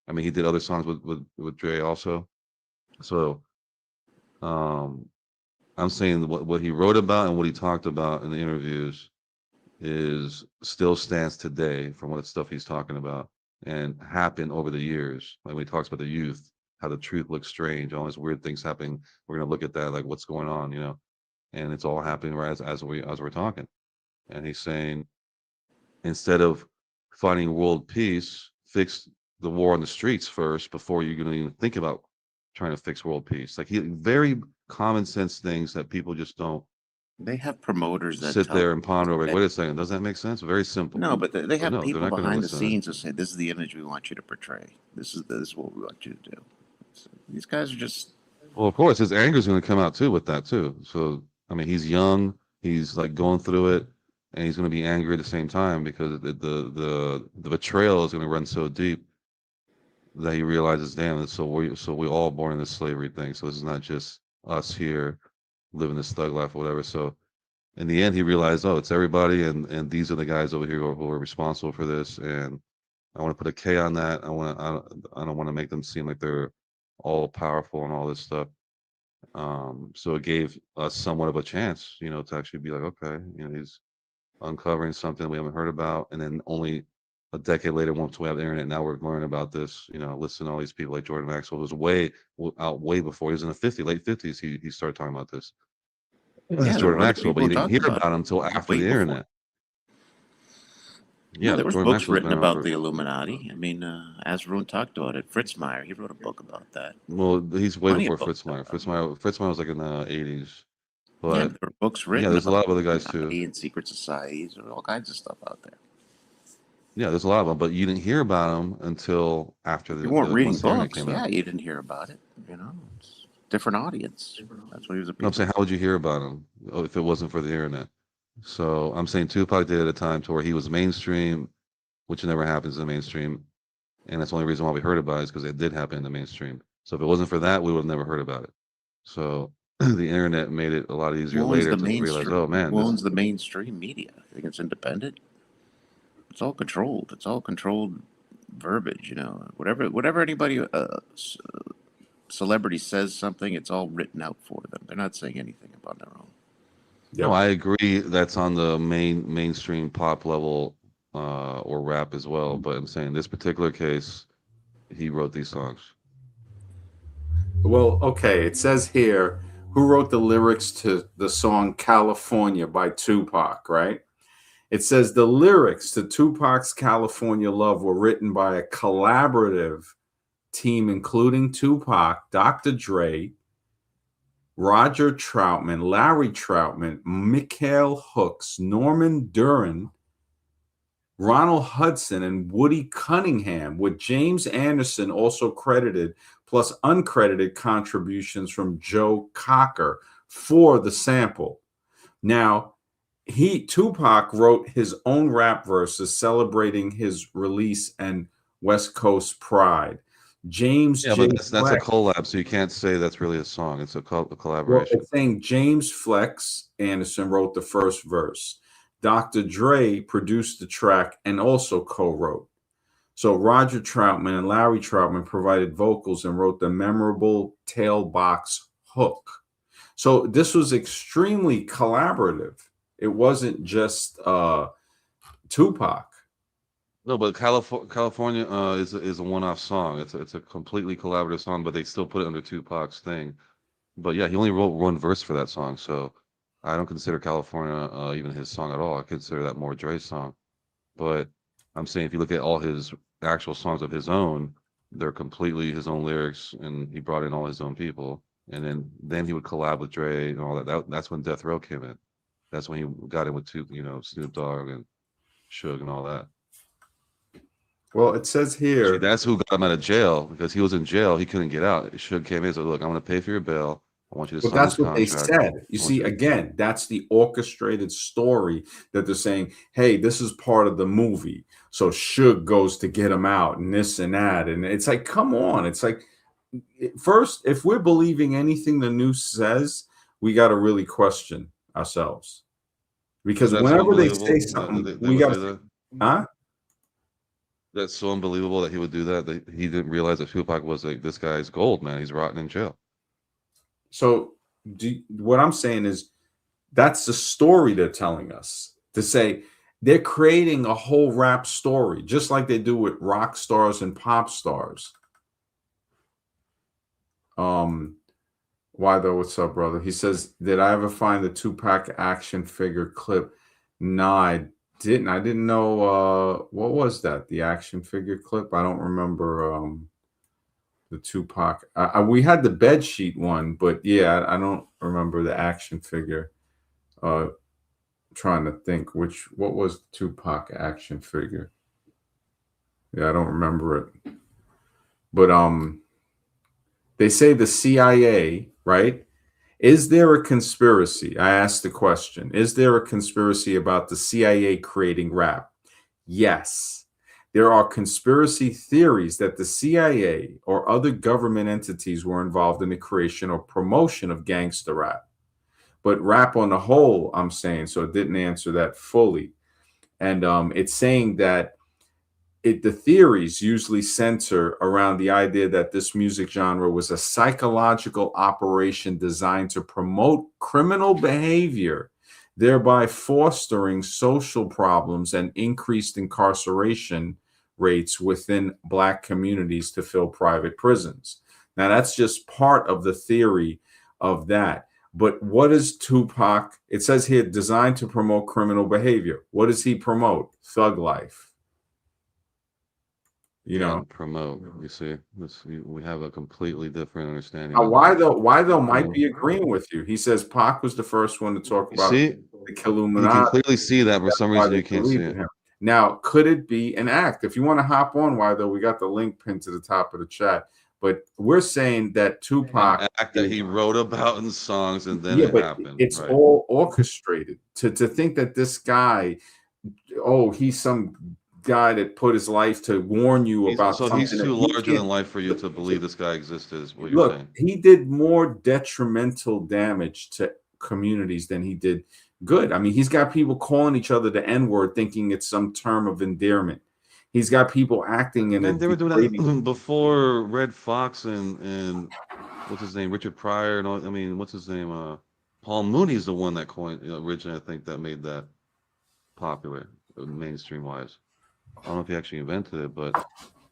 I mean, he did other songs with Dre also. So I'm saying what he wrote about and what he talked about in the interviews is still stands today from what stuff he's talking about and happened over the years. Like when he talks about the youth, how the truth looks strange, all these weird things happening. We're gonna look at that, like what's going on, and it's all happening right as we're talking. And he's saying, instead of finding world peace, fix the war on the streets first before you're gonna even think about trying to fix world peace. Like very common sense things that people just don't They have promoters that sit tell there and ponder over. Like, that- wait a second, does that make sense? Very simple. No, but they have no, they're people not gonna behind the listen. scenes that say, "This is the image we want you to portray. This is what we want you to do." So these guys are just. Well, of course, his anger is going to come out too with that too. So, I mean, he's young, he's like going through it, and he's going to be angry at the same time because the betrayal is going to run so deep that he realizes, damn, so we all born in this slavery thing. So this is not just us here living this thug life or whatever. So in the end, he realized, oh, it's everybody, and these are the guys over here who are responsible for this, and I want to put a K on that. I don't want to make them seem like they're all powerful and all this stuff. So it gave us somewhat of a chance, to actually be like, okay, he's uncovering something we haven't heard about, and then only a decade later, once we have the internet, now we're learning about this. Listen to all these people like Jordan Maxwell, who was way before. He was in the late 50s. He started talking about this. Yeah, That's there Jordan were other Maxwell, but people you who didn't hear talked about him until after way the before. internet. Yeah, there was Joy books Maxwell's written been around about for. the Illuminati. I mean, Asroon talked about it. Fritz Meyer, he wrote a book about that. Well, he's way Plenty of before books Fritz Meyer. about Fritz Meyer was like in the 80s. Yeah, But there were books yeah, written there's a about lot of other the guys too. Illuminati and secret societies and all kinds of stuff out there. Yeah, there's a lot of them, but you didn't hear about them until after You weren't reading once the internet books. came Yeah, out. you didn't hear about it. It's different audience. That's what he was No, I'm appealing. saying, how would you hear about him if it wasn't for the internet? So I'm saying Tupac did at a time to where he was mainstream, which never happens in the mainstream, and that's the only reason why we heard about it is because it did happen in the mainstream. So if it wasn't for that, we would have never heard about it. So the internet made it a lot easier Who owns later the to realize, mainstream? oh man, Who this. owns the mainstream media? I think it's independent. It's all controlled. It's all controlled verbiage. Whatever anybody celebrity says something, it's all written out for them. They're not saying anything about their own. No, Yep. I agree. That's on the mainstream pop level or rap as well. But I'm saying this particular case, he wrote these songs. Well, okay. It says here who wrote the lyrics to the song California by Tupac, right? It says the lyrics to Tupac's California Love were written by a collaborative team, including Tupac, Dr. Dre, Roger Troutman, Larry Troutman, Mikael Hooks, Norman Duran, Ronald Hudson, and Woody Cunningham, with James Anderson also credited, plus uncredited contributions from Joe Cocker for the sample. Now, Tupac wrote his own rap verses celebrating his release and West Coast pride. James Yeah, J. but that's a Flex, collab, so you can't say that's really a song. It's a well, collaboration. it's saying James Flex Anderson wrote the first verse. Dr. Dre produced the track and also co-wrote. So Roger Troutman and Larry Troutman provided vocals and wrote the memorable tailbox hook. So this was extremely collaborative. It wasn't just Tupac. No, but California is a one-off song. It's a completely collaborative song, but they still put it under Tupac's thing. But yeah, he only wrote one verse for that song, so I don't consider California even his song at all. I consider that more Dre's song. But I'm saying if you look at all his actual songs of his own, they're completely his own lyrics, and he brought in all his own people. And then he would collab with Dre and all that's when Death Row came in. That's when he got in with Snoop Dogg and Suge and all that. Well, it says See, here. that's who got him out of jail because he was in jail. He couldn't get out. Suge came in and said, "Look, I'm going to pay for your bail. I want you to Well, sign this that's what they contract." said. You see, again, that's the orchestrated story that they're saying, hey, this is part of the movie. So Suge goes to get him out and this and that. And it's like, come on. It's like, first, if we're believing anything the news says, we got to really question ourselves. Because That's so whenever they unbelievable say that something, they we would got do to, that. huh? That's so unbelievable that he would do that. That he didn't realize that Tupac was like, this guy's gold, man. He's rotting in jail. So what I'm saying is that's the story they're telling us, to say they're creating a whole rap story, just like they do with rock stars and pop stars. Why though? What's up, brother? He says, did I ever find the Tupac action figure clip? No, I didn't. I didn't know what was that? The action figure clip? I don't remember the Tupac. We had the bed sheet one, but yeah, I don't remember the action figure. Trying to think what was the Tupac action figure. Yeah, I don't remember it. But they say the CIA, right? Is there a conspiracy? I asked the question. Is there a conspiracy about the CIA creating rap? Yes. There are conspiracy theories that the CIA or other government entities were involved in the creation or promotion of gangster rap. But rap on the whole, I'm saying, so it didn't answer that fully. And it's saying that the theories usually center around the idea that this music genre was a psychological operation designed to promote criminal behavior, thereby fostering social problems and increased incarceration rates within Black communities to fill private prisons. Now, that's just part of the theory of that. But what is Tupac? It says here, designed to promote criminal behavior. What does he promote? Thug life. You know, promote. You see, we have a completely different understanding. why though? Why though? Might be agreeing with you. He says Pac was the first one to talk about see, the you can Illuminati. clearly see that for some Why reason they you can't see believe in it. him. Now, could it be an act? If you want to hop on, why though? We got the link pinned to the top of the chat. But we're saying that Tupac, An act that he wrote about in songs, and then yeah, it but happened. it's right? all orchestrated. To think that this guy, oh, he's some guy that put his life to warn you about So something. he's too that he larger can't- than life for you to believe this guy existed, is what you're Look, saying. he did more detrimental damage to communities than he did good. I mean, he's got people calling each other the N-word, thinking it's some term of endearment. He's got people acting in And a they were doing degrading. that before Red Fox and what's his name, Richard Pryor, and all, I mean, what's his name? Paul Mooney's the one that coined, originally, I think, that made that popular, mainstream wise. I don't know if he actually invented it, but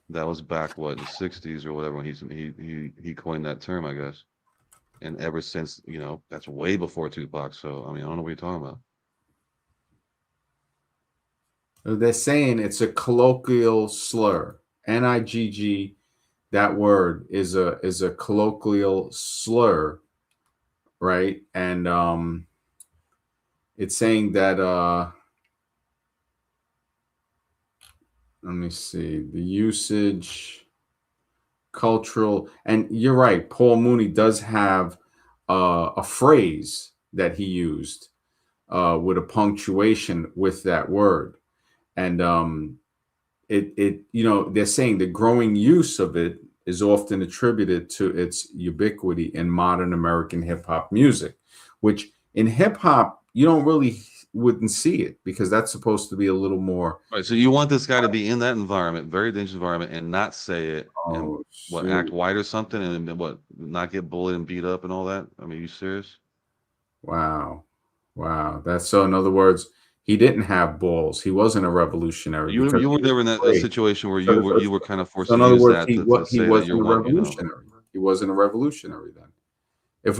that was back in the '60s or whatever when he coined that term, I guess. And ever since, that's way before Tupac. So I mean, I don't know what you're talking about. They're saying it's a colloquial slur. N-I-G-G, that word is a colloquial slur, right? And it's saying that let me see, the usage, cultural, and you're right, Paul Mooney does have a phrase that he used with a punctuation with that word. And they're saying the growing use of it is often attributed to its ubiquity in modern American hip hop music, which in hip hop you wouldn't see it because that's supposed to be a little more. Right. So you want this guy to be in that environment, very dangerous environment, and not say it, and act white or something, and then not get bullied and beat up and all that? I mean, you serious? Wow. That's so. In other words, he didn't have balls. He wasn't a revolutionary. You were never in that situation where you were kind of forced So in to other use words, that he to say that wasn't you're a white. revolutionary. He wasn't a revolutionary then. If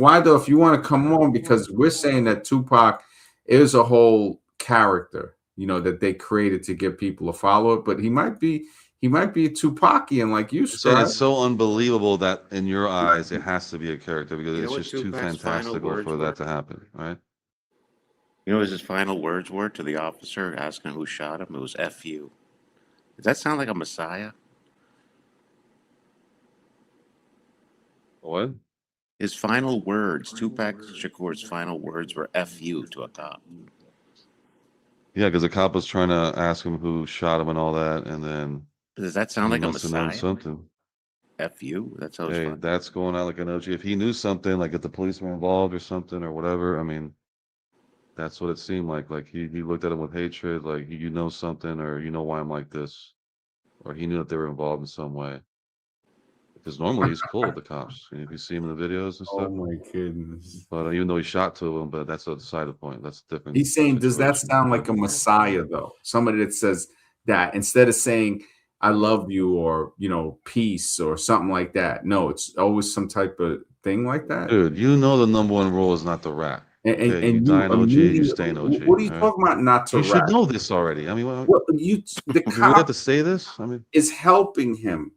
you want to come on, because we're saying that Tupac is a whole character, that they created to get people to follow it, but he might be a Tupacian like you, Saying Scribe. it's so unbelievable that in your eyes it has to be a character because You know it's what just too Tupac's final fantastical words for were? that to happen, right? You know what his final words were to the officer asking who shot him? It was F you. Does that sound like a messiah? What? His final words, Tupac Shakur's final words were F you to a cop. Yeah, because the cop was trying to ask him who shot him and all that, and then Does that sound he like a must have known messiah? something. F you? That sounds Hey, fun. that's going out like an OG. If he knew something, like if the police were involved or something or whatever, I mean, that's what it seemed like. Like he looked at him with hatred, like you know something, or you know why I'm like this, or he knew that they were involved in some way. Because normally he's cool with the cops. If you see him in the videos and Oh stuff. my goodness. But even though he shot two of them, but that's a side of point. That's a different. He's saying, does that situation. sound like a messiah though? Somebody that says that instead of saying I love you or peace or something like that. No, it's always some type of thing like that. Dude, the number one rule is not to rat. And you die in OG, you stay in OG. What are you talking about? Not to You should rat? know this already. I mean, The do we have cop to say this? I mean, is helping him.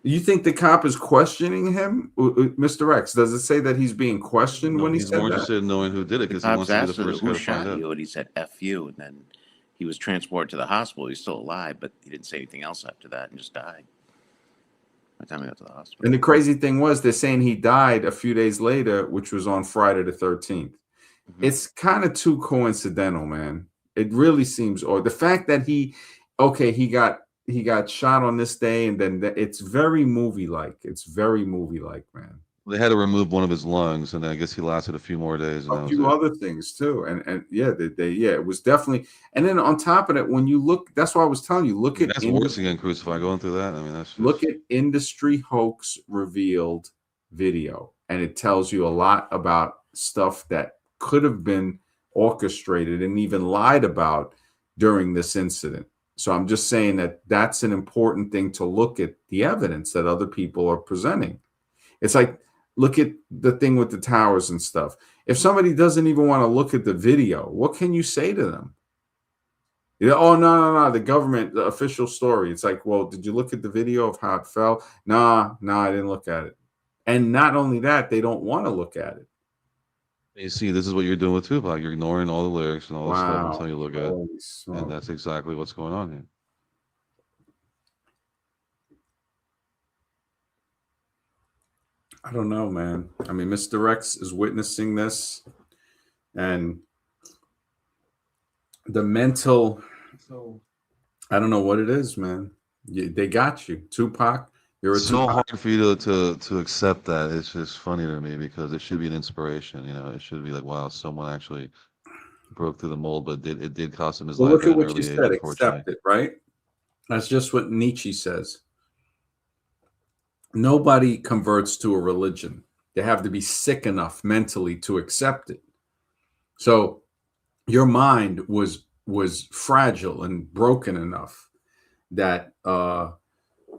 You think the cop is questioning him, Mr. X? Does it say that he's being questioned when he he's said more that? interested in knowing who did it The because he wants cops to be the asked him first guy who to find shot out. you, and he said F you, and then he was transported to the hospital. He's still alive, but he didn't say anything else after that and just died. By the time he got to the hospital. And the crazy thing was, they're saying he died a few days later, which was on Friday the 13th. Mm-hmm. It's kind of too coincidental, man. It really seems odd. The fact that he got shot on this day, and then it's very movie-like. It's very movie-like, man. They had to remove one of his lungs, and then I guess he lasted a few more days. And A few other things too, and it was definitely. And then on top of that, when you look, that's why I was telling you, that's worse than getting crucified. Going through that, I mean, that's just... Look at Industry Hoax Revealed video, and it tells you a lot about stuff that could have been orchestrated and even lied about during this incident. So I'm just saying that that's an important thing to look at the evidence that other people are presenting. It's like Look at the thing with the towers and stuff. If somebody doesn't even want to look at the video, what can you say to them? Oh, no, the government, the official story. It's like, well, did you look at the video of how it fell? Nah, I didn't look at it. And not only that, they don't want to look at it. You see, this is what you're doing with Tupac. You're ignoring all the lyrics and all the stuff until you look at it. And that's exactly what's going on here. I don't know, man. I mean, Mr. X is witnessing this, and the mental, I don't know what it is, man. They got you. Tupac, you're It's so hard for you to accept that. It's just funny to me because it should be an inspiration. You know, it should be like, wow, someone actually broke through the mold, but it did cost him his life. Look at at an what early you age, said. unfortunately. Accept it, right? That's just what Nietzsche says. Nobody converts to a religion. They have to be sick enough mentally to accept it. So your mind was fragile and broken enough that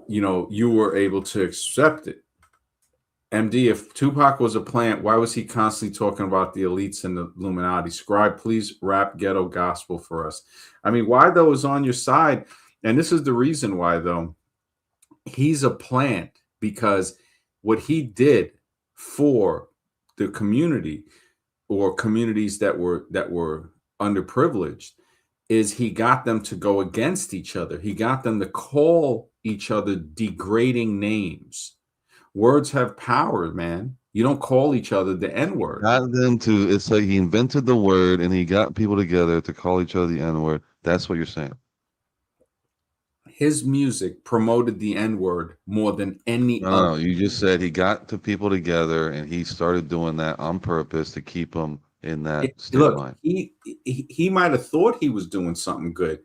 you were able to accept it. MD, if Tupac was a plant, why was he constantly talking about the elites and the Illuminati? Scribe, please rap ghetto gospel for us. I mean, why though is on your side, and this is the reason why though. He's a plant because what he did for the community or communities that were underprivileged is he got them to go against each other. He got them to call each other degrading names. Words have power, man. You don't call each other the N-word. Got them to, it's like he invented the word and he got people together to call each other the N-word. That's what you're saying. His music promoted the N-word more than any other. No, you just said he got the people together and he started doing that on purpose to keep them in that state of mind. He might have thought he was doing something good,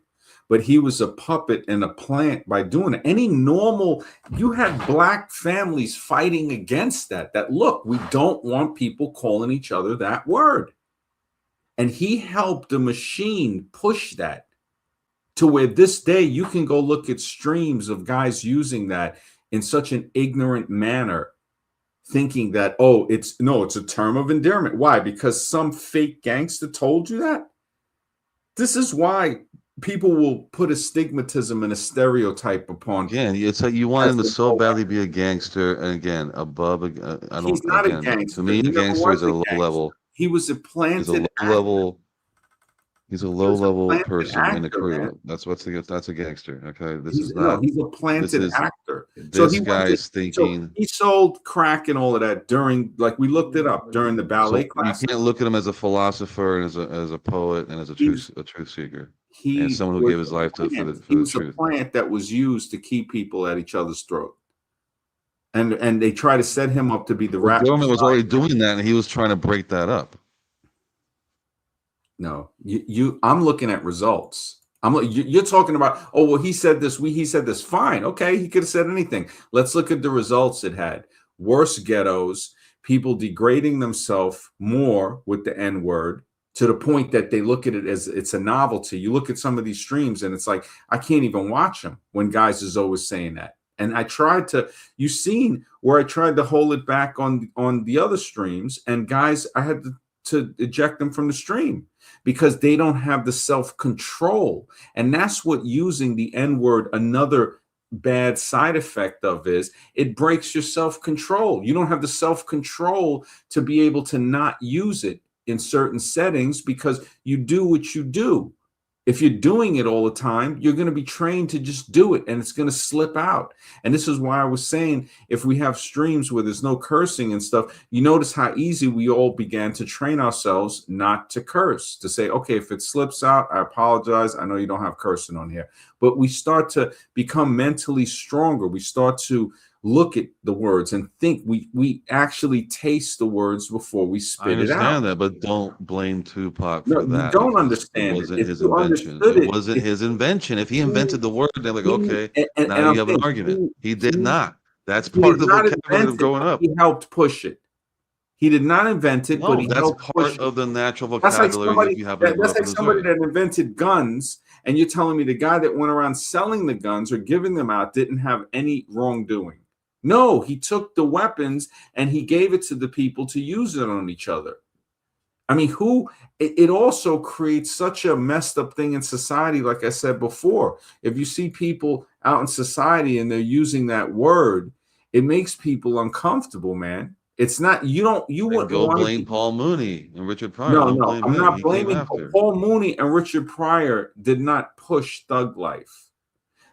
but he was a puppet and a plant by doing it. Any normal, you had black families fighting against that look, we don't want people calling each other that word. And he helped the machine push that to where this day you can go look at streams of guys using that in such an ignorant manner, thinking that, it's a term of endearment. Why? Because some fake gangster told you that? This is why people will put a stigmatism and a stereotype upon. Again, it's like you want him to so badly be a gangster, and again, above. He's not a gangster. To me, a gangster is a low level. He was a planted actor. He's a low level person in a career. That's a gangster. Okay, he's a planted actor. This guy's thinking. So he sold crack and all of that during, like we looked it up during the ballet class. You can't look at him as a philosopher and as a poet and as a truth seeker. And someone who gave his life for the truth. He was a plant that was used to keep people at each other's throat. And they try to set him up to be the rap. The government was already doing that, and he was trying to break that up. No, I'm looking at results. You're talking about, he said this, he said this. Fine. Okay. He could have said anything. Let's look at the results it had. Worse ghettos, people degrading themselves more with the N-word to the point that they look at it as it's a novelty. You look at some of these streams and it's like, I can't even watch them when guys is always saying that. And I tried to, you've seen where I tried to hold it back on the other streams, and guys, I had to eject them from the stream because they don't have the self-control. And that's what using the N-word, another bad side effect of is it breaks your self-control. You don't have the self-control to be able to not use it in certain settings because you do what you do. If you're doing it all the time, you're going to be trained to just do it and it's going to slip out. And this is why I was saying, if we have streams where there's no cursing and stuff, you notice how easy we all began to train ourselves not to curse, to say, okay, if it slips out, I apologize. I know you don't have cursing on here, but we start to become mentally stronger. We start to look at the words and think. We actually taste the words before we spit it out. I understand that, but don't blame Tupac for that. You don't understand. It wasn't his invention. It wasn't his invention. If he invented the word, they're like, okay, now you have an argument. He did not. That's part of the vocabulary of growing up. He helped push it. He did not invent it, but he helped push it. That's part of the natural vocabulary. That's like somebody that invented guns, and you're telling me the guy that went around selling the guns or giving them out didn't have any wrongdoing. No, he took the weapons and he gave it to the people to use it on each other. I mean, it also creates such a messed up thing in society. Like I said before, if you see people out in society and they're using that word, it makes people uncomfortable, man. It's not, you And wouldn't go want to blame be. Paul Mooney and Richard Pryor. No, Don't no, blame I'm him. not He came blaming after. Paul Mooney and Richard Pryor did not push thug life.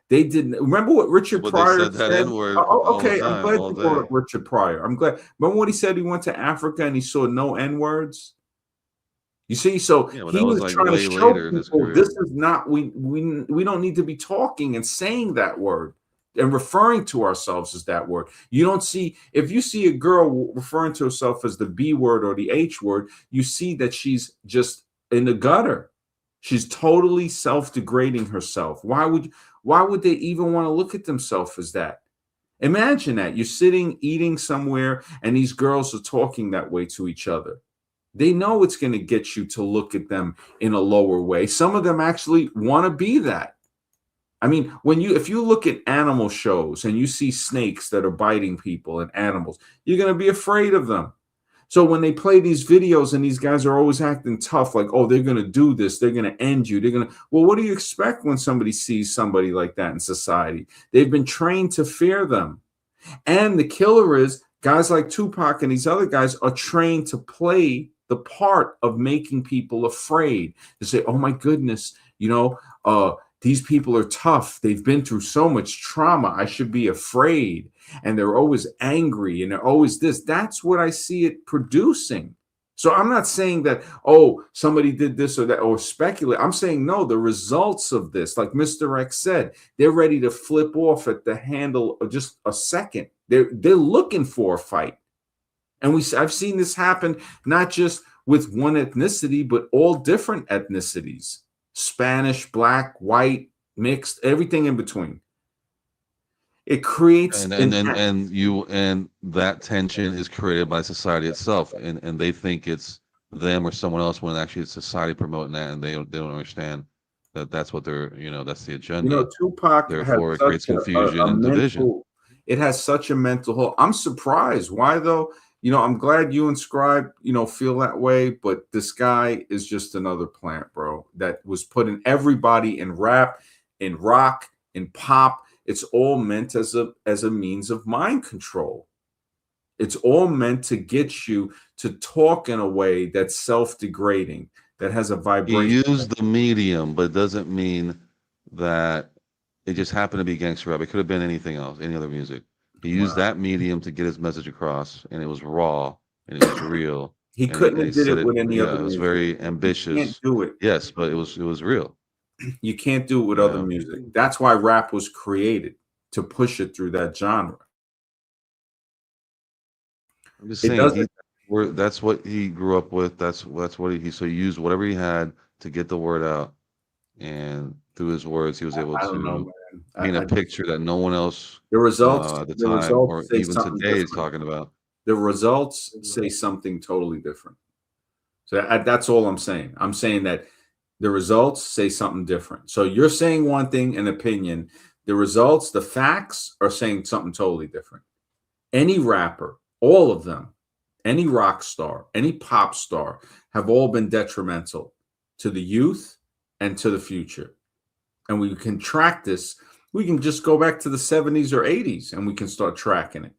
They didn't. Remember what Richard But they Pryor said that said? N-word Oh, all the okay, I'm time, glad all you brought up day. Richard Pryor. I'm glad. Remember what he said? He went to Africa and he saw no N-words. You see, so Yeah, but he that was was like trying to way show later in his people this career. is not we don't need to be talking and saying that word and referring to ourselves as that word. You don't see, if you see a girl referring to herself as the B word or the H word, you see that she's just in the gutter. She's totally self-degrading herself. Why would they even want to look at themselves as that? Imagine that you're sitting eating somewhere and these girls are talking that way to each other. They know it's going to get you to look at them in a lower way. Some of them actually want to be that. I mean, if you look at animal shows and you see snakes that are biting people and animals, you're going to be afraid of them. So when they play these videos and these guys are always acting tough, like, oh, they're going to do this, they're going to end you, well, what do you expect when somebody sees somebody like that in society? They've been trained to fear them. And the killer is guys like Tupac and these other guys are trained to play the part of making people afraid. To say, oh my goodness, these people are tough. They've been through so much trauma. I should be afraid. And they're always angry and they're always this. That's what I see it producing. So I'm not saying that, oh, somebody did this or that or speculate. I'm saying, no, the results of this, like Mr. X said, they're ready to flip off at the handle of just a second. They're looking for a fight. And I've seen this happen not just with one ethnicity, but all different ethnicities. Spanish, black, white, mixed, everything in between. It creates and that tension is created by society itself, and they think it's them or someone else when actually it's society promoting that, and they don't understand that that's what that's the agenda. Tupac has Therefore, it such creates confusion a and division. mental. It has such a mental hole. I'm surprised. Why though? I'm glad you and Scribe, feel that way. But this guy is just another plant, bro. That was putting everybody in rap, in rock, in pop. It's all meant as a means of mind control. It's all meant to get you to talk in a way that's self-degrading, that has a He vibration. used the medium, but it doesn't mean that it just happened to be gangster rap. It could have been anything else, any other music. He used that medium to get his message across, and it was raw and it was real. He And couldn't he have did said it it. with any other Yeah, it was music. very You can't ambitious. do it. Yes, but it was real. You can't do it with You other know? music. That's why rap was created, to push it through that genre. I'm just It saying doesn't. that's what he grew up with. That's what he used whatever he had to get the word out, and through his words, he was able I don't know, to man. paint a picture that no one else The results. at the The time results or say even something today is different. talking about. The results say something totally different. So that's all I'm saying. I'm saying that the results say something different. So you're saying one thing, an opinion. The results, the facts are saying something totally different. Any rapper, all of them, any rock star, any pop star have all been detrimental to the youth and to the future. And we can track this. We can just go back to the 70s or 80s and we can start tracking it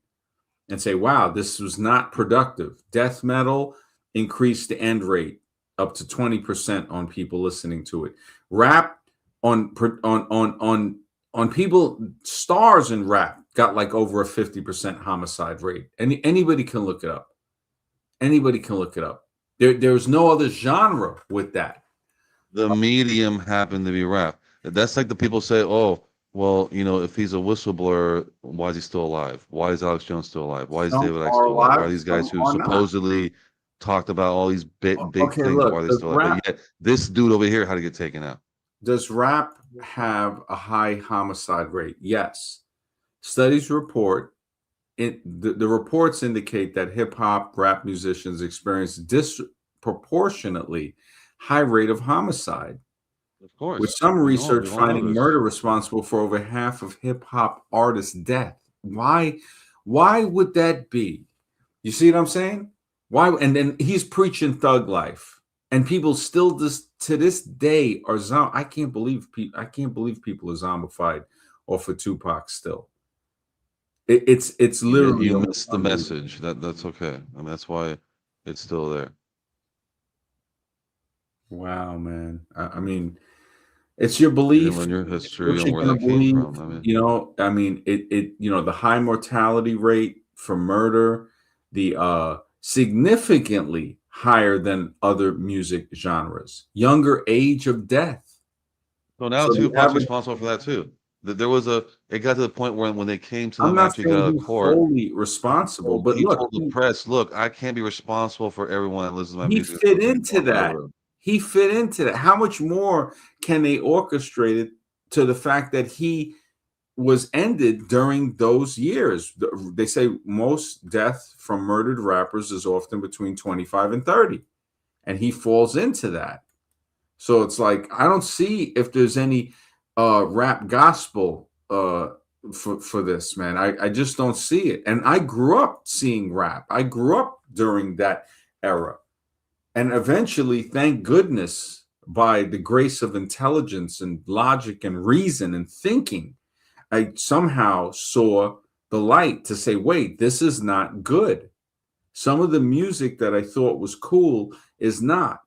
and say, wow, this was not productive. Death metal increased the end rate up to 20% on people listening to it. Rap on people, stars in rap got like over a 50% homicide rate. Anybody can look it up. Anybody can look it up. There's no other genre with that. The medium happened to be rap. That's like the people say, oh, well, if he's a whistleblower, why is he still alive? Why is Alex Jones still alive? Why is Some David Icke are still alive? Why alive, are these guys some who are not. supposedly talked about all these big Okay, things, why look, are they still alive? But yet this dude over here had to get taken out. does rap have a high homicide rate? Yes. Studies report the reports indicate that hip hop rap musicians experience disproportionately high rate of homicide, Of course. with some We research all know finding this. murder responsible for over half of hip hop artists' death. Why Why would that be? You see what I'm saying? Why? And then he's preaching thug life, and people still to this day are I can't believe people are zombified off of Tupac still. It's literally You almost missed the unbelievable. message. That's okay. I mean, that's why it's still there. Wow, man. I mean, it's your You belief. didn't learn your history What and you're where gonna that came believe. from. I mean, I mean, the high mortality rate for murder, the significantly higher than other music genres, younger age of death. so now So the Tupac's average, responsible for that too. There was it got to the point where when they came to I'm them not after he got saying out of he's court, solely responsible, but he look, told the press, "Look, I can't be responsible for everyone that listens to my he music." fit into that. He fit into that. How much more can they orchestrate it to the fact that he was ended during those years? They say most death from murdered rappers is often between 25 and 30, and he falls into that. So it's like I don't see if there's any rap gospel for this, man. I just don't see it. And I grew up seeing rap. I grew up during that era. And eventually, thank goodness, by the grace of intelligence and logic and reason and thinking, I somehow saw the light to say, wait, this is not good. Some of the music that I thought was cool is not.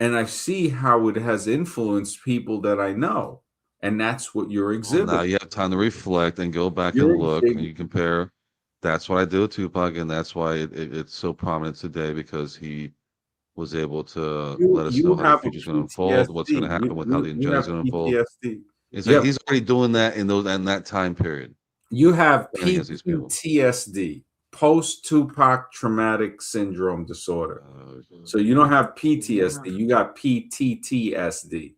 And I see how it has influenced people that I know. And that's what you're Well, exhibiting. now you have time to reflect and go back You're and look, and exhibiting. you compare. That's what I did with Tupac, and that's why it's so prominent today, because he was able to let us know You how the have a future's going to unfold, what's going to PTSD. happen with how the You agenda is have going to unfold. PTSD. It's You like have he's already doing that in that time period. You have Fighting against these people. PTSD, post Tupac traumatic syndrome disorder. So you don't have PTSD, you got PTTSD.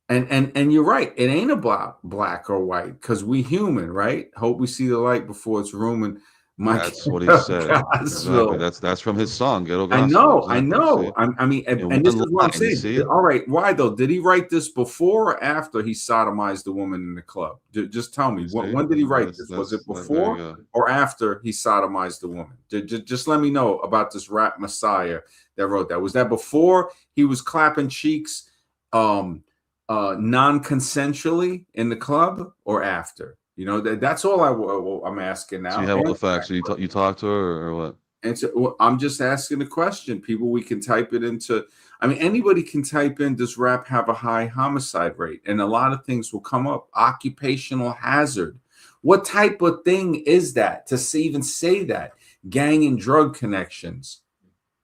And you're right. It ain't a black or white because we human, right? Hope we see the light before it's ruined. That's what he said. Exactly. Gospel. That's from his song, Ghetto I Gospel. know, I Exactly. know. See? I mean, In and this one is what I'm line, you saying. see? All right, why though? Did he write this before or after he sodomized the woman in the club? Just tell me. You see? When did he write this? Was it There you before go. or after he sodomized the woman? Just let me know about this rap messiah that wrote that. Was that before he was clapping cheeks non-consensually in the club or after? You know, that's all I'm asking now. So you have all the facts. So you talk to her, or what? And so well, I'm just asking the question. People, we can type it into, I mean, anybody can type in, does rap have a high homicide rate? And a lot of things will come up. Occupational hazard. What type of thing is that to even say that? Gang and drug connections,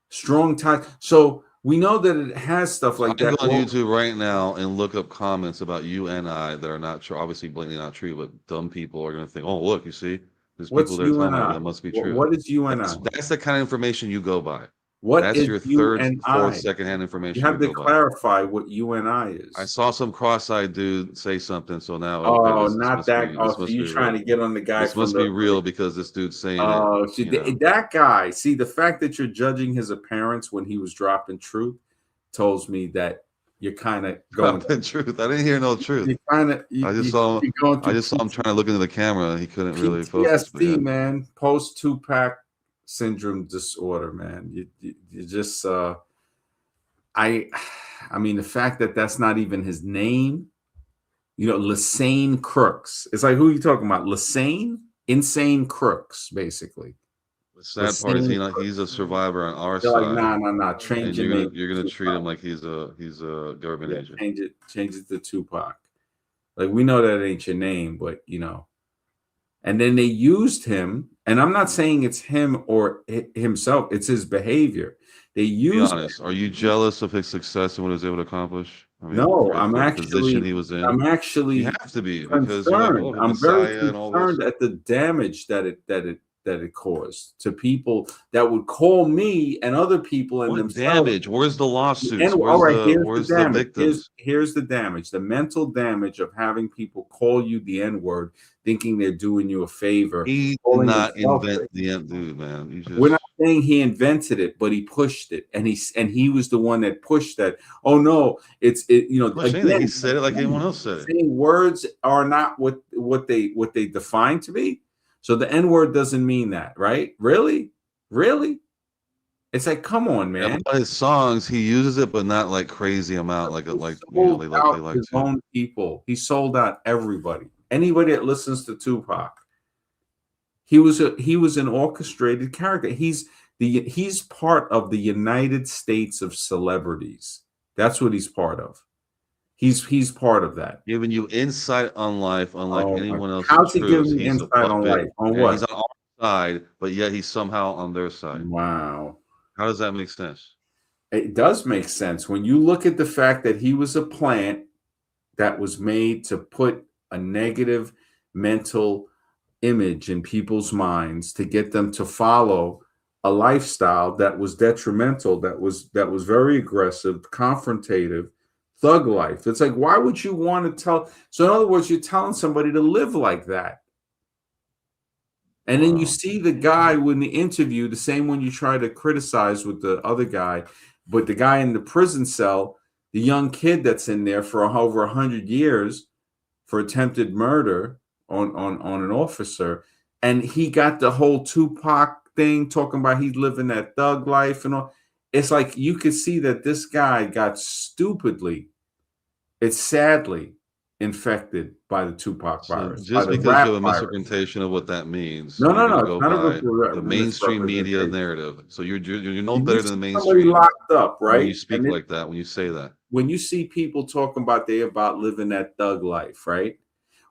strong tie. So we know that it has stuff So I like can that. go on YouTube right now and look up comments about you and I that are not true, obviously blatantly not true, but dumb people are going to think, oh, look, you see, there's people What's there you telling and me I? that must be true. What is you and I? That's the kind of information you go by. What That's is your you third, and fourth, I? secondhand You information you have to go by. clarify what you and I I is. saw some cross-eyed dude say something, so now okay, Oh, this not must that. be Oh, this so must you be trying real. to get on the guy This from must be real because this dude's saying it. Oh, You know, that guy. See, the fact that you're judging his appearance when he was dropping truth tells me that you're kind of going. dropping truth. I didn't hear no truth. You kind of. I just saw him. Going I just saw him trying to look into the camera. He couldn't really focus. But PTSD, yeah. man. Post Tupac syndrome disorder, man. You just. I mean, the fact that that's not even his name. You know, Lassane Crooks. It's like, who are you talking about? Lassane? Insane Crooks, basically. The sad part is he's a survivor on our They're like, side. nah. Change And your name. you're gonna treat him like he's a government agent. Change it to Tupac. Like, we know that ain't your name, but you know. And then they used him, and I'm not saying it's him or himself, it's his behavior. They Be used. honest. Are you jealous of his success and what he was able to accomplish? I mean, No, for the position he was in. I'm actually You have to be, because you're like, oh, concerned. the I'm very Messiah and all this. concerned at the damage that it caused to people that would call me and other people and What themselves. damage? Where's the lawsuits? All right, Where's the victims? Here's the damage. The mental damage of having people call you the N-word, thinking they're doing you a favor. He did calling not himself invent it. the end, dude, man. You just, We're not saying he invented it, but he pushed it, and he was the one that pushed that. Oh no, you know, again, he said it like anyone else said it. saying words are not what they define to be. So the N-word doesn't mean that, right? Really? Really? It's like, come on, Yeah, man. but his songs, he uses it, but not like crazy amount. He Like sold they out like his to. own people. He sold out everybody. Anybody that listens to Tupac. He was an orchestrated character. He's part of the United States of celebrities. That's what he's part of. He's part of that. Giving you insight on life, unlike Oh my! anyone else's How's he truths. giving me He's a insight on puppet, life? On and he's what? on our side, but yet he's somehow on their side. Wow. How does that make sense? It does make sense when you look at the fact that he was a plant that was made to put a negative mental image in people's minds to get them to follow a lifestyle that was detrimental, that was very aggressive, confrontative, thug life. It's like, why would you want to tell? So in other words, you're telling somebody to live like that. And then you Wow. see the guy when the interview, the same one you try to criticize with the other guy, but the guy in the prison cell, the young kid that's in there for over 100 years for attempted murder on an officer, and he got the whole Tupac thing talking about he's living that thug life and all. It's like you could see that this guy got stupidly, it's sadly infected by the Tupac So virus, by just the because rap you have a virus. misinterpretation of what that means, No, you're no, going no. to It's go not a by the mainstream media misrepresentation. narrative. So you're no When you better than see the somebody mainstream locked up, when you right? speak like that, when you say that. When you see people talking about they about living that thug life, right?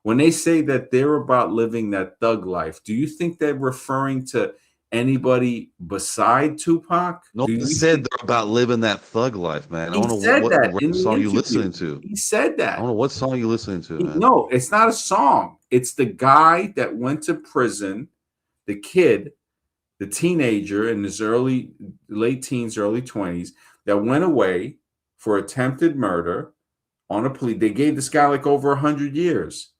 When they say that they're about living that thug life, do you think they're referring to anybody beside Tupac? No Do one you said think they're about living that thug life, man. I he don't know said what that rap in the song you interview? listening to. He said I don't that. know what song you listening to, man. No, it's not a song. It's the guy that went to prison, the kid, the teenager in his late teens, early 20s, that went away for attempted murder on a plea. They gave this guy like over 100 years.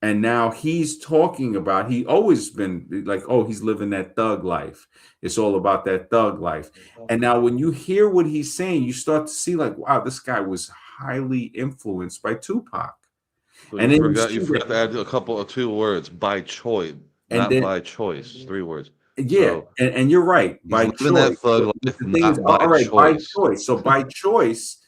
And now he's talking about, he always been like, oh, he's living that thug life. It's all about that thug life. And now when you hear what he's saying, you start to see like, wow, this guy was highly influenced by Tupac. So And you then you forgot see to that, add a couple of two words, by choice, and not then by choice. 3 words. yeah, So and you're right, he's by living that choice. thug But life, the thing is, not all by right, by choice. choice. So by choice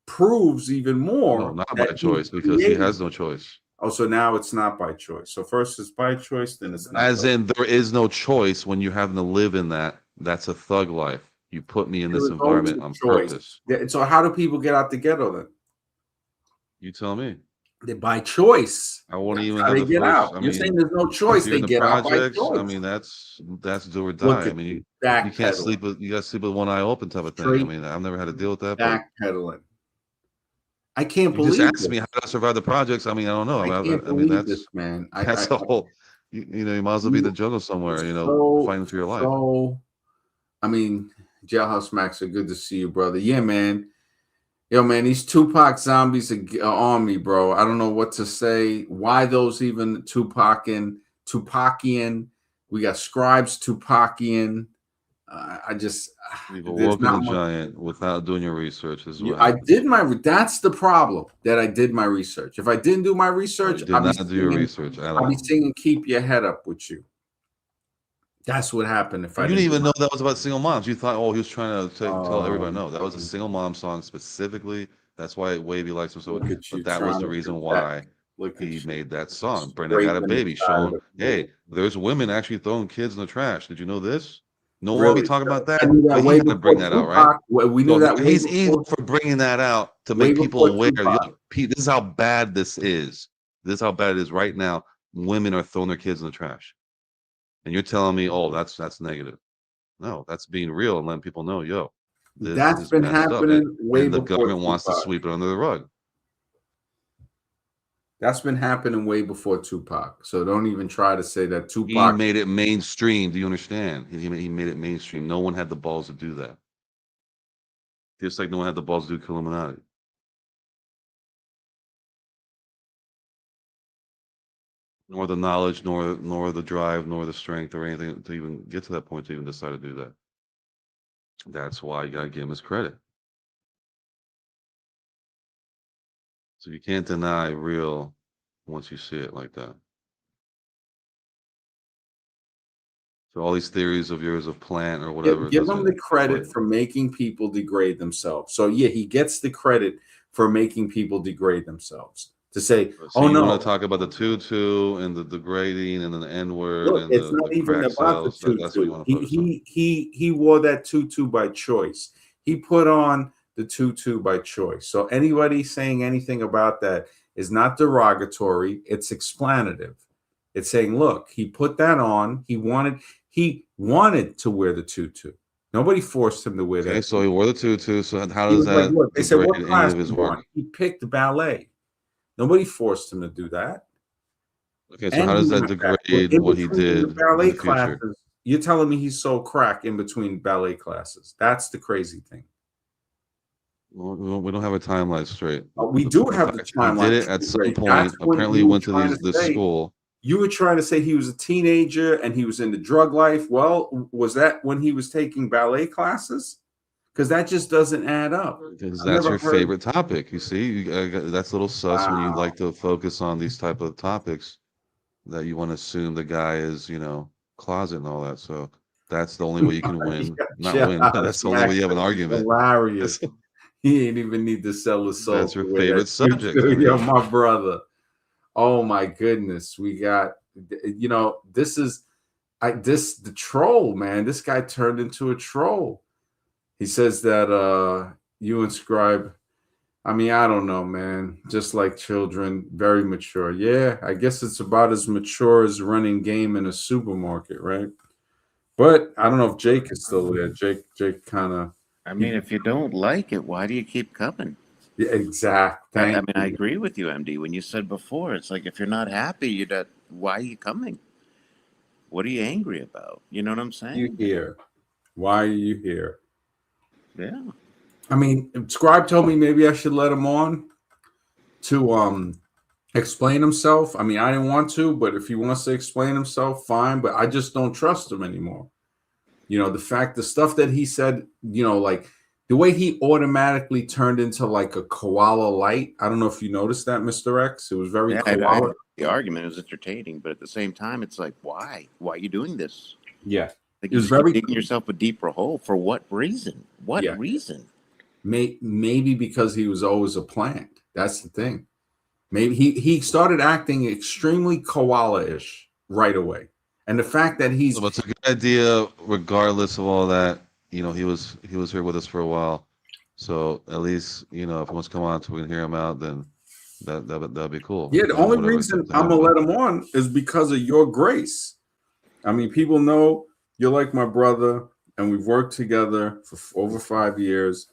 proves even No, more not by that he choice because he created. has no choice. Oh, so now it's not by choice. So first it's by choice, then it's not As by in, there is no choice when you're having to live in that. That's a thug life. You put me in There this is always environment a on choice. purpose. So how do people get out the ghetto then? You tell me. They by choice. I won't That's even how have they the get out. first. I You're saying mean, there's no if choice. you're They in the get out by projects, I choice. mean, that's do or Look die. I at mean, you can't backpedaling, sleep with you got to sleep with one eye open type of thing. I straight mean, I've never had to deal with that, but backpedaling. I can't you just believe asked this. me how did I survive the projects. I mean, I don't know. I can't I mean, believe this, man. that's a whole. You might as well be in the You jungle somewhere. so Fighting for your life. so. I mean, Jailhouse Max, are good to see you, brother. Yeah, man. Yo, man, these Tupac zombies are on me, bro. I don't know what to say. Why those even Tupacian? We got scribes Tupacian. I just You've there's awoken not a much. giant without doing your research. This is what I happened. did my. That's the problem. That I did my research. If I didn't do my No, research, you did not do your research at I'd be all. singing "Keep Your Head Up" with you. That's what happened if I You didn't didn't do even know that was about single moms. You thought, oh, he was trying to tell everybody. my. No, that was a single mom song specifically. That's why Wavy likes him so. Look at you But that was trying the to reason protect. why Look he at you made that song. Brenda got a scraping the baby, side of showing, the floor. hey, there's women actually throwing kids in the trash. Did you know this? No one will be Really? talking about I that, knew that but he way had to bring before that out, right? Tupac. We knew So now that way he's evil before, for bringing that out to way make people before aware. Yo, Tupac. Pete, this is how bad this is. This is how bad it is right now. Women are throwing their kids in the trash, and you're telling me, oh, that's negative. No, that's being real and letting people know, yo, this That's is been messed up, happening way and the before government wants to Tupac. sweep it under the rug. That's been happening way before Tupac. So don't even try to say that He Tupac. made it mainstream. Do you understand? He made it mainstream. No one had the balls to do that. Just like no one had the balls to do Illuminati. Nor the knowledge, nor the drive, nor the strength, or anything to even get to that point to even decide to do that. That's why you gotta give him his credit. So you can't deny real once you see it like that. for all these theories of yours of plant or whatever. Give him the doesn't credit quite- for making people degrade themselves. So yeah, he gets the credit for making people degrade themselves. To say, So oh you want no, to talk about the tutu and the degrading and then the N word look, and it's the not even crack about the cells. That's what you tutu. want to focus on. He wore that tutu by choice. He put on the tutu by choice. So anybody saying anything about that is not derogatory. It's explanative. It's saying, look, he put that on. He wanted to wear the tutu. Nobody forced him to wear Okay, that. so he wore the tutu. So how He does was like, that look, they said, degrade what any class of his do you work? want? He picked ballet. Nobody forced him to do that. Okay, so And how does he that went back. degrade In what he between did the ballet in the future? classes, you're telling me he sold crack in between ballet classes. That's the crazy thing. Well, we don't have a timeline straight. We do have the He did timeline. it at some straight. point. That's when Apparently, he you were went to trying to this say- school. You were trying to say he was a teenager and he was in the drug life. Well, was that when he was taking ballet classes? Because that just doesn't add up. Because I've that's never your heard- favorite topic. You see, that's a little sus when you Wow. like to focus on these type of topics that you want to assume the guy is, closet and all that. So that's the only way you can win. Not win. Josh, That's the only way you have an argument. Hilarious. He ain't even need to sell his soul. That's your to wear favorite that tutu. subject. I Yo, mean. my brother. Oh my goodness. We got, this is the troll, man. This guy turned into a troll. He says that you inscribe. I mean, I don't know, man. Just like children, very mature. Yeah, I guess it's about as mature as running game in a supermarket, right? But I don't know if Jake is still there. Jake kind of. I mean, if you don't like it, why do you keep coming? Yeah, exact. I Thank I you. agree with you, MD. When you said before, it's like if you're not happy, why are you coming? What are you angry about? You know what I'm You saying? here? Why are you here? Yeah. I mean, Scribe told me maybe I should let him on to explain himself. I mean, I didn't want to, but if he wants to explain himself, fine. But I just don't trust him anymore. The stuff that he said, like the way he automatically turned into like a koala light. I don't know if you noticed that, Mr. X. It was very Yeah, koala. the argument was entertaining, but at the same time, it's like, why? Why are you doing this? Yeah. Like It was you keep very- digging yourself a deeper hole. For what reason? What Yeah. reason? Maybe because he was always a plant. That's the thing. Maybe he started acting extremely koala-ish right away. And the fact that he's So it's a good idea, regardless of all that. He was here with us for a while, so at least if he wants to come on so we can hear him out, then that'd be cool. the only Whatever reason to I'm him, gonna but- let him on is because of your grace. I mean, people know you're like my brother, and we've worked together for over 5 years.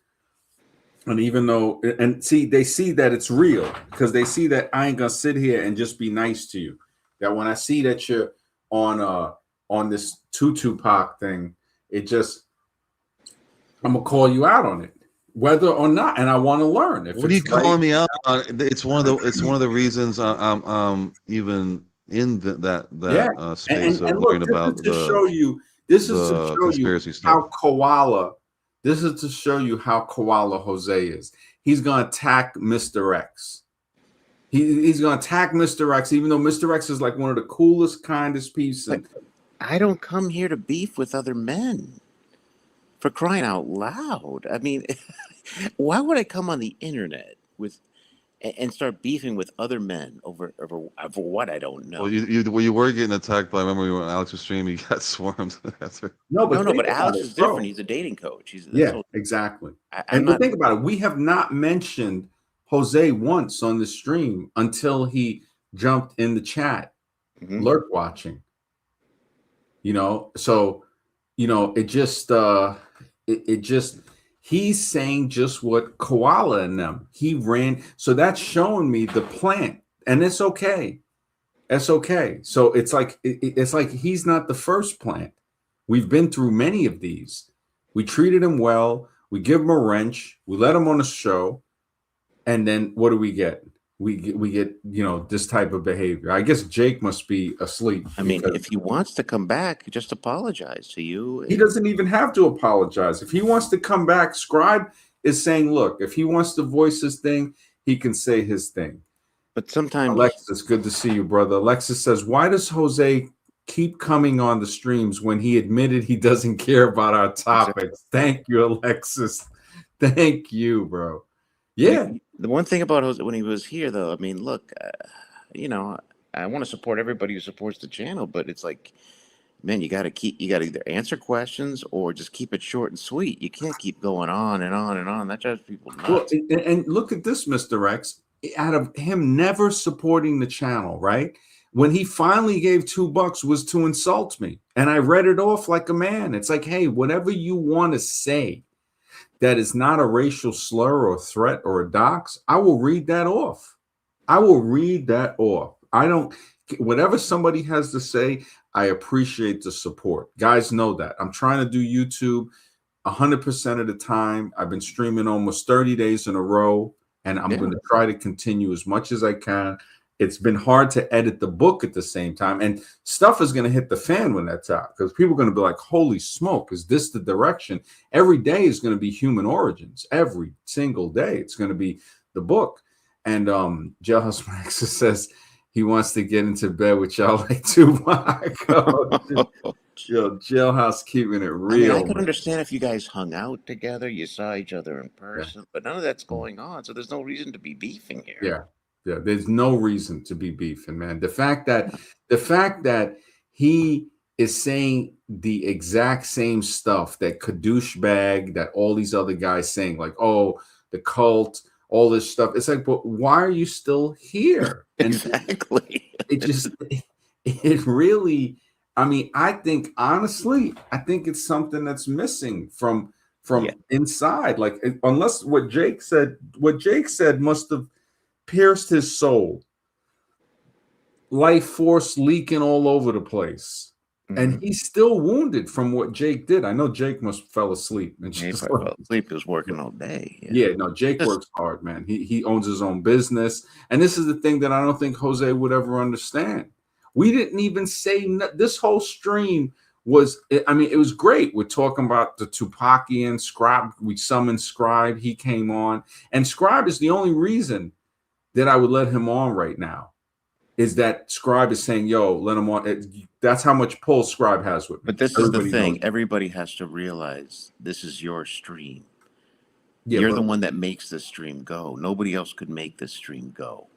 And even though, they see that it's real because they see that I ain't gonna sit here and just be nice to you. That when I see that you're on this Tupac thing, I'm gonna call you out on it, whether or not, and I want to learn. If What are you it's right- calling me out on? It's one of the reasons I'm even in that Yeah. space And of look, learning about this is to show you. This is to the show you conspiracy how stuff. koala. This is to show you how koala Jose is. He's gonna attack Mr. X. He's gonna attack Mr. X, even though Mr. X is like one of the coolest, kindest people. I don't come here to beef with other men. For crying out loud. I mean, why would I come on the internet and start beefing with other men over what I don't know? Well, you were getting attacked by. I remember when Alex was streaming, you got swarmed. No, but but think about Alex it, is bro. different. He's a dating coach. Exactly. I'm But not. think about it. We have not mentioned Jose once on the stream until he jumped in the chat, Mhm. lurk watching. So it just he's saying just what koala and them. He ran. So that's showing me the plant, and it's okay. That's okay. So it's like he's not the first plant. We've been through many of these. We treated him well. We give him a wrench. We let him on a show, and then what do we get? We get this type of behavior. I guess Jake must be asleep. I mean, because if he wants to come back, just apologize to you. he doesn't even have to apologize. If he wants to come back, Scribe is saying, look, if he wants to voice his thing, he can say his thing. But sometimes Alexis, good to see you, brother. Alexis says, why does Jose keep coming on the streams when he admitted he doesn't care about our topics. Thank you, Alexis. Thank you, bro. Yeah. The one thing about Jose when he was here, though, I mean, look, you know, I want to support everybody who supports the channel, but it's like, man, you got to either answer questions or just keep it short and sweet. You can't keep going on and on and on. That drives people nuts. Well, and look at this, Mr. X. Out of him never supporting the channel, right? When he finally gave $2 was to insult me. And I read it off like a man. It's like, hey, whatever you want to say that is not a racial slur or threat or a dox, I will read that off. I will read that off. I don't, whatever somebody has to say, I appreciate the support. Guys know that. I'm trying to do YouTube 100% of the time. I've been streaming almost 30 days in a row, and I'm going to try to continue as much as I can. It's been hard to edit the book at the same time, and stuff is going to hit the fan when that's out, because people are going to be like, holy smoke, is this the direction? Every day is going to be human origins. Every single day it's going to be the book. And Jailhouse Max says he wants to get into bed with y'all like Tupac. Jailhouse keeping it real. I mean, I could understand if you guys hung out together, you saw each other in person, but none of that's going on, so there's no reason to be beefing here. Yeah, there's no reason to be beefing, man. The fact that he is saying the exact same stuff that Kadoosh Bag, that all these other guys saying, like, oh, the cult, all this stuff. It's like, but why are you still here? Exactly. It really, I mean, I think honestly, it's something that's missing from inside. Like, unless what Jake said must have pierced his soul. Life force leaking all over the place. And he's still wounded from what Jake did. I know Jake must fell asleep. And he fell asleep. He was working all day. Jake works hard, man. He owns his own business. And this is the thing that I don't think Jose would ever understand. We didn't even say this whole stream was, I mean, it was great. We're talking about the Tupacian Scribe. We summoned Scribe. He came on. And Scribe is the only reason that I would let him on right now. Is that Scribe is saying, yo, let him on. That's how much pull Scribe has with me. But this is the thing. Everybody has to realize this is your stream. Yeah, you're the one that makes the stream go. Nobody else could make the stream go.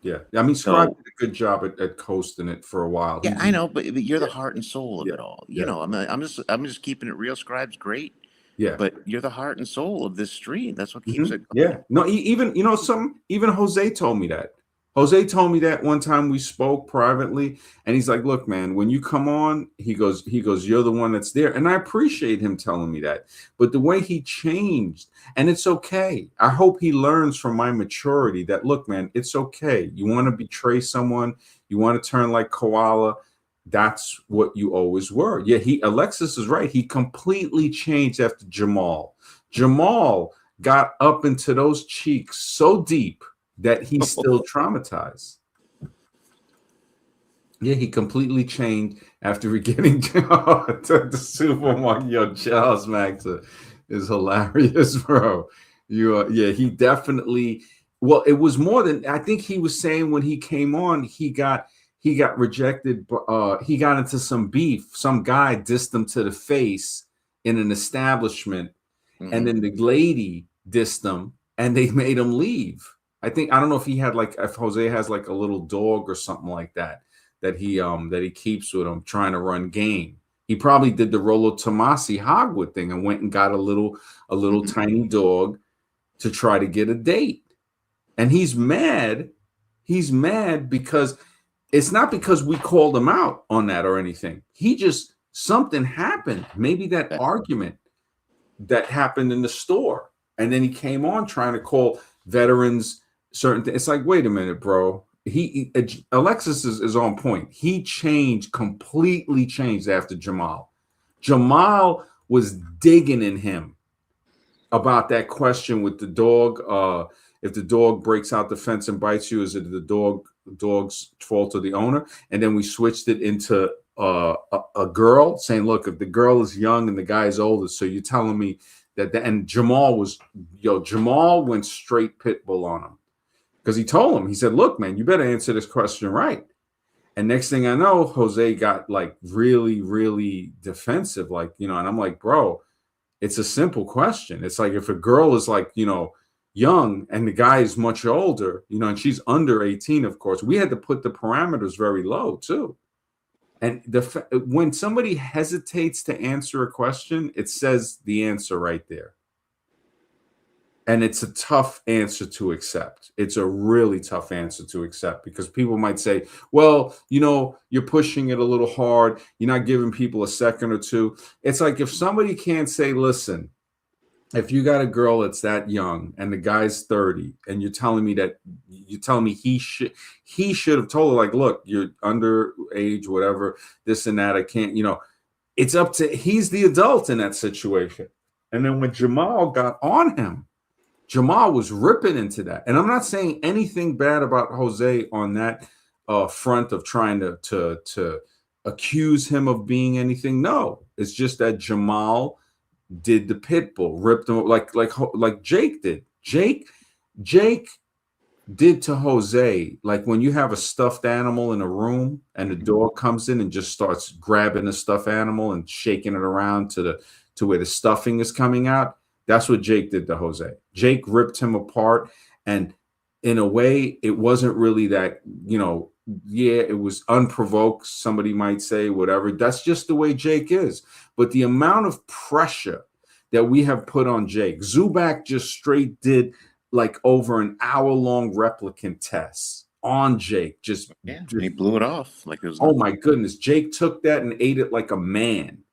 Yeah. I mean, Scribe did a good job at coasting it for a while. Yeah, I know, but you're the heart and soul of it all. You know, I'm just keeping it real. Scribe's great. Yeah. But you're the heart and soul of this stream. That's what keeps it going. Yeah. No, even Jose told me that. Jose told me that one time we spoke privately, and he's like, look, man, when you come on, he goes, you're the one that's there. And I appreciate him telling me that. But the way he changed, and it's okay. I hope he learns from my maturity that, look, man, it's okay. You want to betray someone, you want to turn like Koala. That's what you always were. Yeah, Alexis is right. He completely changed after Jamal. Jamal got up into those cheeks so deep that he's still traumatized. Yeah, he completely changed after getting to the supermarket. Yo, Charles Max is hilarious, bro. He definitely. Well, it was more than I think he was saying when he came on. He got rejected. He got into some beef. Some guy dissed him to the face in an establishment, and then the lady dissed him, and they made him leave. I don't know if Jose has like a little dog or something like that he keeps with him trying to run game. He probably did the Rollo Tomasi Hogwood thing and went and got a little tiny dog to try to get a date. And he's mad. He's mad because it's not because we called him out on that or anything. Something happened. Maybe that argument that happened in the store. And then he came on trying to call veterans certain things. It's like, wait a minute, bro. Alexis is on point. He completely changed after Jamal. Jamal was digging in him about that question with the dog. If the dog breaks out the fence and bites you, is it the dog's fault or the owner? And then we switched it into a girl saying, look, if the girl is young and the guy is older, so you're telling me and Jamal went straight pit bull on him. Because he told him, he said, look, man, you better answer this question right. And next thing I know, Jose got like really, really defensive, like, and I'm like, bro, it's a simple question. It's like if a girl is like, young and the guy is much older, and she's under 18, of course, we had to put the parameters very low too. And when somebody hesitates to answer a question, it says the answer right there. And it's a tough answer to accept. It's a really tough answer to accept because people might say, well, you're pushing it a little hard. You're not giving people a second or two. It's like if somebody can't say, listen, if you got a girl that's that young and the guy's 30 and you're telling me he should have told her, like, look, you're underage, whatever, this and that. I can't, it's up to, he's the adult in that situation. And then when Jamal got on him, Jamal was ripping into that. And I'm not saying anything bad about Jose on that front of trying to accuse him of being anything. No, it's just that Jamal did the pit bull, ripped him like Jake did. Jake did to Jose, like when you have a stuffed animal in a room and the dog comes in and just starts grabbing the stuffed animal and shaking it around to where the stuffing is coming out. That's what Jake did to Jose. Jake ripped him apart. And in a way, it wasn't really that, it was unprovoked. Somebody might say, whatever. That's just the way Jake is. But the amount of pressure that we have put on Jake, Zubak just straight did like over an hour-long replicant test on Jake. He blew it off. Like it was. Oh my goodness. Jake took that and ate it like a man.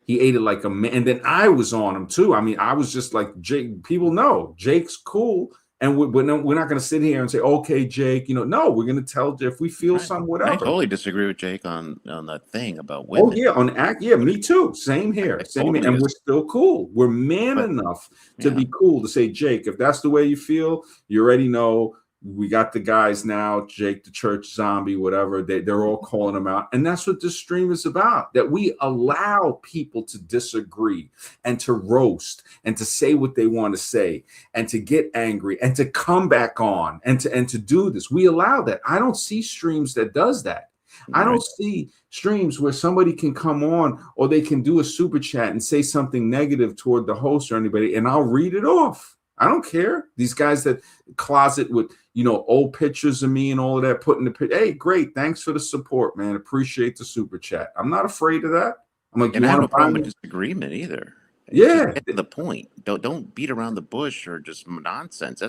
He ate it like a man. And then I was on him too. I mean, I was just like, Jake, people know Jake's cool. And we're not going to sit here and say, okay, Jake, no, we're going to tell if we feel something, whatever. I totally disagree with Jake on that thing about women. Oh, yeah, yeah, me too. Same here. And we're still cool. We're enough to be cool to say, Jake, if that's the way you feel, you already know. We got the guys now, Jake the Church Zombie, whatever. They're all calling him out. And that's what this stream is about, that we allow people to disagree and to roast and to say what they want to say and to get angry and to come back on and to do this. We allow that. I don't see streams that does that. I don't see streams where somebody can come on or they can do a super chat and say something negative toward the host or anybody, and I'll read it off. I don't care. These guys that closet with, old pictures of me and all of that, putting hey, great. Thanks for the support, man. Appreciate the super chat. I'm not afraid of that. I'm like, and I have no problem with disagreement either. Yeah. Just get to the point. Don't beat around the bush or just nonsense.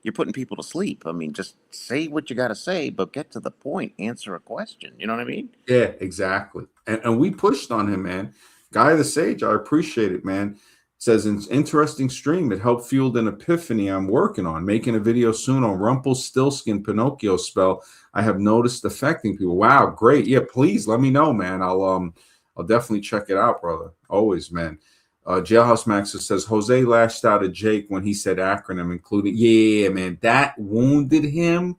You're putting people to sleep. I mean, just say what you got to say, but get to the point. Answer a question. You know what I mean? Yeah, exactly. And we pushed on him, man. Guy of the Sage, I appreciate it, man. Says, an interesting stream. It helped fuel an epiphany I'm working on. Making a video soon on Rumpelstiltskin Pinocchio spell I have noticed affecting people. Wow, great. Yeah, please let me know, man. I'll definitely check it out, brother. Always, man. Jailhouse Max says, Jose lashed out at Jake when he said acronym, including, yeah, man, that wounded him.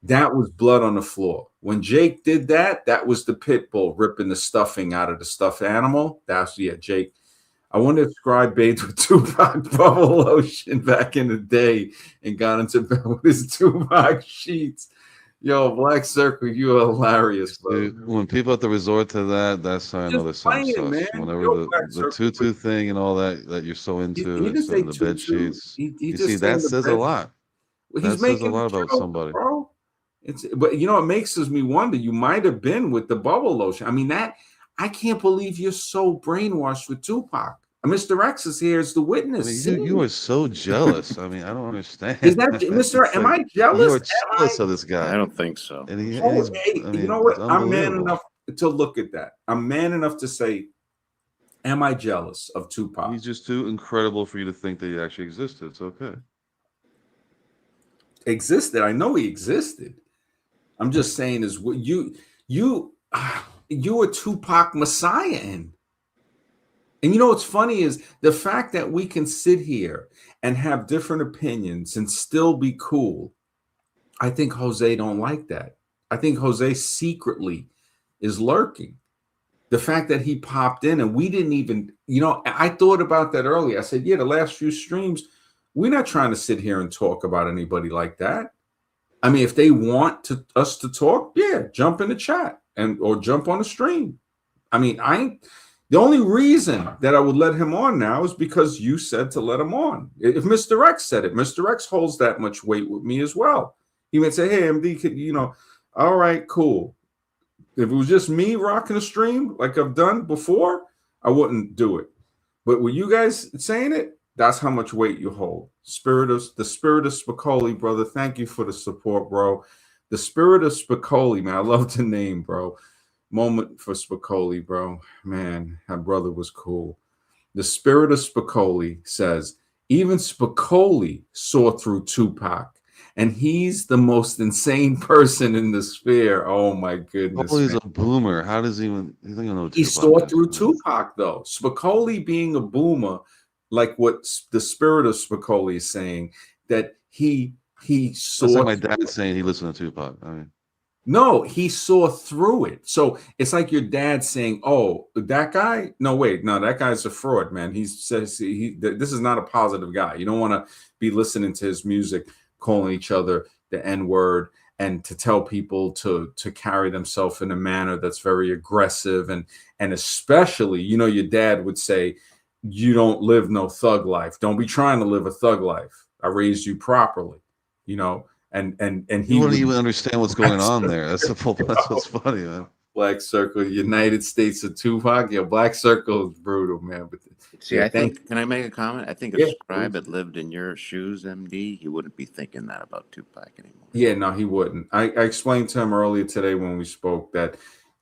That was blood on the floor. When Jake did that, that was the pit bull ripping the stuffing out of the stuffed animal. Jake. I wonder if Scribe bathed with Tupac bubble lotion back in the day and got into bed with his Tupac sheets. Yo, Black Circle, you are hilarious, bro. Dude, when people have to resort to that, that's how I know there's something sus. Whenever the tutu thing and all that you're so into, and the bed sheets, you see, that says a lot. That says a lot about somebody. Bro. But it makes me wonder, you might have been with the bubble lotion. I mean, I can't believe you're so brainwashed with Tupac. Mr. X is here as the witness. I mean, you are so jealous. I mean, I don't understand. Is that Mr. Am I jealous? You are jealous of this guy. I don't think so. And you know what? I'm man enough to look at that. I'm man enough to say, am I jealous of Tupac? He's just too incredible for you to think that he actually existed. It's okay. Existed. I know he existed. I'm just saying is what you're a Tupac messiah in. And what's funny is the fact that we can sit here and have different opinions and still be cool. I think Jose don't like that. I think Jose secretly is lurking. The fact that he popped in and we didn't even, I thought about that earlier. I said, yeah, the last few streams, we're not trying to sit here and talk about anybody like that. I mean, if they want us to talk, yeah, jump in the chat or jump on the stream. I mean, the only reason that I would let him on now is because you said to let him on. If Mr. X said it, Mr. X holds that much weight with me as well. He would say, "Hey, MD, all right, cool." If it was just me rocking the stream like I've done before, I wouldn't do it. But with you guys saying it, that's how much weight you hold. The spirit of Spicoli, brother. Thank you for the support, bro. The spirit of Spicoli, man. I love the name, bro. Moment for Spicoli, bro. Man, that brother was cool. The spirit of Spicoli says, even Spicoli saw through Tupac, and he's the most insane person in the sphere. Oh my goodness. Spicoli's a boomer. How does he even know He Tupac saw is, through man? Tupac, though. Spicoli being a boomer, like what the spirit of Spicoli is saying, that he saw. That's like my dad saying he listened to Tupac. I mean, no, he saw through it. So it's like your dad saying, "Oh, that guy? No, wait, no, that guy's a fraud, man. He says this is not a positive guy. You don't want to be listening to his music, calling each other the N word, and to tell people to carry themselves in a manner that's very aggressive, and especially, your dad would say, you don't live no thug life. Don't be trying to live a thug life. I raised you properly, and he you wouldn't would even understand what's going on there. That's what's funny, man. Black Circle, United States of Tupac. Yeah, Black Circle is brutal, man. But See, yeah, I think, can I make a comment? I think if Yeah, Scribe please. had lived in your shoes, MD, he wouldn't be thinking that about Tupac anymore. Yeah, no, he wouldn't. I explained to him earlier today when we spoke that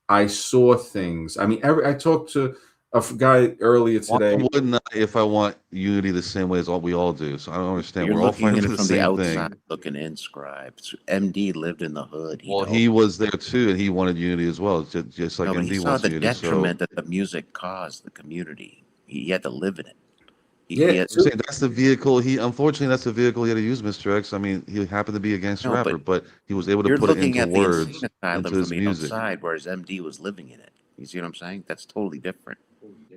I saw things. I mean, I talked to a guy earlier Why today. wouldn't I if I want unity the same way as we all do? So I don't understand. You're We're all looking fighting in for it the from the same outside, thing. looking in, Scribe. MD lived in the hood. Well, he was there too, and he wanted unity as well, just like No, but he MD saw wants the unity. So detriment that the music caused the community. He had to live in it. Yeah, He had, I'm saying that's the vehicle. Unfortunately, that's the vehicle he had to use, Mr. X. I mean, he happened to be a gangster no, but rapper, but he was able to you're put it looking into at the insane words, asylum into from his the music. outside, whereas MD was living in it. You see what I'm saying? That's totally different.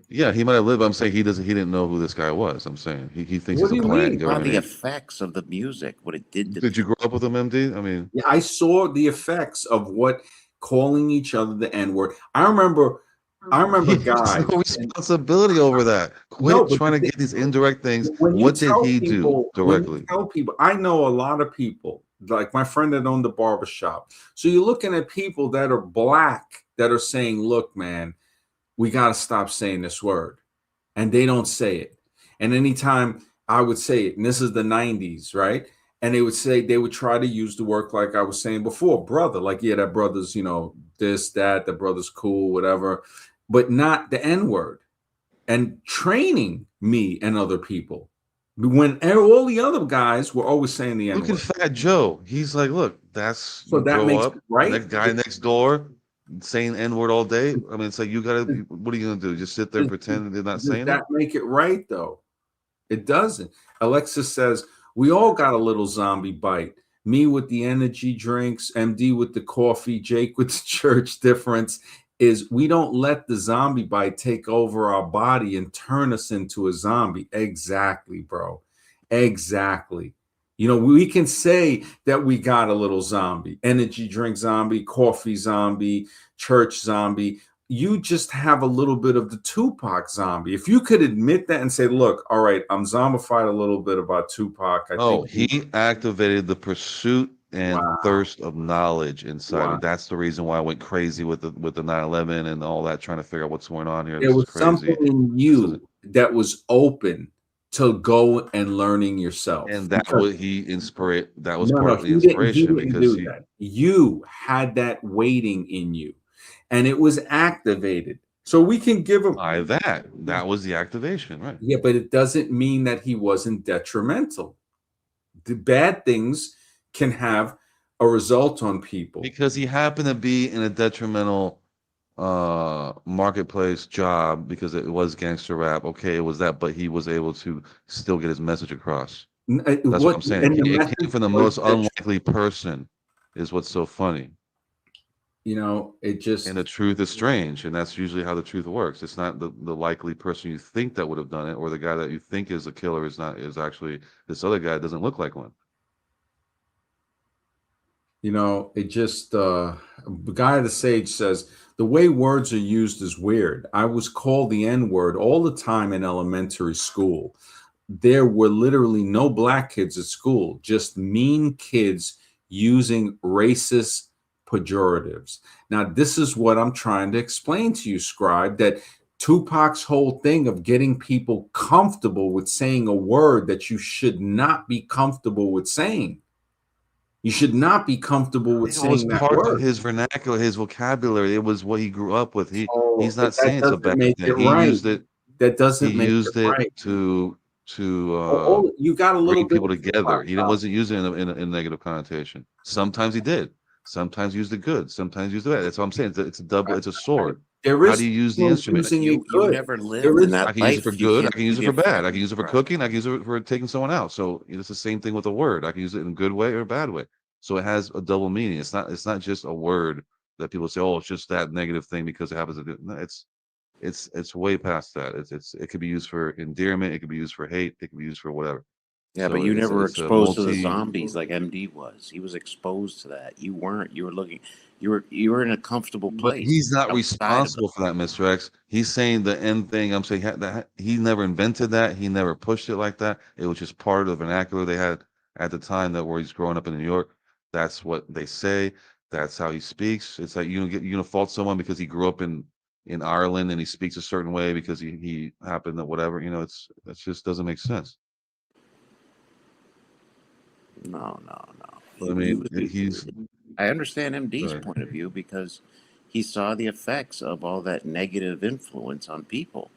Yeah, he might have lived. I'm saying he didn't know who this guy was. I'm saying he thinks what he's do a you plant mean? Saw government the agent. effects of the music, what it did to Did you people. grow up with him, MD? I mean, Yeah, I saw the effects of what calling each other the N word. I remember he has guys. no responsibility over that. No, Quit but trying to get these indirect things. when you What did tell he do people, directly? I know a lot of people, like my friend that owned the barber shop. So you're looking at people that are black that are saying, look, man, we got to stop saying this word. And they don't say it. And anytime I would say it, and this is the 90s, right? And they would try to use the word like I was saying before, brother, like, yeah, that brother's, this, that, the brother's cool, whatever, but not the N word. And training me and other people when all the other guys were always saying the N Look at word. Fat Joe. He's like, look, that's So you that grow makes up. it right. Next guy next door saying N word all day. I mean, it's like you gotta. What are you gonna do? Just sit there and pretend they're not Does saying that it? make it right though? It doesn't. Alexis says, we all got a little zombie bite. Me with the energy drinks, MD with the coffee, Jake with the church. Difference is we don't let the zombie bite take over our body and turn us into a zombie. Exactly, bro. Exactly. We can say that we got a little zombie, energy drink zombie, coffee zombie, church zombie. You just have a little bit of the Tupac zombie. If you could admit that and say, look, all right, I'm zombified a little bit about Tupac. I Oh, think he activated the pursuit and wow, thirst of knowledge inside me. wow. That's the reason why I went crazy with the 9/11 and all that, trying to figure out what's going on here. There This is was something crazy. in This isn't. you that was open to go and learning yourself. And that Because was he inspired. That was no, part of the he inspiration didn't because do he that. You had that waiting in you and it was activated. So we can give him by that was the activation, right? yeah, but it doesn't mean that he wasn't detrimental. The bad things can have a result on people. Because he happened to be in a detrimental marketplace job because it was gangster rap. Okay, it was that, but he was able to still get his message across. That's what I'm saying. And the It message came from the was most unlikely person, is what's so funny. it just And the truth is strange, and that's usually how the truth works. It's not the likely person you think that would have done it, or the guy that you think is a killer is actually this other guy that doesn't look like one. You know, it just the guy the sage says the way words are used is weird. I was called the N word all the time in elementary school. There were literally no black kids at school, just mean kids using racist pejoratives. Now, this is what I'm trying to explain to you, Scribe, that Tupac's whole thing of getting people comfortable with saying a word that you should not be comfortable with saying. You should not be comfortable with It was saying that part of word. his vernacular, his vocabulary. It was what he grew up with. Oh, He's but not that saying it's a doesn't bad make it thing. He right. used it. That He doesn't make it used it right. to You got a little bring bit people of together. Tupac He knowledge. wasn't using it in a negative connotation. Sometimes he did. Sometimes used it good. Sometimes used it bad. That's what I'm saying. It's a double. It's a sword. There How is do you use the people instrument? But using it you good. never There lived in is that I can use it for life. You good. I can't can be use it for bad. I different. can use it for Right. cooking. I can use it for taking someone out. So it's the same thing with a word. I can use it in a good way or a bad way. So it has a double meaning. It's not just a word that people say, oh, it's just that negative thing because it happens to do. No, it's way past that. It could be used for endearment. It could be used for hate. It could be used for whatever. Yeah, but So you never were it's a exposed to the multi. zombies like MD was. He was exposed to that. You weren't. You were looking. You were in a comfortable But place he's not outside of it. responsible for that, Mr. X. He's saying the end thing. I'm saying that he never invented that. He never pushed it like that. It was just part of the vernacular they had at the time that where he's growing up in New York. That's what they say. That's how he speaks. It's like you gonna fault someone because he grew up in Ireland and he speaks a certain way because he happened to whatever. It just doesn't make sense. No, no, no. But I He mean, was. I understand MD's Sorry. point of view because he saw the effects of all that negative influence on people.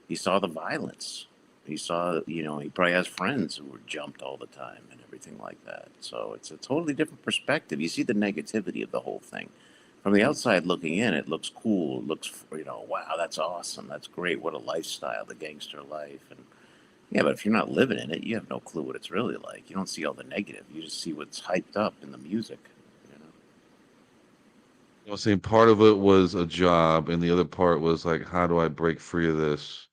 He saw the violence. He saw, he probably has friends who were jumped all the time and everything like that. So it's a totally different perspective. You see the negativity of the whole thing. From the outside looking in, it looks cool. It looks, wow, that's awesome. That's great. What a lifestyle, the gangster life. And yeah, but if you're not living in it, you have no clue what it's really like. You don't see all the negative. You just see what's hyped up in the music. You know? I was saying part of it was a job, and the other part was like, how do I break free of this,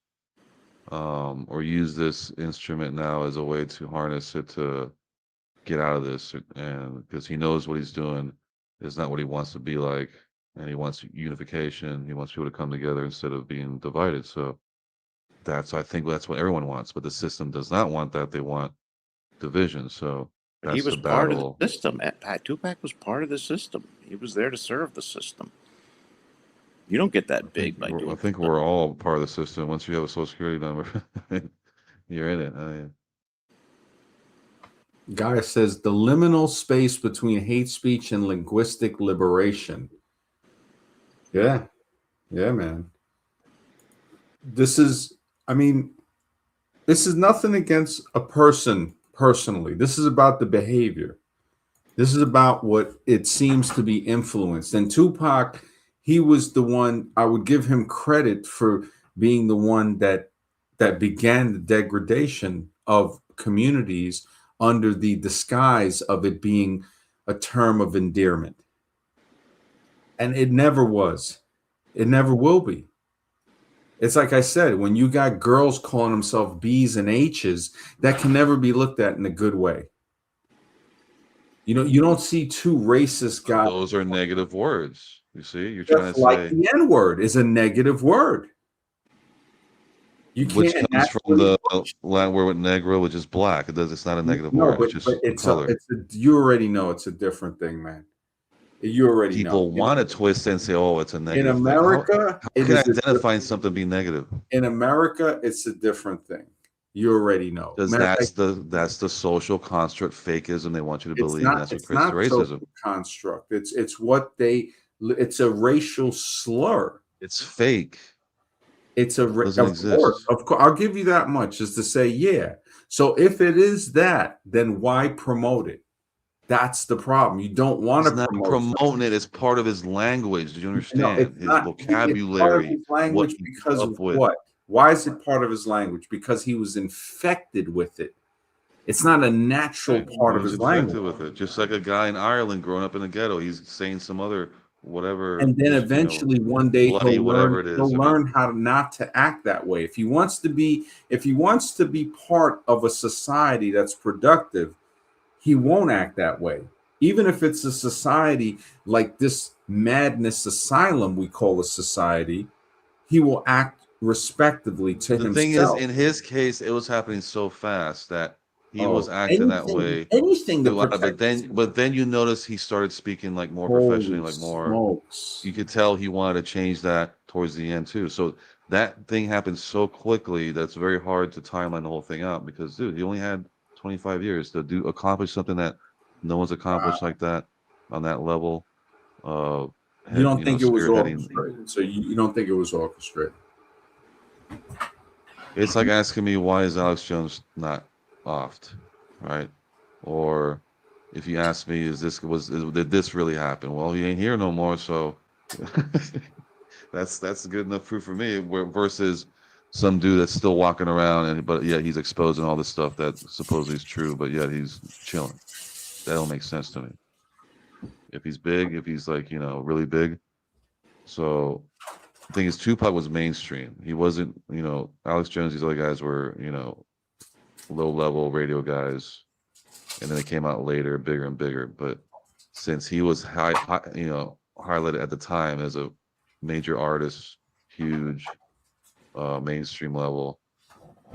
or use this instrument now as a way to harness it to get out of this, and because he knows what he's doing is not what he wants to be like, and he wants unification. He wants people to come together instead of being divided. So I think that's what everyone wants, but the system does not want that. They want division. So But he that's was the part of battle. the system. Tupac was part of the system. He was there to serve the system. You don't get that big by I doing think stuff. we're all part of the system. Once you have a social security number, you're in it. Guy says the liminal space between hate speech and linguistic liberation. Yeah. Yeah, man. This is, I mean, this is nothing against a person personally. This is about the behavior. This is about what it seems to be influenced. And Tupac, he was the one, I would give him credit for being the one that began the degradation of communities under the disguise of it being a term of endearment. And it never was. It never will be. It's like I said, when you got girls calling themselves B's and H's, that can never be looked at in a good way. You don't see two racist guys. Those are negative words. You see, you're trying Just to like say the N word is a negative word. You which can't comes from naturally the Latin word with negro, which is black. It's not a negative no, word. but It's just a color. you already know it's a different thing, man. You already know. People want to twist and say, "Oh, it's a In negative thing." America, How it can I is a identify something being negative? in America, it's a different thing. You already know. Because Matter of fact, that's the social construct fakeism they want you to believe, and that's what it's creates the not racism. social construct. It's a racial slur. It's fake. It's It doesn't of course, exist. I'll give you that much, is to say, yeah. So if it is that, then why promote it? That's the problem. You don't want He's to not promote promoting it as part of his language. Do you something. No, understand? it's His not. It's part of vocabulary, his what language he because grew of up with. what? Why is it part of his language? Because he was infected with it. It's not a natural Right. part He of was his infected language. with it. Just like a guy in Ireland growing up in the ghetto. He's saying some other whatever, And then just eventually one day bloody whatever it is. he'll I mean, learn how not to act that way. If he wants to be part of a society that's productive, he won't act that way. even if it's a society like this madness asylum we call a society, he will act respectively to The thing is, himself. in his case, it was happening so fast that he was acting that way. Anything to But protect. then you notice he started speaking like more Holy professionally, like more. smokes. You could tell he wanted to change that towards the end too. So that thing happened so quickly that's very hard to timeline the whole thing out because, dude, he only had 25 years to accomplish something that no one's accomplished like that on that level. You don't think it was spearheading. orchestrated? So you don't think it was orchestrated? It's like asking me why is Alex Jones not offed, right? Or if you ask me, did this really happen? Well, he ain't here no more, so that's good enough proof for me. Versus some dude that's still walking around but yet he's exposing all this stuff that supposedly is true, but yet he's chilling. That don't make sense to me. If he's big, if he's like really big, so. The thing is, Tupac was mainstream. He wasn't, Alex Jones, these other guys were, low-level radio guys, and then they came out later, bigger and bigger. But since he was highlighted at the time as a major artist, huge, mainstream level,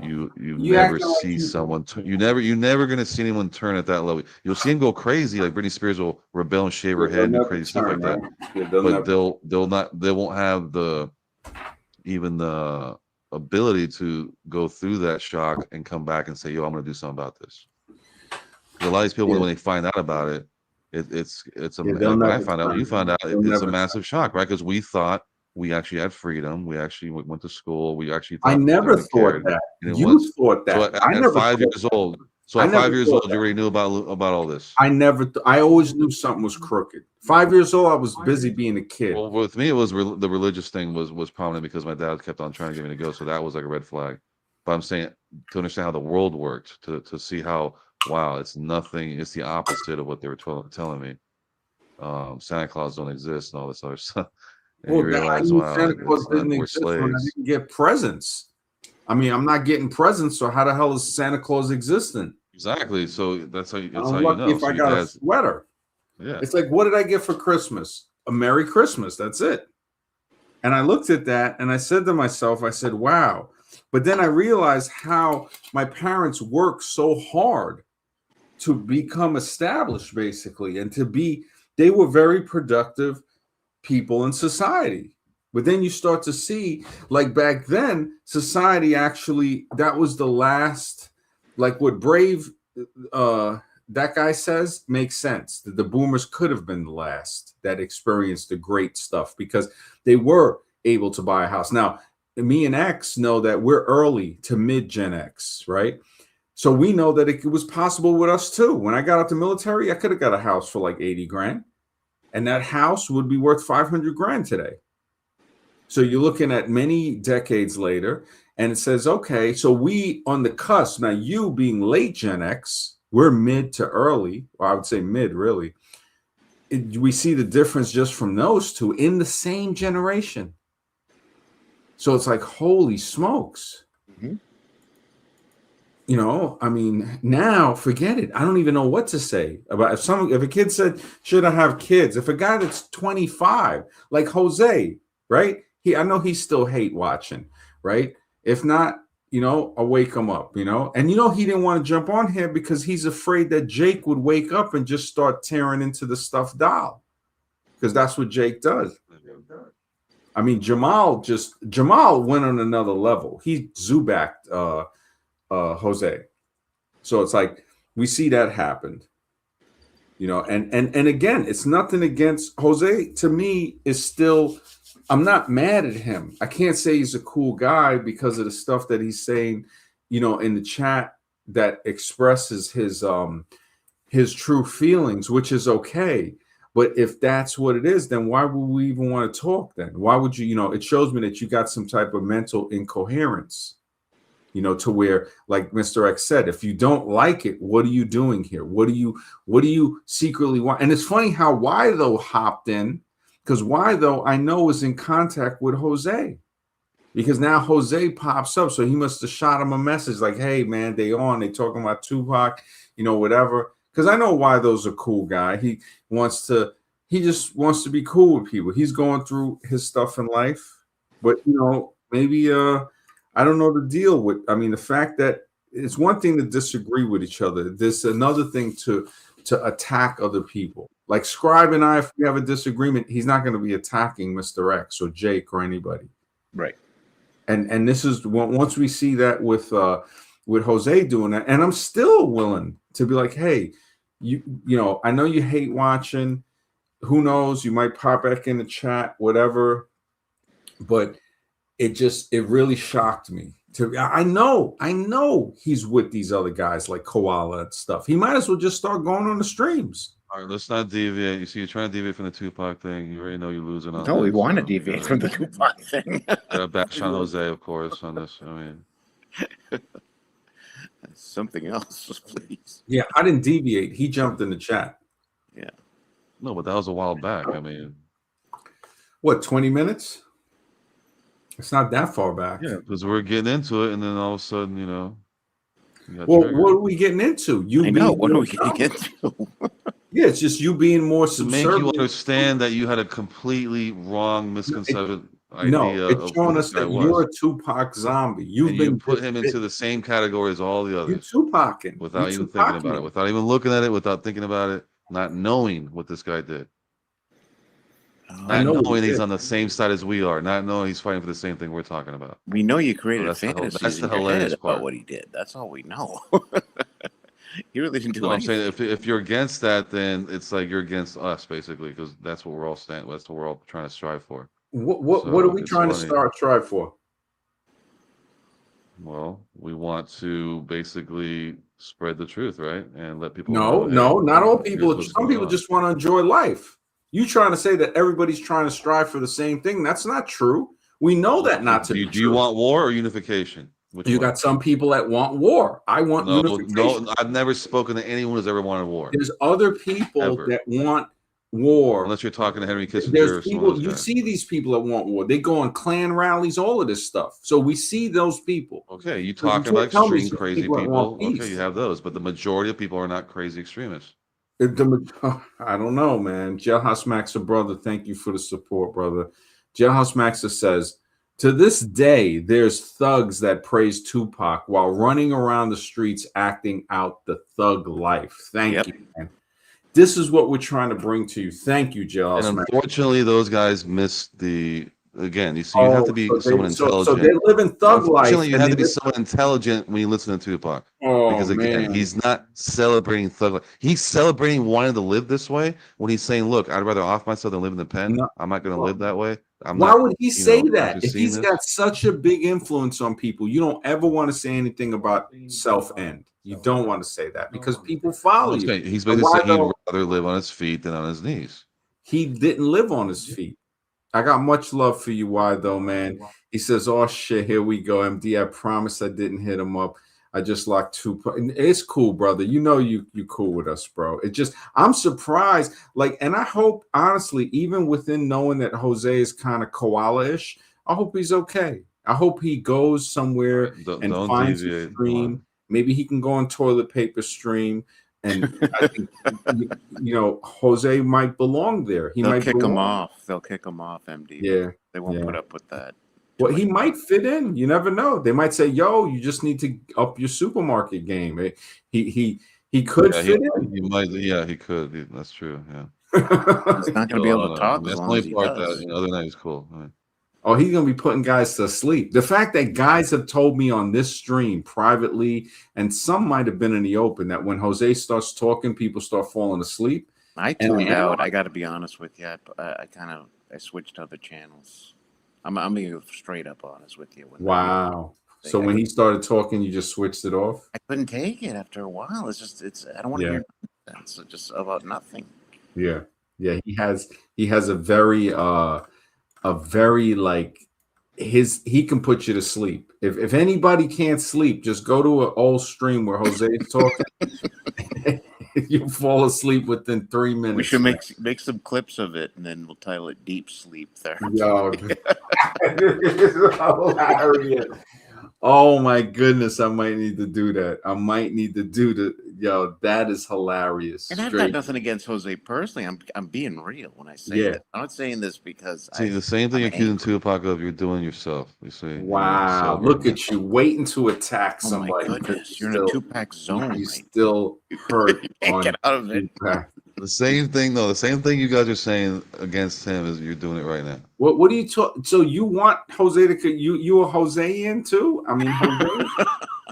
you never see someone. You're never gonna see anyone turn at that level. You'll see him go crazy, like Britney Spears will rebel and shave her head and do crazy stuff like that. But they won't have the ability to go through that shock and come back and say, "Yo, I'm gonna do something about this." A lot of these people, when they find out about it, it's when I found out, you found out, it's a massive shock, right? Because we thought we actually had freedom. We actually went to school. We actually thought I never thought that. You thought that. So at 5 years old. So at 5 years old, you already knew about all this. I always knew something was crooked. 5 years old, I was busy being a kid. Well, with me, it was the religious thing was prominent because my dad kept on trying to get me to go. So that was like a red flag. But I'm saying to understand how the world worked, to see how, wow, it's nothing. It's the opposite of what they were telling me. Santa Claus don't exist and all this other stuff. And you realize, wow, Santa Claus didn't exist when I didn't get presents. I mean, I'm not getting presents, so how the hell is Santa Claus existent? Exactly. So that's how you know. If I got a sweater. Yeah. It's like, what did I get for Christmas? A Merry Christmas. That's it. And I looked at that and I said to myself, I said, wow. But then I realized how my parents worked so hard to become established, basically, and they were very productive people in society. But then you start to see, like back then, society actually, that was the last, like what Brave, that guy says makes sense. The boomers could have been the last that experienced the great stuff because they were able to buy a house. Now, me and X know that we're early to mid Gen X, right? So we know that it was possible with us too. When I got out the military, I could have got a house for like 80 grand. And that house would be worth 500 grand today. So you're looking at many decades later, and it says, okay, so we on the cusp. Now, you being late Gen X, we're mid to early, or I would say mid, really. We see the difference just from those two in the same generation. So it's like, holy smokes. Mm-hmm. I mean, now forget it. I don't even know what to say about if a kid said, should I have kids? If a guy that's 25, like Jose, right? I know he still hate watching, right? If not, I'll wake him up, and he didn't want to jump on here because he's afraid that Jake would wake up and just start tearing into the stuffed doll, because that's what Jake does. I mean, Jamal went on another level. He Zubacked Jose. So it's like we see that happened, and again, it's nothing against Jose. To me, is still, I'm not mad at him. I can't say he's a cool guy because of the stuff that he's saying, in the chat that expresses his true feelings, which is okay. But if that's what it is, then why would we even want to talk then? Why would you, it shows me that you got some type of mental incoherence, to where, like Mr. X said, if you don't like it, what are you doing here? What do you secretly want? And it's funny how Why-Though hopped in, because Why-Though I know is in contact with Jose, because now Jose pops up. So he must have shot him a message like, hey man, they talking about Tupac, whatever. because I know why those are cool guy. He just wants to be cool with people. He's going through his stuff in life, but maybe I don't know the deal with. I mean, the fact that it's one thing to disagree with each other. There's another thing to attack other people. Like Scribe and I, if we have a disagreement, he's not going to be attacking Mr. X or Jake or anybody. Right. And this is once we see that with Jose doing that, and I'm still willing to be like, hey, I know you hate watching. Who knows? You might pop back in the chat, whatever. But it really shocked me. I know he's with these other guys like Koala and stuff. He might as well just start going on the streams. All right, let's not deviate. You see, you're trying to deviate from the Tupac thing. You already know you're losing on No, that. we want to deviate from the Tupac thing. Gotta bash on Jose, of course, on this. I mean, something else, please. Yeah, I didn't deviate. He jumped in the chat. Yeah. no, but that was a while back. I mean, What, 20 minutes? It's not that far back. yeah, because we're getting into it, and then all of a sudden, you got Well, triggered. what are we getting into? I know. What are we going to get to? Yeah, it's just you being more to make subservient. you understand that you had a completely wrong misconception idea No, it's of showing who us this guy that was. you're a Tupac zombie. And you put him into the same category as all the You're others Tupacing. without even thinking about it, without even looking at it, without thinking about it, not knowing what this guy did. I know Not what knowing he he's did. on the same side as we are, not knowing he's fighting for the same thing we're talking about. We know you created that's the fantasies that's the in your hilarious head part. about what he did. That's all we know. He really didn't do No, I'm anything. saying if you're against that, then it's like you're against us, basically, because that's what we're all standing. That's what we're all trying to strive for. What So are we it's trying funny. to try for? Well, we want to basically spread the truth, right, and let people No, know. Hey, not all here's people. what's Some going people on. just want to enjoy life. You trying to say that everybody's trying to strive for the same thing? That's not true. We know that not to be Do you true. want war or unification? Which You one? got some people that want war. I want unification. No, I've never spoken to anyone who's ever wanted war. There's other people Ever. that want war. Unless you're talking to Henry Kissinger There's or some of people, those you guys. see these people that want war. They go on Klan rallies, all of this stuff. So we see those people. Okay, you So you talk about can't tell me extreme some crazy people that want people. peace. Okay, you have those, but the majority of people are not crazy extremists. I don't know, man. Jailhouse Maxer, brother, thank you for the support, brother. Jailhouse Maxer says, to this day, there's thugs that praise Tupac while running around the streets acting out the thug life. Thank you, man. This is what we're trying to bring to you. Thank you, Jailhouse And Maxer. unfortunately, those guys missed the. Again, you see, you have to be someone intelligent. So they live in thug life. Unfortunately, you have to be someone intelligent when you listen to Tupac. Because again, man. he's not celebrating thug life. He's celebrating wanting to live this way when he's saying, "Look, I'd rather off myself than live in the pen. No. I'm not going to live that way." Why would he say that? after If he's seeing got such a big influence on people, you don't ever want to say anything about self-end. You don't want to say that because people follow you. He's basically saying he'd rather live on his feet than on his knees. He didn't live on his feet. I got much love for you, why though, man? He says, "Oh shit, here we go, MD. I promise I didn't hit him up. I just locked two. It's cool, brother. You know you cool with us, bro. It just I'm surprised. Like, and I hope honestly, even within knowing that Jose is kind of koala-ish, I hope he's okay. I hope he goes somewhere and finds a stream. Maybe he can go on toilet paper stream. And I think Jose might belong there. They'll kick him off. They'll kick him off, MD. Yeah, they won't put up with that. Well, he might fit in. You never know. They might say, "Yo, you just need to up your supermarket game." He could fit in. He might. Yeah, he could. That's true. Yeah. He's not going to be able to talk as long as he does. That other night is cool. Right. Oh, he's going to be putting guys to sleep. The fact that guys have told me on this stream privately, and some might have been in the open, that when Jose starts talking, people start falling asleep. I tuned out. I got to be honest with you. I switched to other channels. I'm being straight up honest with you. Wow. So when he started talking, you just switched it off? I couldn't take it after a while. I don't want to hear nonsense. It's just about nothing. Yeah. Yeah. He has a very like he can put you to sleep. If anybody can't sleep, just go to an old stream where Jose is talking. You'll fall asleep within 3 minutes. We should make some clips of it, and then we'll title it "Deep Sleep." There. Yo, this is hilarious. Oh my goodness, I might need to do that. I might need to do Yo, that is hilarious. And I've got nothing against Jose personally. I'm being real when I say Yeah. this. I'm not saying this because See, the same thing I'm you're accusing angry. Tupac of, you're doing yourself. You see? Wow, So look at you waiting to attack Oh my somebody. goodness, you're in a Tupac zone You right still hurt You can't on get out of it. Tupac. the same thing, though. The same thing you guys are saying against him is you're doing it right now. What do you talk? So you want Jose to you a Josean too? I mean, Jose.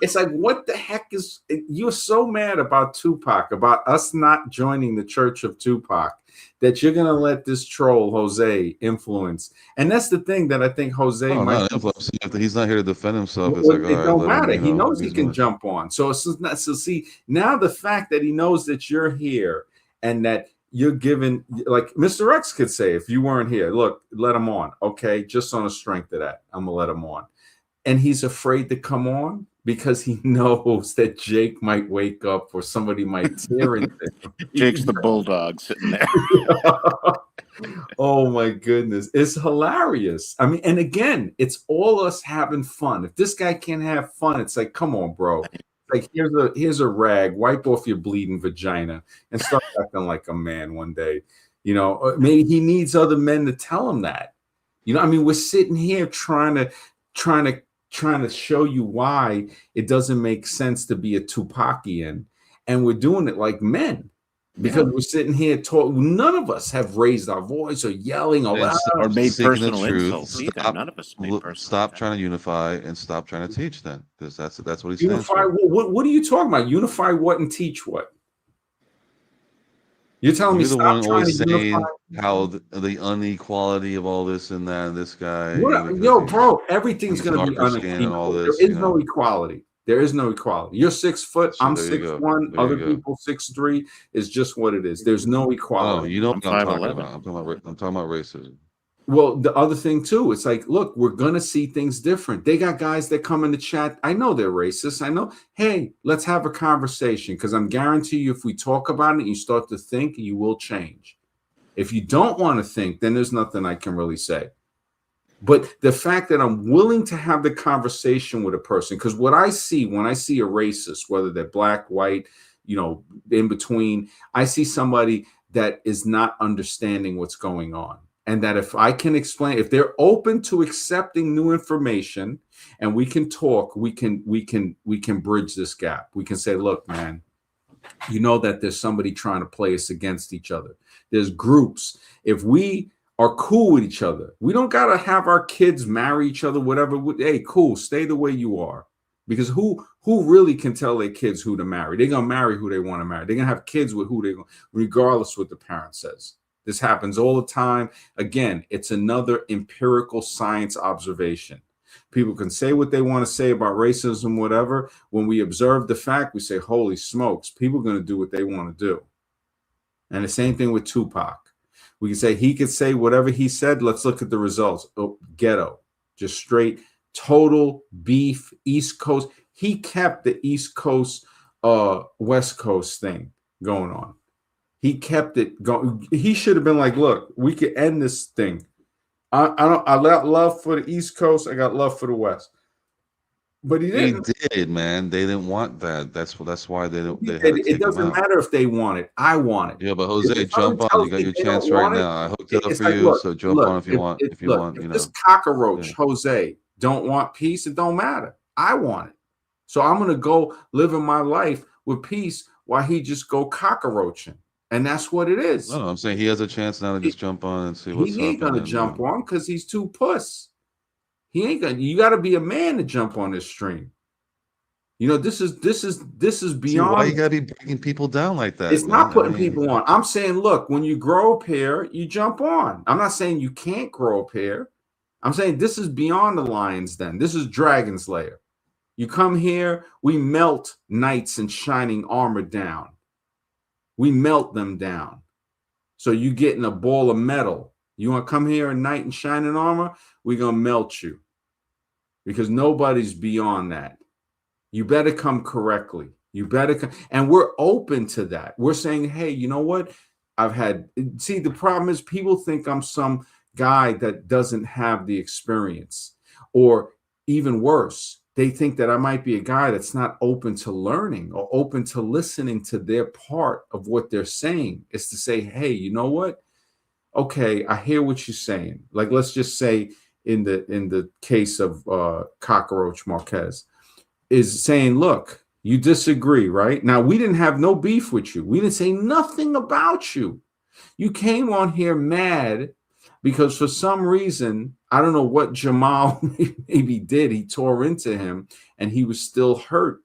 It's like, what the heck is you're so mad about Tupac, about us not joining the Church of Tupac, that you're gonna let this troll Jose influence. And that's the thing that I think Jose No, might not influence. If he's not here to defend himself, it's well, like, all it right, don't let him, matter. you He know, knows he he's can gonna. jump on. So it's not so see now the fact that he knows that you're here and that you're giving, like Mr. X could say, if you weren't here, look, let him on. Okay, just on the strength of that, I'm gonna let him on. And he's afraid to come on because he knows that Jake might wake up or somebody might tear into him. Jake's the bulldog sitting there. Oh my goodness, it's hilarious. I mean, and again, it's all us having fun. If this guy can't have fun, it's like, come on, bro. Like here's a rag, wipe off your bleeding vagina and start acting like a man one day. You know, maybe he needs other men to tell him that. You know, I mean, we're sitting here trying to show you why it doesn't make sense to be a Tupacian, and we're doing it like men. Because we're sitting here talking, none of us have raised our voice or yelling or or made seeking the personal truth. insults either. Stop, None of us made personal. stop trying to unify and stop trying to teach. Then, because that's what he stands unify. for. What are you talking about? Unify what and teach what? You're telling me You're the stop one trying always to saying unify. how the unequality of all this and that and this guy. Yo, bro, everything's he's going to be darker skin and all unequal. this, There is no equality. There is no equality. You're 6 foot. So I'm there you 6'1". go. Other people 6'3". Is just what it is. There's no No, equality. you know what I'm talking 5'11". about. I'm talking about racism. Well, the other thing too, it's like, look, we're gonna see things different. They got guys that come in the chat. I know they're racist. I know. Hey, let's have a conversation, because I'm guarantee you, if we talk about it, and you start to think, you will change. If you don't want to think, then there's nothing I can really say. But the fact that I'm willing to have the conversation with a person, because what I see when I see a racist, whether they're black, white, you know, in between, I see somebody that is not understanding what's going on. And that if I can explain, if they're open to accepting new information and we can talk, we can bridge this gap. We can say, look, man, you know that there's somebody trying to play us against each other. There's groups. If we are cool with each other, we don't got to have our kids marry each other, whatever. Hey, cool, stay the way you are. Because who really can tell their kids who to marry? They're going to marry who they want to marry. They're going to have kids with who they want, regardless what the parent says. This happens all the time. Again, it's another empirical science observation. People can say what they want to say about racism, whatever. When we observe the fact, we say, holy smokes, people are going to do what they want to do. And the same thing with Tupac. We can say he could say whatever he said. Let's look at the results. Oh, ghetto, just straight, total beef, East Coast. He kept the East Coast, West Coast thing going on. He kept it going. He should have been like, look, we could end this thing. I got love for the East Coast. I got love for the West. But he didn't. He did, man. They didn't want that. That's why they had to take It doesn't him out. matter if they want it. I want it. Yeah, but Jose, jump on. You got your chance right now. I hooked it up for you, so jump on if you want. If you want, you know. This cockroach, Jose, don't want peace, it don't matter. I want it. So I'm gonna go living my life with peace while he just go cockroaching. And that's what it is. No, I'm saying he has a chance now to just jump on and see what's up. He ain't gonna jump on because he's too puss. He ain't gonna. You got to be a man to jump on this stream. You know, this is beyond. See, why you gotta be breaking people down like that? It's not putting people on. I'm saying, look, when you grow up here, you jump on. I'm not saying you can't grow up here. I'm saying this is beyond the Lion's Den. This is Dragon's Lair. You come here, we melt knights in shining armor down. We melt them down. So you get in a ball of metal. You want to come here in knight in shining armor? We're going to melt you. Because nobody's beyond that. You better come correctly. You better come. And we're open to that. We're saying, hey, you know what? See, the problem is people think I'm some guy that doesn't have the experience. Or even worse, they think that I might be a guy that's not open to learning or open to listening to their part of what they're saying. Is to say, hey, you know what? Okay, I hear what you're saying. Like, let's just say in the case of Cockroach Marquez, is saying, look, you disagree, right? Now, we didn't have no beef with you. We didn't say nothing about you. You came on here mad because for some reason, I don't know what Jamal maybe did. He tore into him and he was still hurt.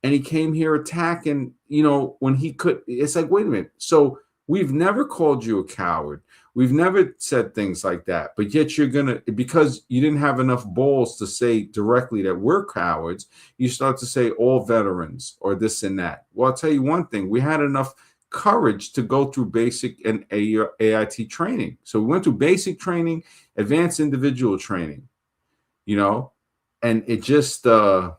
And he came here attacking, when he could. It's like, wait a minute. So we've never called you a coward. We've never said things like that. But yet you're going to, because you didn't have enough balls to say directly that we're cowards, you start to say all veterans or this and that. Well, I'll tell you one thing. We had enough courage to go through basic and AIT training. So we went through basic training, advanced individual training, and it just I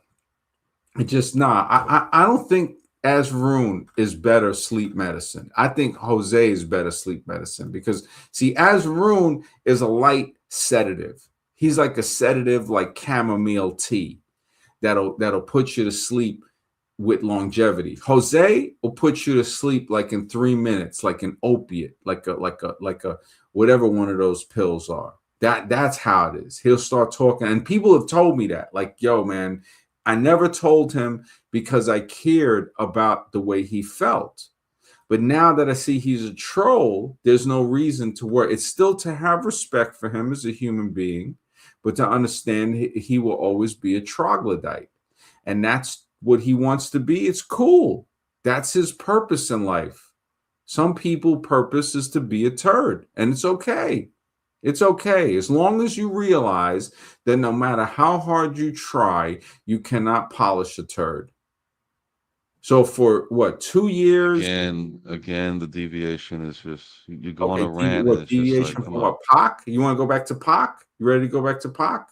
don't think Azrune is better sleep medicine. I think Jose is better sleep medicine because see, Azrune is a light sedative. He's like a sedative, like chamomile tea that'll put you to sleep with longevity. Jose will put you to sleep like in 3 minutes, like an opiate, like a whatever one of those pills are. That's how it is. He'll start talking, and people have told me that, like, yo, man, I never told him because I cared about the way he felt. But now that I see he's a troll, there's no reason to worry. It's still to have respect for him as a human being, but to understand he will always be a troglodyte. And that's what he wants to be. It's cool. That's his purpose in life. Some people's purpose is to be a turd, and it's okay. It's okay. As long as you realize that no matter how hard you try, you cannot polish a turd. So for what, 2 years? Again, the deviation is just you go on a Okay, rant. what And it's just deviation like, from come what, on. Pac? You want to go back to Pac? You ready to go back to Pac?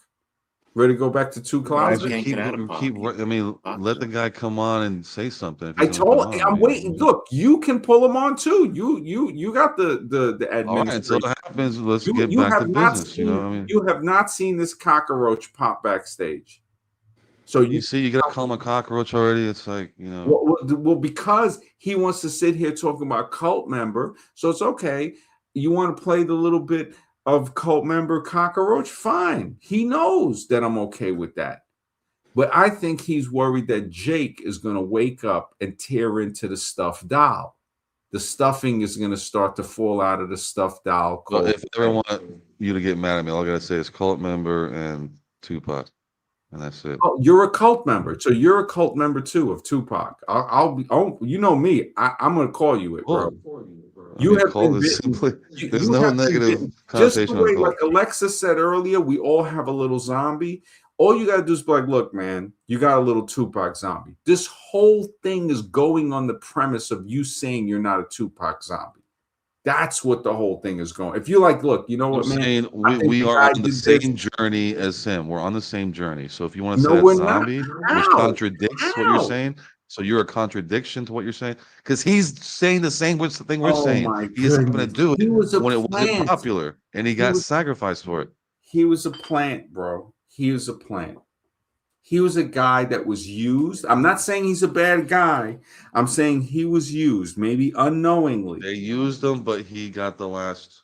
Ready to go back to two I closets? can't get out of Keep. Pac. I mean, Pac's let the guy come on and say something. If I he's gonna come told. on. I'm waiting. Look, you can pull him on too. You got the All right, until administration. it happens, let's You get you back to have not business. You know seen what I mean? you have not seen this cockroach pop backstage. So You see, you gotta call him a cockroach already. It's like, well, because he wants to sit here talking about cult member, so it's okay. You want to play the little bit of cult member cockroach? Fine. He knows that I'm okay with that. But I think he's worried that Jake is going to wake up and tear into the stuffed doll. The stuffing is going to start to fall out of the stuffed doll. Well, if I ever want you to get mad at me, all I gotta say is cult member and Tupac, and that's it. Oh, you're a cult member, so you're a cult member too of Tupac. I'll be. Oh, you know me. I'm going to call you it, bro. You have cult been is bitten. simply there's You no have been negative bitten. Just the connotation way, of cult. like Alexa said earlier, we all have a little zombie. All you got to do is be like, look, man, you got a little Tupac zombie. This whole thing is going on the premise of you saying you're not a Tupac zombie. That's what the whole thing is going. If you're like, look, you know what, I'm man? saying I think we the are guy on the did this. same journey as him. We're on the same journey. So if you want to No, say that we're not. zombie, which How? contradicts what you're How? saying, so you're a contradiction to what you're saying, because he's saying the same thing we're Oh saying. my He just happened to goodness. do He it was a when it wasn't plant. popular, and he He got was sacrificed for it. he was a plant, bro. He was a plant. He was a guy that was used. I'm not saying he's a bad guy. I'm saying he was used, maybe unknowingly. They used him, but he got the last.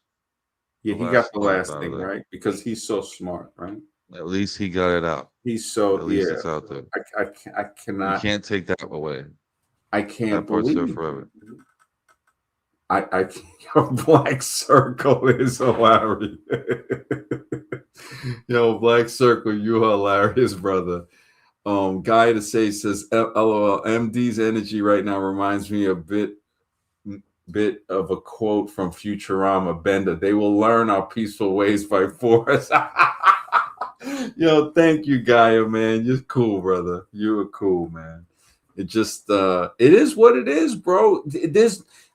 Yeah, he got the laugh last out thing, of it. right? Because he's so smart, right? At least he got it out. He's so, At least yeah. it's out there. I You cannot, can't take that away. I can't That part's there believe forever. I your Black Circle is hilarious. Yo, Black Circle, you hilarious, brother. Guy to say says, LOL, MD's energy right now reminds me a bit of a quote from Futurama. Bender, they will learn our peaceful ways by force. Yo, thank you, Gaia, man. You're cool, brother. You are cool, man. It just it is what it is, bro.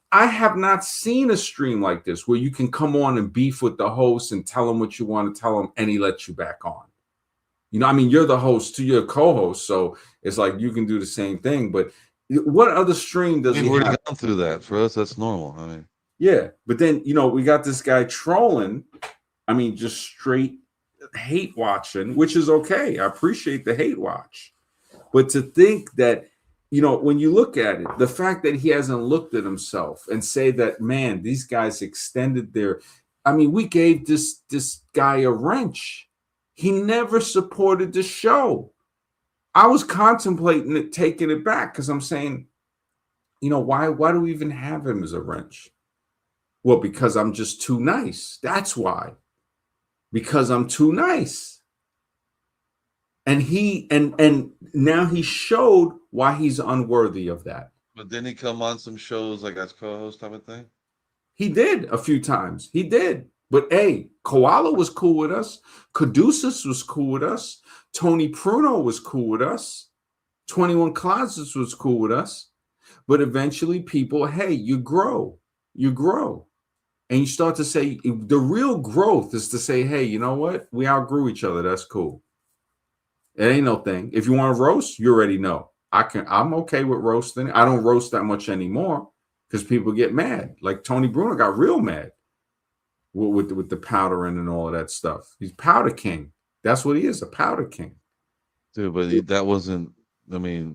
I have not seen a stream like this where you can come on and beef with the host and tell him what you want to tell him, and he lets you back on. You know, I mean, you're the host to your co-host, so it's like you can do the same thing. But what other stream does he We've already have? gone through that. For us, that's normal. I mean, Yeah, but then we got this guy trolling. I mean, just straight hate watching, which is okay. I appreciate the hate watch. But to think that, when you look at it, the fact that he hasn't looked at himself and say that, man, these guys extended their, we gave this guy a wrench. He never supported the show. I was contemplating it, taking it back, because I'm saying, why do we even have him as a wrench? Well, because I'm just too nice. That's why. Because I'm too nice. And and now he showed why he's unworthy of that. But didn't he come on some shows like as co-host type of thing? He did a few times. He did. But hey, Koala was cool with us. Caduceus was cool with us. Tony Pruno was cool with us. 21 Closets was cool with us. But eventually people, hey, you grow. You grow. And you start to say, the real growth is to say, hey, you know what? We outgrew each other. That's cool. It ain't no thing. If you want to roast, you already know. I'm okay with roasting. I don't roast that much anymore because people get mad. Like Tony Bruno got real mad with the powdering and all of that stuff. He's powder king. That's what he is, a powder king. Dude, but that wasn't.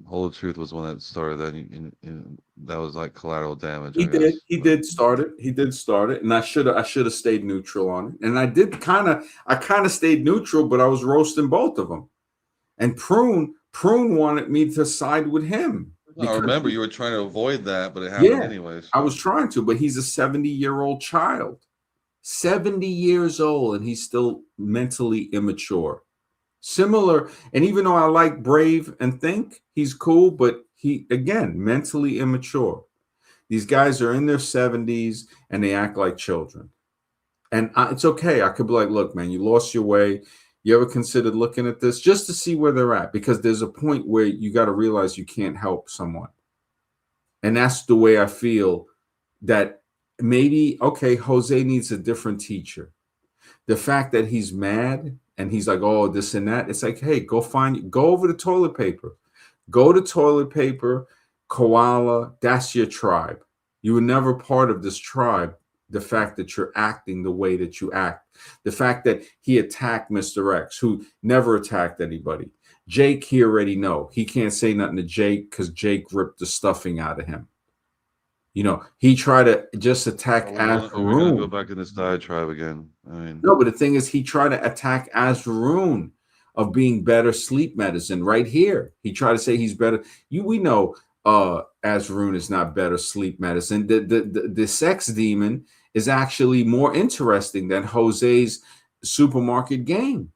Whole Truth was one that started that. And that was like collateral damage. He did start it, and I should have stayed neutral on it. And I did kind of stayed neutral, but I was roasting both of them. And Prune wanted me to side with him. I remember you were trying to avoid that, but it happened anyways. I was trying to, but he's a 70-year-old child. 70 years old, and he's still mentally immature. Similar, and even though I like Brave and Think, he's cool, but he, again, mentally immature. These guys are in their 70s, and they act like children. And it's okay. I could be like, look, man, you lost your way. You ever considered looking at this just to see where they're at? Because there's a point where you got to realize you can't help someone. And that's the way I feel, that maybe, okay, Jose needs a different teacher. The fact that he's mad and he's like, oh, this and that, it's like, hey, go over to toilet paper. Go to toilet paper, Koala, that's your tribe. You were never part of this tribe. The fact that you're acting the way that you act. The fact that he attacked Mr. X, who never attacked anybody. Jake, he already know. He can't say nothing to Jake because Jake ripped the stuffing out of him. He tried to just attack Azraroon. We're going to go back in this diatribe again. No, but the thing is, he tried to attack Azraroon of being better sleep medicine right here. He tried to say he's better. We know Azraroon is not better sleep medicine. The sex demon is actually more interesting than Jose's supermarket game.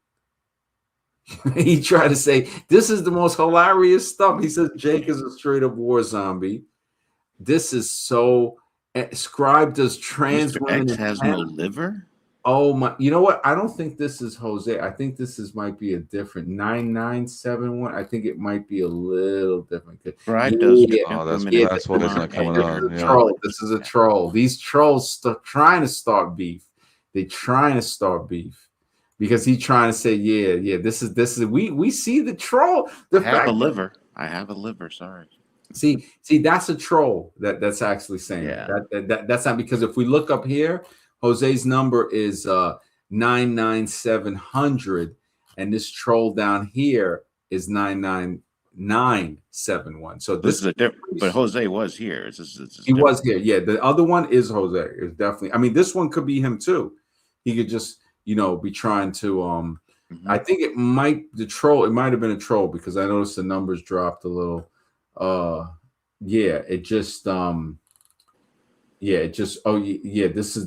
He tried to say this is the most hilarious stuff. He says Jake is a straight up war zombie. This is so Scribe does trans Mr. women. X has no liver? Oh my! You know what? I don't think this is Jose. I think this might be a different 9971. I think it might be a little different. Scribe does. That's why it's not coming on. This is a troll. These trolls trying to start beef. They're trying to start beef because he's trying to say, yeah. This is. We see the troll. I have a liver. Sorry. See, that's a troll that's actually saying that's not, because if we look up here, Jose's number is 99700, and this troll down here is 99971. So this is a different. But Jose was here. He was here. Yeah, the other one is Jose. It's definitely. This one could be him too. He could just be trying to. I think it might have been a troll because I noticed the numbers dropped a little. This is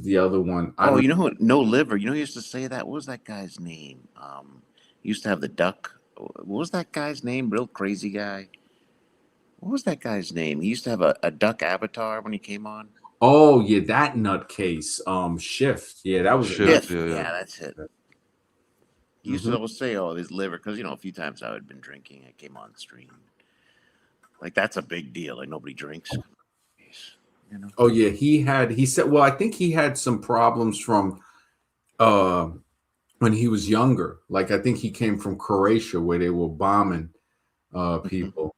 the other one. No liver. He used to say that. What was that guy's name? He used to have the duck. What was that guy's name? Real crazy guy. What was that guy's name? He used to have a duck avatar when he came on. Oh yeah, that nutcase. Shift. Yeah, that was Shift. Yeah, that's it. He used to always say, "Oh, his liver," because a few times I had been drinking. I came on stream. Like that's a big deal. Like nobody drinks. Oh yeah, he said. Well, I think he had some problems from when he was younger. Like I think he came from Croatia where they were bombing people.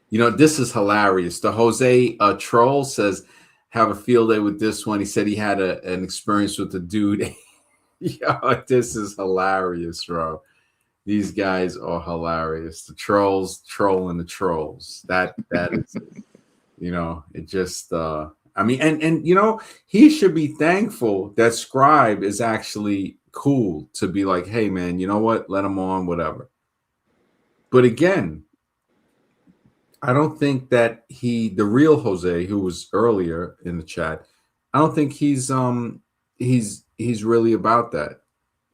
This is hilarious. The Jose troll says, "Have a field day with this one." He said he had an experience with a dude. Yo, this is hilarious, bro. These guys are hilarious. The trolls trolling the trolls. That is, it just I mean, and he should be thankful that Scribe is actually cool to be like, hey man, you know what? Let him on, whatever. But again, I don't think that the real Jose, who was earlier in the chat, I don't think he's really about that.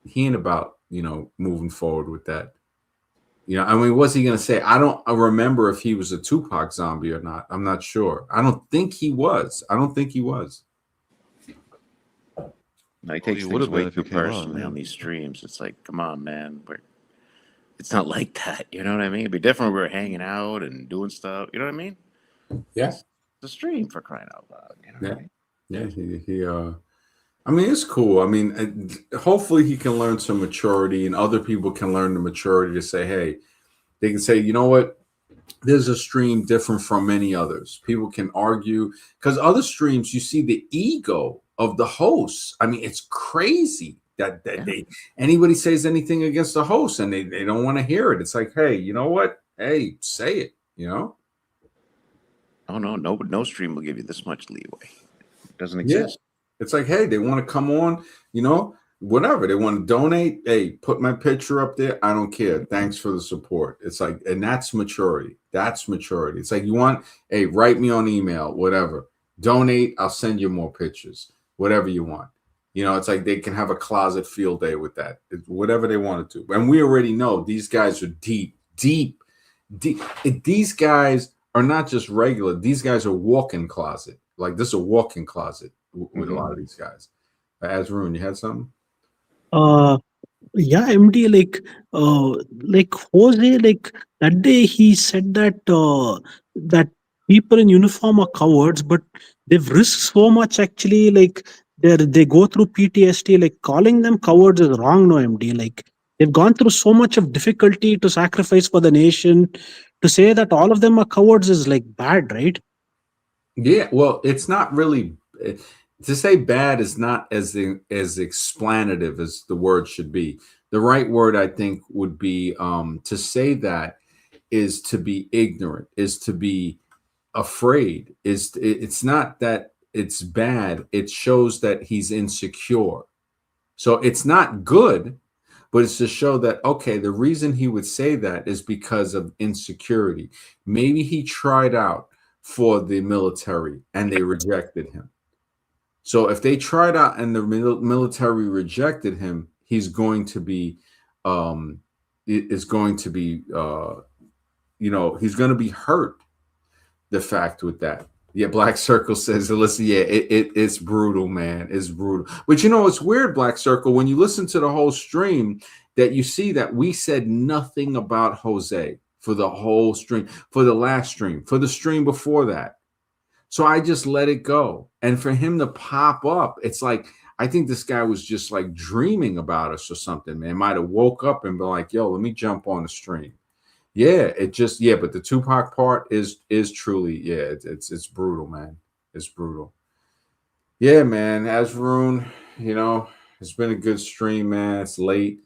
He ain't about, moving forward with that. I mean, what's he gonna say? I don't remember if he was a Tupac zombie or not. I'm not sure. I don't think he was. No, he Well, takes he would things have been way if he too came on, personally yeah. on these streams. It's like, come on, man. It's not like that. You know what I mean? It'd be different if we were hanging out and doing stuff. You know what I mean? Yeah. It's the stream, for crying out loud. You know Yeah. what I mean? Yeah. He I mean, it's cool. I mean, hopefully he can learn some maturity, and other people can learn the maturity to say, hey, they can say, you know what? There's a stream different from many others. People can argue because other streams, you see the ego of the hosts. I mean, it's crazy that Yeah. anybody says anything against the host and they don't want to hear it. It's like, hey, you know what? Hey, say it, Oh, no stream will give you this much leeway. It doesn't Yeah. exist. It's like, hey, they want to come on, whatever. They want to donate. Hey, put my picture up there. I don't care. Thanks for the support. It's like, and that's maturity. That's maturity. It's like, hey, write me on email, whatever. Donate. I'll send you more pictures, whatever you want. It's like they can have a closet field day with that. It's whatever they want to do. And we already know these guys are deep. These guys are not just regular. These guys are walk-in closet. Like this is a walk-in closet with a lot of these guys. Azrun, you had something? Yeah, MD, like Jose, like that day he said that people in uniform are cowards, but they've risked so much actually. Like they go through PTSD. Like calling them cowards is wrong, no, MD. Like they've gone through so much of difficulty to sacrifice for the nation. To say that all of them are cowards is like bad, right? Yeah, well, it's not really to say bad is not as explanative as the word should be. The right word, I think, would be to say that is to be ignorant, is to be afraid. It's not that it's bad. It shows that he's insecure. So it's not good, but it's to show that, okay, the reason he would say that is because of insecurity. Maybe he tried out for the military and they rejected him. So if they tried out and the military rejected him, he's going to be, he's going to be hurt. The fact with that. Yeah, Black Circle says, listen, yeah, it's brutal, man. It's brutal. But it's weird, Black Circle, when you listen to the whole stream, that you see that we said nothing about Jose for the whole stream, for the last stream, for the stream before that. So I just let it go. And for him to pop up, it's like, I think this guy was just like dreaming about us or something, man. Might have woke up and been like, yo, let me jump on the stream. Yeah, but the Tupac part is truly, yeah, it's brutal, man. It's brutal. Yeah, man. Azrun, it's been a good stream, man. It's late.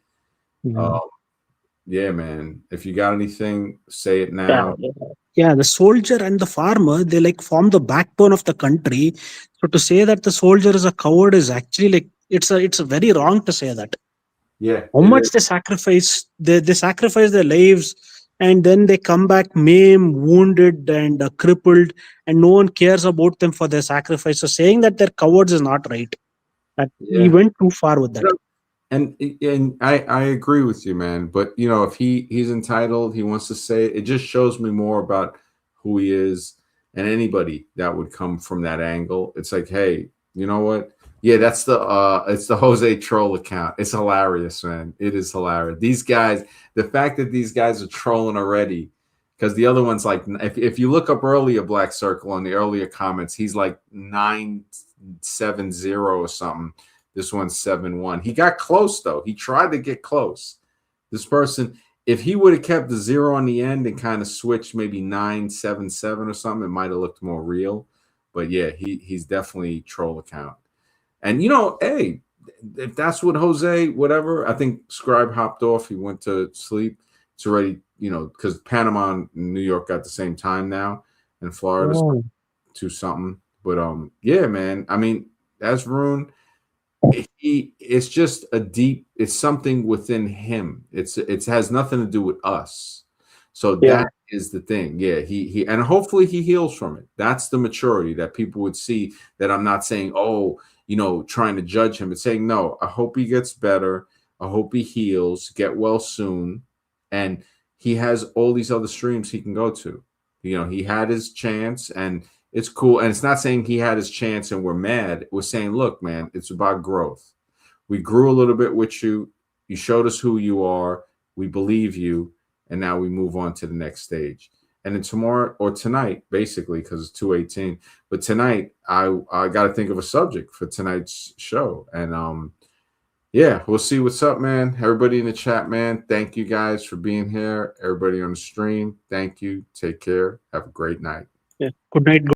Yeah, man. If you got anything, say it now. Yeah, the soldier and the farmer, they like form the backbone of the country. So to say that the soldier is a coward is actually like it's a very wrong to say that. Yeah. How much they sacrifice, they sacrifice their lives, and then they come back maimed, wounded, and crippled, and no one cares about them for their sacrifice. So saying that they're cowards is not right. That he Yeah. went too far with that. And I agree with you, man. But if he's entitled, he wants to say it. It just shows me more about who he is, and anybody that would come from that angle. It's like, hey, you know what? Yeah, that's it's the Jose troll account. It's hilarious, man. It is hilarious. These guys, the fact that these guys are trolling already, because the other one's like, if you look up earlier, Black Circle on the earlier comments, he's like 970 or something. This one's 7-1. He got close, though. He tried to get close. This person, if he would have kept the 0 on the end and kind of switched maybe 977 or something, it might have looked more real. But yeah, he's definitely troll account. And hey, if that's what Jose, whatever, I think Scribe hopped off. He went to sleep. It's already, because Panama and New York got the same time now, and Florida's Oh. 2 something. But yeah, man. I mean, that's Rune. It's just it's something within him. It has nothing to do with us. So Yeah. that is the thing. Yeah, he and hopefully he heals from it. That's the maturity that people would see, that I'm not saying, oh, trying to judge him. It's saying, no, I hope he gets better. I hope he heals, get well soon. And he has all these other streams he can go to. He had his chance, and it's cool. And it's not saying he had his chance and we're mad. We're saying, look, man, it's about growth. We grew a little bit with you. You showed us who you are. We believe you. And now we move on to the next stage. And then tomorrow or tonight, basically, because it's 2:18. But tonight, I got to think of a subject for tonight's show. And yeah, we'll see what's up, man. Everybody in the chat, man, thank you guys for being here. Everybody on the stream, thank you. Take care. Have a great night. Yeah. Good night.